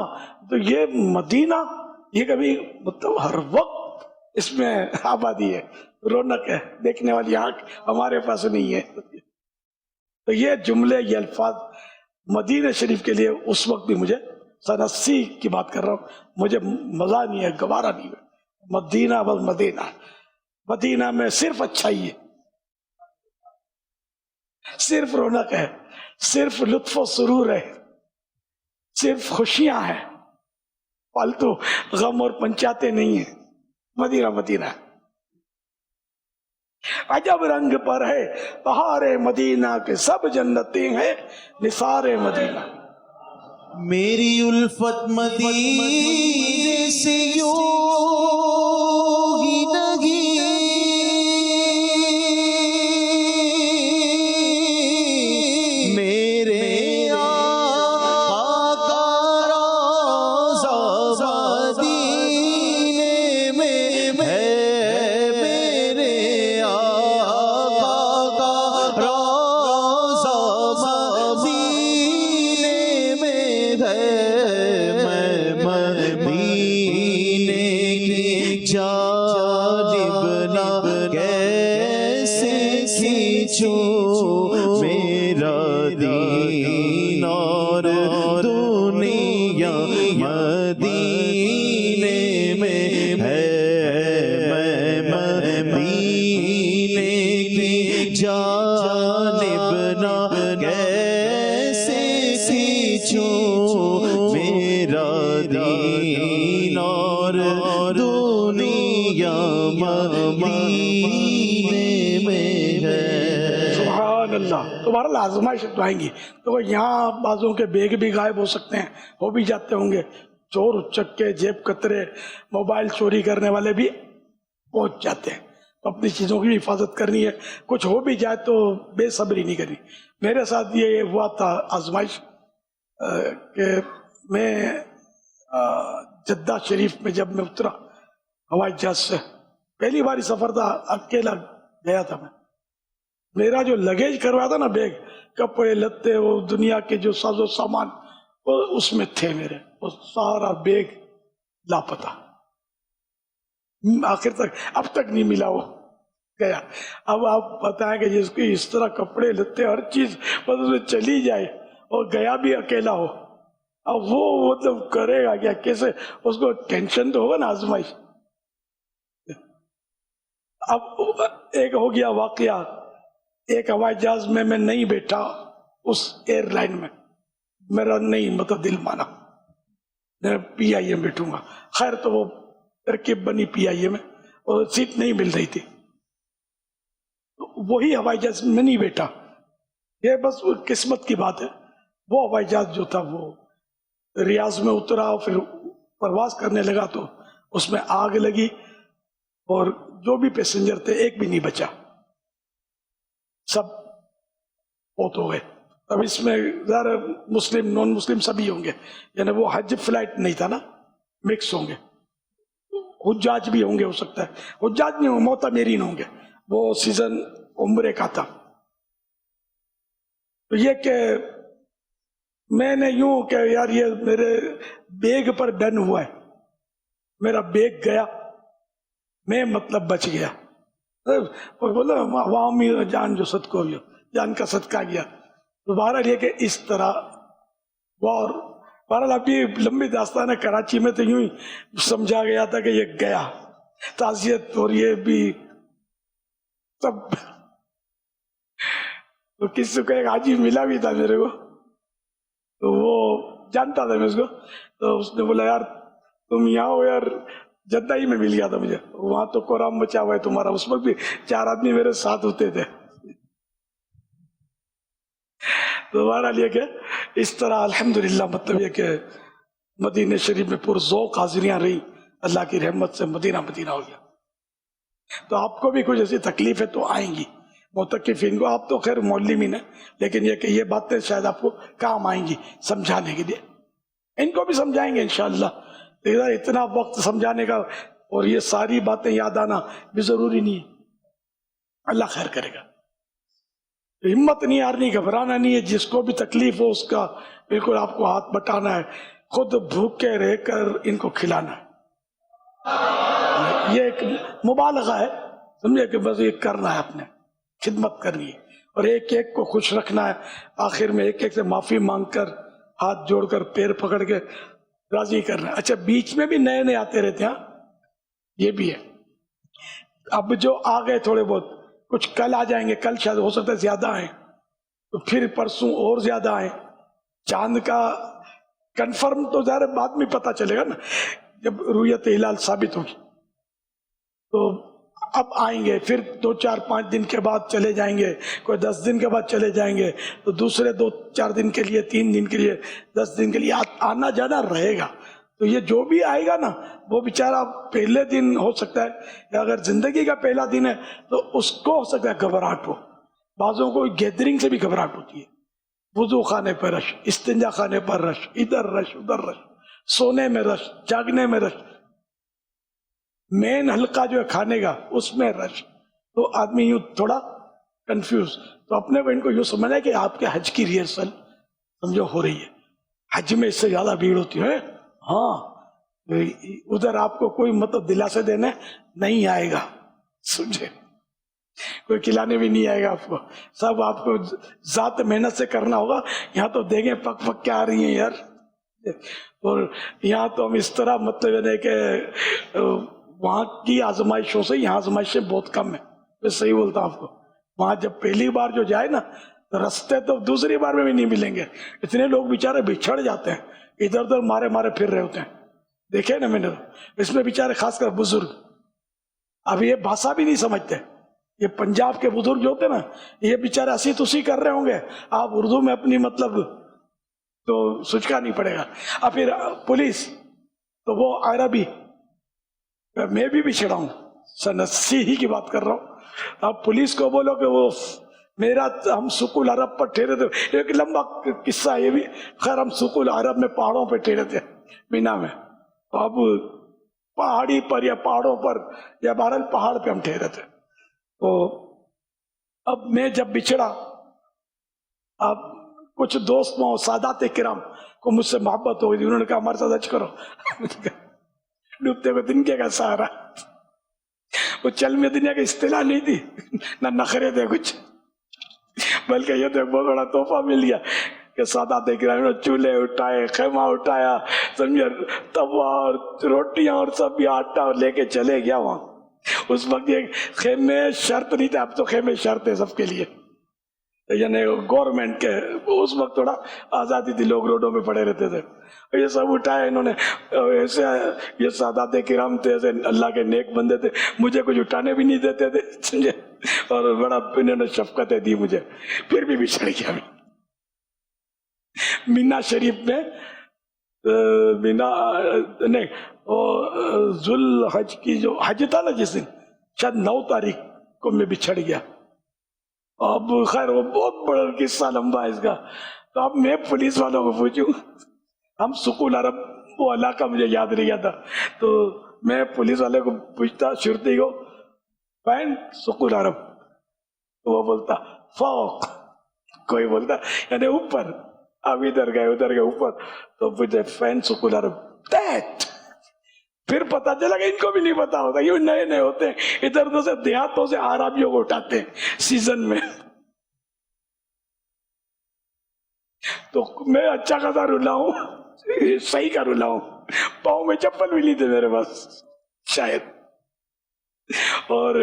تو یہ مدینہ یہ کبھی مطلب ہر وقت اس میں آبادی ہے، رونق ہے، دیکھنے والی آنکھ ہمارے پاس نہیں ہے. تو یہ جملے یہ الفاظ مدینہ شریف کے لیے اس وقت بھی مجھے 80 کی بات کر رہا ہوں، مجھے مزہ نہیں ہے، گوارا نہیں ہے. مدینہ بس مدینہ، مدینہ میں صرف اچھائی ہے، صرف رونق ہے، صرف لطف و سرور ہے، صرف خوشیاں ہیں، فالتو غم اور پنچاتیں نہیں ہیں. مدینہ مدینہ عجب رنگ پر ہے بہار مدینہ کے سب جنتیں ہیں نثار مدینہ. میری الفت مدینے سے یوں ہی نہیں، میرے آقا کا روضہ مدینے میں ہے، میرے آقا کا روضہ مدینے میں ہے. میں مدینے کی جانب نہ کیسے کھینچوں، میرا دین اور دنیا مدینے میں ہے. میں مدینے کی جانب نہ کیسے کھینچوں، میرا دین اور دنیا مدینے میں ہے. سبحان اللہ. تمہارا آزمائش تو آئیں گی. تو یہاں بعضوں کے بیگ بھی غائب ہو سکتے ہیں، ہو بھی جاتے ہوں گے. چور اچکے جیب کترے موبائل چوری کرنے والے بھی پہنچ جاتے ہیں. اپنی چیزوں کی بھی حفاظت کرنی ہے. کچھ ہو بھی جائے تو بے صبری نہیں کرنی. میرے ساتھ یہ ہوا تھا آزمائش کہ میں جدہ شریف میں جب میں اترا ہوائی جہاز سے، پہلی باری سفر تھا، اکیلا گیا تھا میں. میرا جو لگیج کروایا تھا نا، بیگ کپڑے لتے وہ دنیا کے جو ساز و سامان وہ اس میں تھے میرے، وہ سارا بیگ لاپتہ. آخر تک اب تک نہیں ملا، وہ گیا. اب آپ بتائیں کہ جس کی اس طرح کپڑے لتے ہر چیز بس اس میں چلی جائے اور گیا بھی اکیلا ہو، اب وہ مطلب کرے گا کیا، کیسے؟ اس کو ٹینشن تو ہوگا نا، آزمائش. اب ایک ہو گیا واقعہ، ایک ہوائی جہاز میں نہیں بیٹھا اس ایئر لائن میں، میرا نہیں مطلب دل مانا، میں پی آئی ایم بیٹھوں گا. خیر تو وہ ترکیب بنی پی آئی ایم میں، اور سیٹ نہیں مل رہی تھی، وہی ہوائی جہاز میں نہیں بیٹھا. یہ بس قسمت کی بات ہے. وہ ہوائی جہاز جو تھا وہ ریاض میں اترا، پھر پرواز کرنے لگا تو اس میں آگ لگی اور جو بھی پیسنجر تھے ایک بھی نہیں بچا، سب فوت ہو گئے. اب اس میں ذرا مسلم نان مسلم سبھی ہوں گے، یعنی وہ حج فلائٹ نہیں تھا نا، مکس ہوں گے. حجاج بھی ہوں گے، ہو سکتا ہے حجاج نہیں ہوں، معتمرین ہوں گے، وہ سیزن عمرے کا تھا. تو یہ کہ میں نے یوں کہ یار یہ میرے بیگ پر ڈن ہوا ہے، میرا بیگ گیا، میں مطلب بچ گیا. وہ بولے عوامی جان جو صدقہ ہو جان کا صدقہ کیا. تو بہرحال یہ کہ اس طرح اور بہرحال اب یہ لمبی داستان ہے. کراچی میں تو یوں ہی سمجھا گیا تھا کہ یہ گیا تعزیت اور یہ بھی سب. تو کسی کو ایک حاجی ملا بھی تھا میرے کو, تو وہ جانتا تھا میں اس کو, تو اس نے بولا یار تم یہاں ہو یار, جدہ ہی میں مل گیا تھا مجھے, وہاں تو قرآن بچا ہوا ہے تمہارا. اس وقت بھی 4 آدمی میرے ساتھ ہوتے تھے. تو بہرحال یہ کہ اس طرح الحمدللہ مطلب یہ کہ مدینہ شریف میں پرذوق حاضریاں رہی, اللہ کی رحمت سے مدینہ مدینہ ہو گیا. تو آپ کو بھی کچھ ایسی تکلیفیں تو آئیں گی معتکفین کو, آپ تو خیر معلمین ہیں, لیکن یہ کہ یہ باتیں شاید آپ کو کام آئیں گی سمجھانے کے لیے. ان کو بھی سمجھائیں گے انشاءاللہ. اتنا وقت سمجھانے کا اور یہ ساری باتیں یاد آنا بھی ضروری نہیں ہے. اللہ خیر کرے گا. ہمت نہیں ہارنی, گھبرانا نہیں ہے. جس کو بھی تکلیف ہو اس کا بالکل آپ کو ہاتھ بٹانا ہے, خود بھوکے رہ کر ان کو کھلانا ہے. یہ ایک مبالغہ ہے, سمجھے کہ بس یہ کرنا ہے, اپنے خدمت کرنی ہے اور ایک ایک کو خوش رکھنا ہے. آخر میں ایک ایک سے معافی مانگ کر ہاتھ جوڑ کر پیر پکڑ کے راضی کرنا ہے. اچھا بیچ میں بھی نئے نئے آتے رہتے ہیں, یہ بھی ہے. اب جو آ گئے تھوڑے بہت, کچھ کل آ جائیں گے, کل شاید ہو سکتا ہے زیادہ آئیں, تو پھر پرسوں اور زیادہ آئیں. چاند کا کنفرم تو ظاہر بعد میں پتہ چلے گا نا, جب رویت ہلال ثابت ہوگی. تو اب آئیں گے, پھر 2 4 5 دن کے بعد چلے جائیں گے, کوئی 10 دن کے بعد چلے جائیں گے, تو دوسرے 2 4 دن کے لیے, 3 دن کے لیے, 10 دن کے لیے آنا جانا رہے گا. تو یہ جو بھی آئے گا نا, وہ بیچارہ پہلے دن ہو سکتا ہے, یا اگر زندگی کا پہلا دن ہے تو اس کو ہو سکتا ہے گھبراہٹ ہو. بعضوں کو گیدرنگ سے بھی گھبراہٹ ہوتی ہے. وضو خانے پر رش, استنجا خانے پر رش, ادھر رش ادھر رش, سونے میں رش, جاگنے میں رش, مین حلقہ جو ہے کھانے کا اس میں رش. تو آدمی یوں تھوڑا کنفیوز. تو اپنے کو ان کو یوں سمجھنا ہے کہ آپ کے حج کی ریہرسل سمجھو ہو رہی ہے. حج میں اس سے زیادہ بھیڑ ہوتی ہے. ہاں ادھر آپ کو کوئی مطلب دلاسے دینے نہیں آئے گا, سمجھے, کوئی کھلانے بھی نہیں آئے گا آپ کو. سب آپ کو ذات محنت سے کرنا ہوگا. یہاں تو دیکھیں پک پک کے آ رہی ہیں یار, اور یہاں تو ہم اس طرح مطلب ہے کہ وہاں کی آزمائشوں سے یہاں آزمائشیں بہت کم ہیں. میں صحیح بولتا ہوں آپ کو. وہاں جب پہلی بار جو جائے نا, رستے تو دوسری بار میں بھی نہیں ملیں گے. اتنے لوگ بیچارے بچھڑ جاتے ہیں, ادھر ادھر مارے مارے پھر رہے ہوتے ہیں. دیکھے نا میں نے, اس میں بیچارے خاص کر بزرگ, اب یہ بھاشا بھی نہیں سمجھتے. یہ پنجاب کے بزرگ جو ہوتے ہیں نا, یہ بیچارے ہنسی تسی کر رہے ہوں گے, آپ اردو میں اپنی مطلب تو سچکا نہیں پڑے گا. اب پھر پولیس تو وہ عربی, میں بھی بچھڑا ہوں, سن 80 ہی کی بات کر رہا ہوں. اب پولیس کو بولو کہ وہ میرا, ہم سکول عرب پر ٹھہرے تھے. ایک لمبا قصہ یہ بھی, خیر ہم سکول عرب میں پہاڑوں پہ ٹھہرے تھے مینا میں. اب پہاڑی پر یا پہاڑوں پر یا بہرحال پہاڑ پہ ہم ٹھہرے تھے. تو اب میں جب بچھڑا, اب کچھ دوست سادات کرام کو مجھ سے محبت ہو گئی. انہوں نے کہا ہمارے ساتھ حج کرو. ڈوبتے کو دن کا سہارا. وہ چل میں دنیا کی اصطلاح نہیں تھی, نہ نخرے تھے کچھ, بلکہ یہ تو ایک بہت بڑا تحفہ مل گیا کہ سادات کرام نے چولہے اٹھائے, خیمہ اٹھایا, سمجھے, توا اور روٹیاں اور سب یہ آٹا لے کے چلے گیا وہاں. اس وقت یہ خیمے شرط نہیں تھے, اب تو خیمے شرط ہے سب کے لیے, یعنی گورنمنٹ کے. اس وقت تھوڑا آزادی تھی, لوگ روڈوں پہ پڑے رہتے تھے. یہ سب اٹھایا انہوں نے. ایسے یہ سادات کرام تھے, ایسے اللہ کے نیک بندے تھے, مجھے کچھ اٹھانے بھی نہیں دیتے تھے, سمجھے, اور بڑا انہوں نے شفقتیں دی مجھے. پھر بھی بچھڑ گیا میں مینا شریف میں. مینا نہیں, ذوالحج کی جو حج تھا نا جس دن, شاید 9 تاریخ کو میں بچھڑ گیا. اب خیر وہ بہت بڑا قصہ لمبا ہے اس کا. تو اب میں پولیس والوں کو پوچھوں, ہم سکول عرب, وہ علاقہ مجھے یاد نہیں گیا تھا, تو میں پولیس والے کو پوچھتا شرطی کو, فین سکول عرب, تو وہ بولتا فوق, کوئی بولتا یعنی اوپر. اب ادھر گئے ادھر گئے اوپر, تو پوچھتے فین سکول عرب, دیٹ پھر پتا چلا کہ ان کو بھی نہیں پتا ہوتا، یہ نئے نئے ہوتے ہیں، ادھر ادھر سے دیہاتوں سے عربیوں کو اٹھاتے ہیں سیزن میں. تو میں اچھا خاصا رلا ہوں، صحیح کا رلا ہوں، پاؤں میں چپل بھی نہیں تھے میرے پاس شاید. اور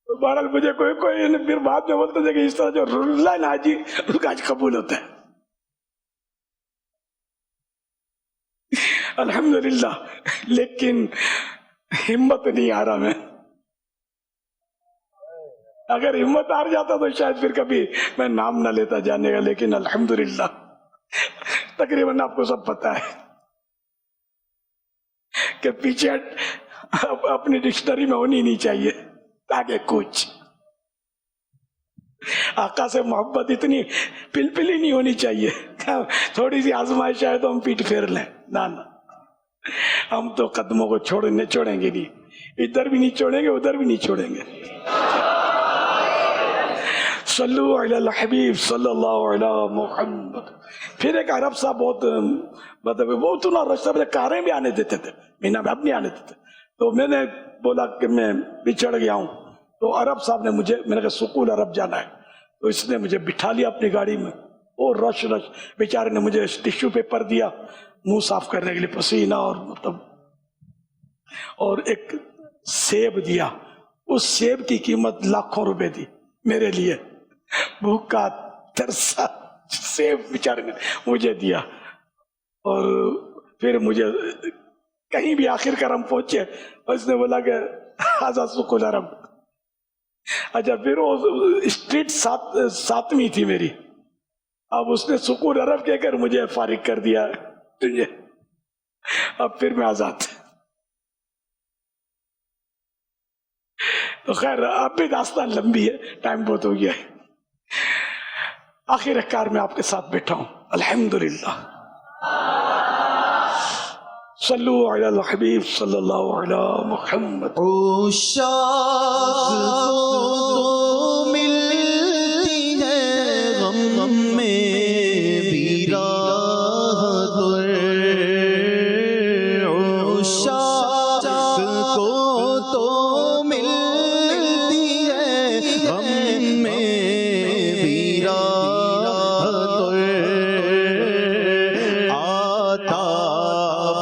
بہرحال مجھے کوئی پھر بعد میں بولتے تھے کہ اس طرح جو رلا ہے نا حاجی، اس کا آج قبول ہوتا ہے. الحمدللہ. لیکن ہمت نہیں آ رہا میں. اگر ہمت آ جاتا تو شاید پھر کبھی میں نام نہ لیتا جانے کا. لیکن الحمدللہ تقریباً آپ کو سب پتا ہے کہ پیچھے اپنی ڈکشنری میں ہونی نہیں چاہیے تاکہ کچھ آقا سے محبت اتنی پلپلی نہیں ہونی چاہیے. تھوڑی سی آزمائش آئے تو ہم پیٹ پھیر لیں. نہ ہم تو قدموں کو چھوڑیں گے نہیں، ادھر بھی نہیں چھوڑیں گے، ادھر بھی نہیں چھوڑیں گے. صلو علی الحبیب صلی اللہ علی محمد. پھر ایک عرب صاحب بہت رشتہ میں کاریں بھی آنے دیتے تھے، مینا میں اب نہیں آنے دیتے. تو میں نے بولا کہ میں بچھڑ گیا ہوں. تو عرب صاحب نے میں نے کہا سکول عرب جانا ہے. تو اس نے مجھے بٹھا لیا اپنی گاڑی میں، اور رش بیچارے نے مجھے ٹیشو پیپر دیا منہ صاف کرنے کے لیے، پسینہ اور ایک سیب دیا. اس سیب کی قیمت لاکھوں روپے تھی میرے لیے. بھوکا ترسا سیب بیچارے نے مجھے دیا. اور پھر مجھے کہیں بھی آخر کار ہم پہنچے، اس نے بولا کہ آزاد سکول عرب. اچھا پھر وہ اسٹریٹ ساتویں تھی میری. اب اس نے سکول عرب کہہ کر مجھے فارغ کر دیا. اب پھر میں آزاد. تو خیر اب بھی داستان لمبی ہے، ٹائم بہت ہو گیا ہے. آخر کار میں آپ کے ساتھ بیٹھا ہوں الحمدللہ. صلو علی الحبیب صلی اللہ علی محمد. عشاق کو ملتی ہے غم میں بھی راحت، عشاق کو تو ملتی ہے غم میں بھی راحت، آتا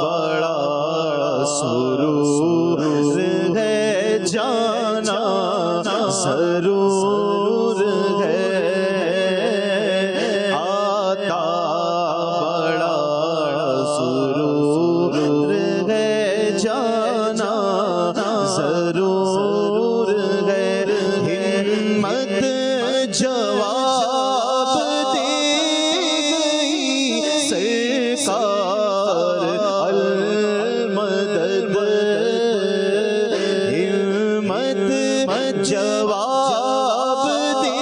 بڑا سرور ہے جانا ضرور ہے، آتا بڑا سرور ہے جانا ضرور ہے، ہمت جواب دے گئی سرکار المدد، ہمت جواب دے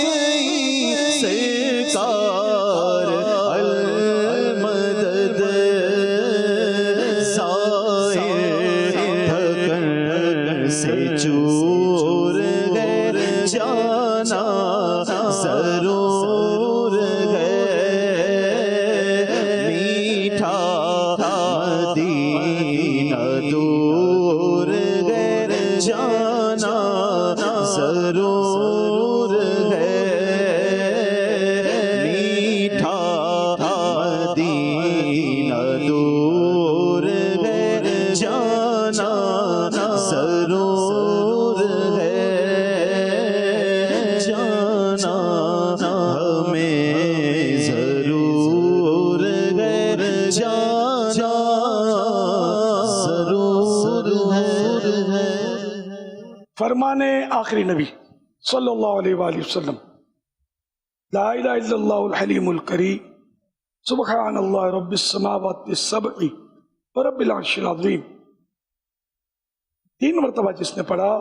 گئی سرکار المدد، سائر تھکن سے چور ہے جانا ضرور ہے، میٹھا مدینہ دور ہے جانا ضرور ہے، میٹھا مدینہ دور ہے جانا ضرور ہے، جانا ہمیں ضرور ہے، جانا ضرور ہے. فرمان آخری نبی صلی اللہ علیہ وآلہ وسلم. لا الہ الا اللہ الحلیم الکریم سبحان اللہ رب السماوات السبع ورب العرش العظیم. 3 مرتبہ جس نے پڑھا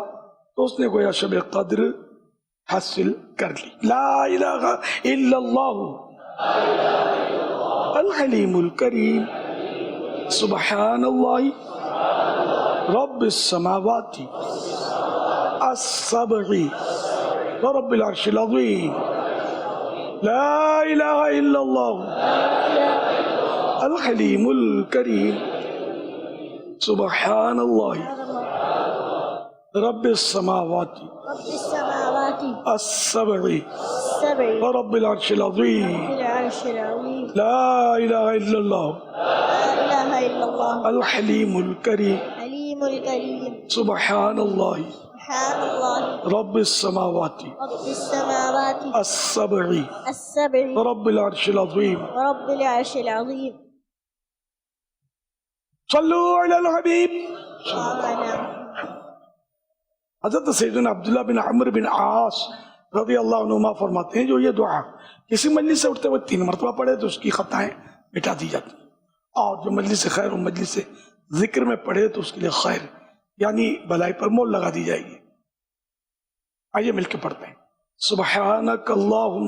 تو اس نے گویا شب قدر حاصل کر لی. لا الہ الا اللہ الحلیم الکریم سبحان اللہ رب السماوات السبع ورب العرش العظیم. لا الہ الا اللہ الحلیم الکریم سبحان اللہ رب السماوات السبع ورب العرش العظیم لا الہ الا اللہ الحلیم الکریم سبحان اللہ رب السماوات السبع ورب العرش العظیم صلو علی الحبیب. حضرت سیدنا عبداللہ بن عمرو بن عاص رضی اللہ عنہما فرماتے ہیں جو یہ دعا کسی مجلس سے اٹھتے ہوئے 3 مرتبہ پڑھے تو اس کی خطائیں مٹا دی جاتی ہیں، اور جو مجلس خیر و مجلس ذکر میں پڑھے تو اس کے لیے خیر یعنی بھلائی پر مول لگا دی جائے گی. آئیے مل کے پڑھتے ہیں. سبحانک اللہم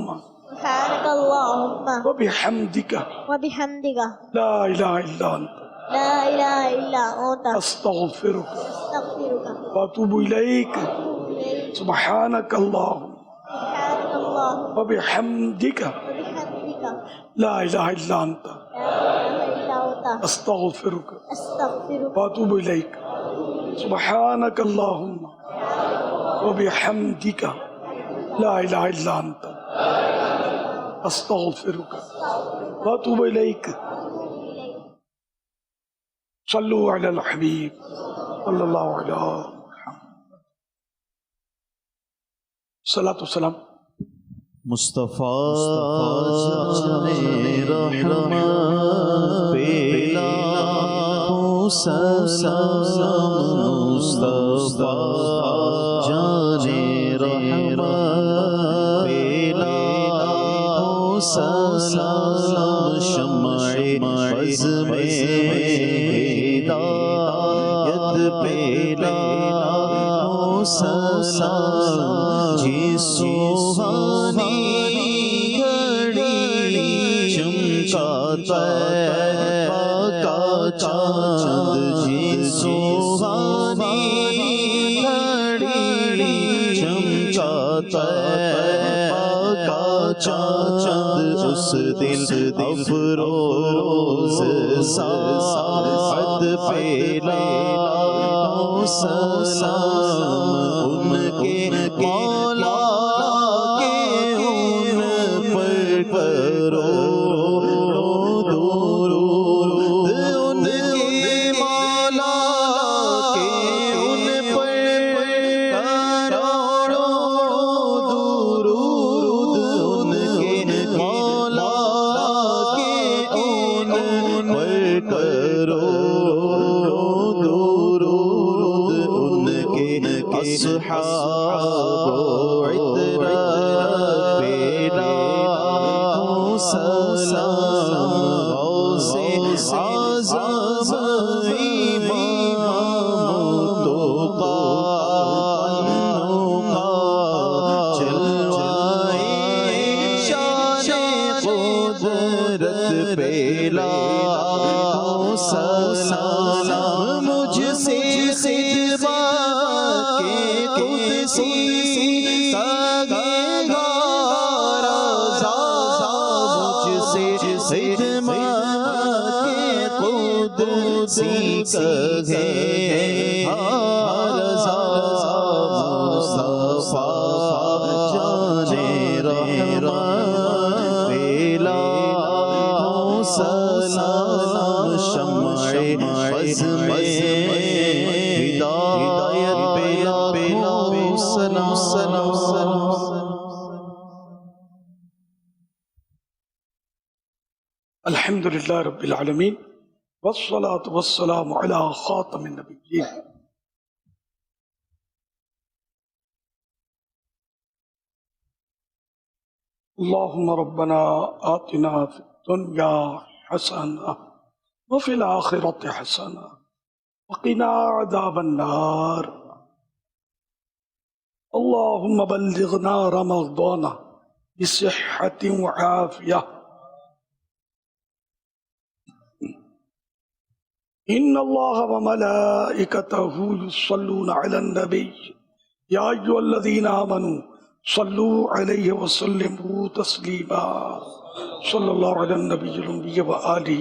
وبحمدک لا الہ الا انت استغفرک واتوب الیک. سبحانک اللہم وبحمدک لا الہ الا انت استغفرک واتوب الیک. سبحانک اللہم وبحمدک لا الہ الا انت استغفرک واتوب الیک. صلو علی الحبیب صلی اللہ علیہ محمد. صلاۃ والسلام مصطفیٰ رحمت پیلا سلام مصطفیٰ جانے رحمت پیلا سلام شمع عز میں ہدایت پیلا سلام جی سوہانی گھڑی چمکاتا ہے کا چاند جی سوہانی گھڑی چمکاتا ہے کا چاند اس دل افروز ساعت پیلا سلام ان کے مولا کے ان پر کرو درود ان کے مولا کے ان پر کرو درود ان کے مولا کے ان پر کرو اصحاب عطرت پیلا سلام غوث اعظم امام تقی جلوائے شان قدرت پیلا سلام مجھ سے سلام شمع عز میں ہدایت پیلا سلام سلام سلام. الحمد للہ رب العالمین والصلاة والسلام علی خاتم النبیین. اللہم ربنا آتنا فی الدنیا حسنہ وفی الآخرۃ حسنہ وقنا عذاب النار. اللہم بلغنا رمضان بصحة وعافیہ. ان اللہ وملائکتہ یصلون علی النبی یا ایھا الذین آمنوا صلوا علیہ وسلموا تسلیما. صلی اللہ علی النبی الأمی وآلہ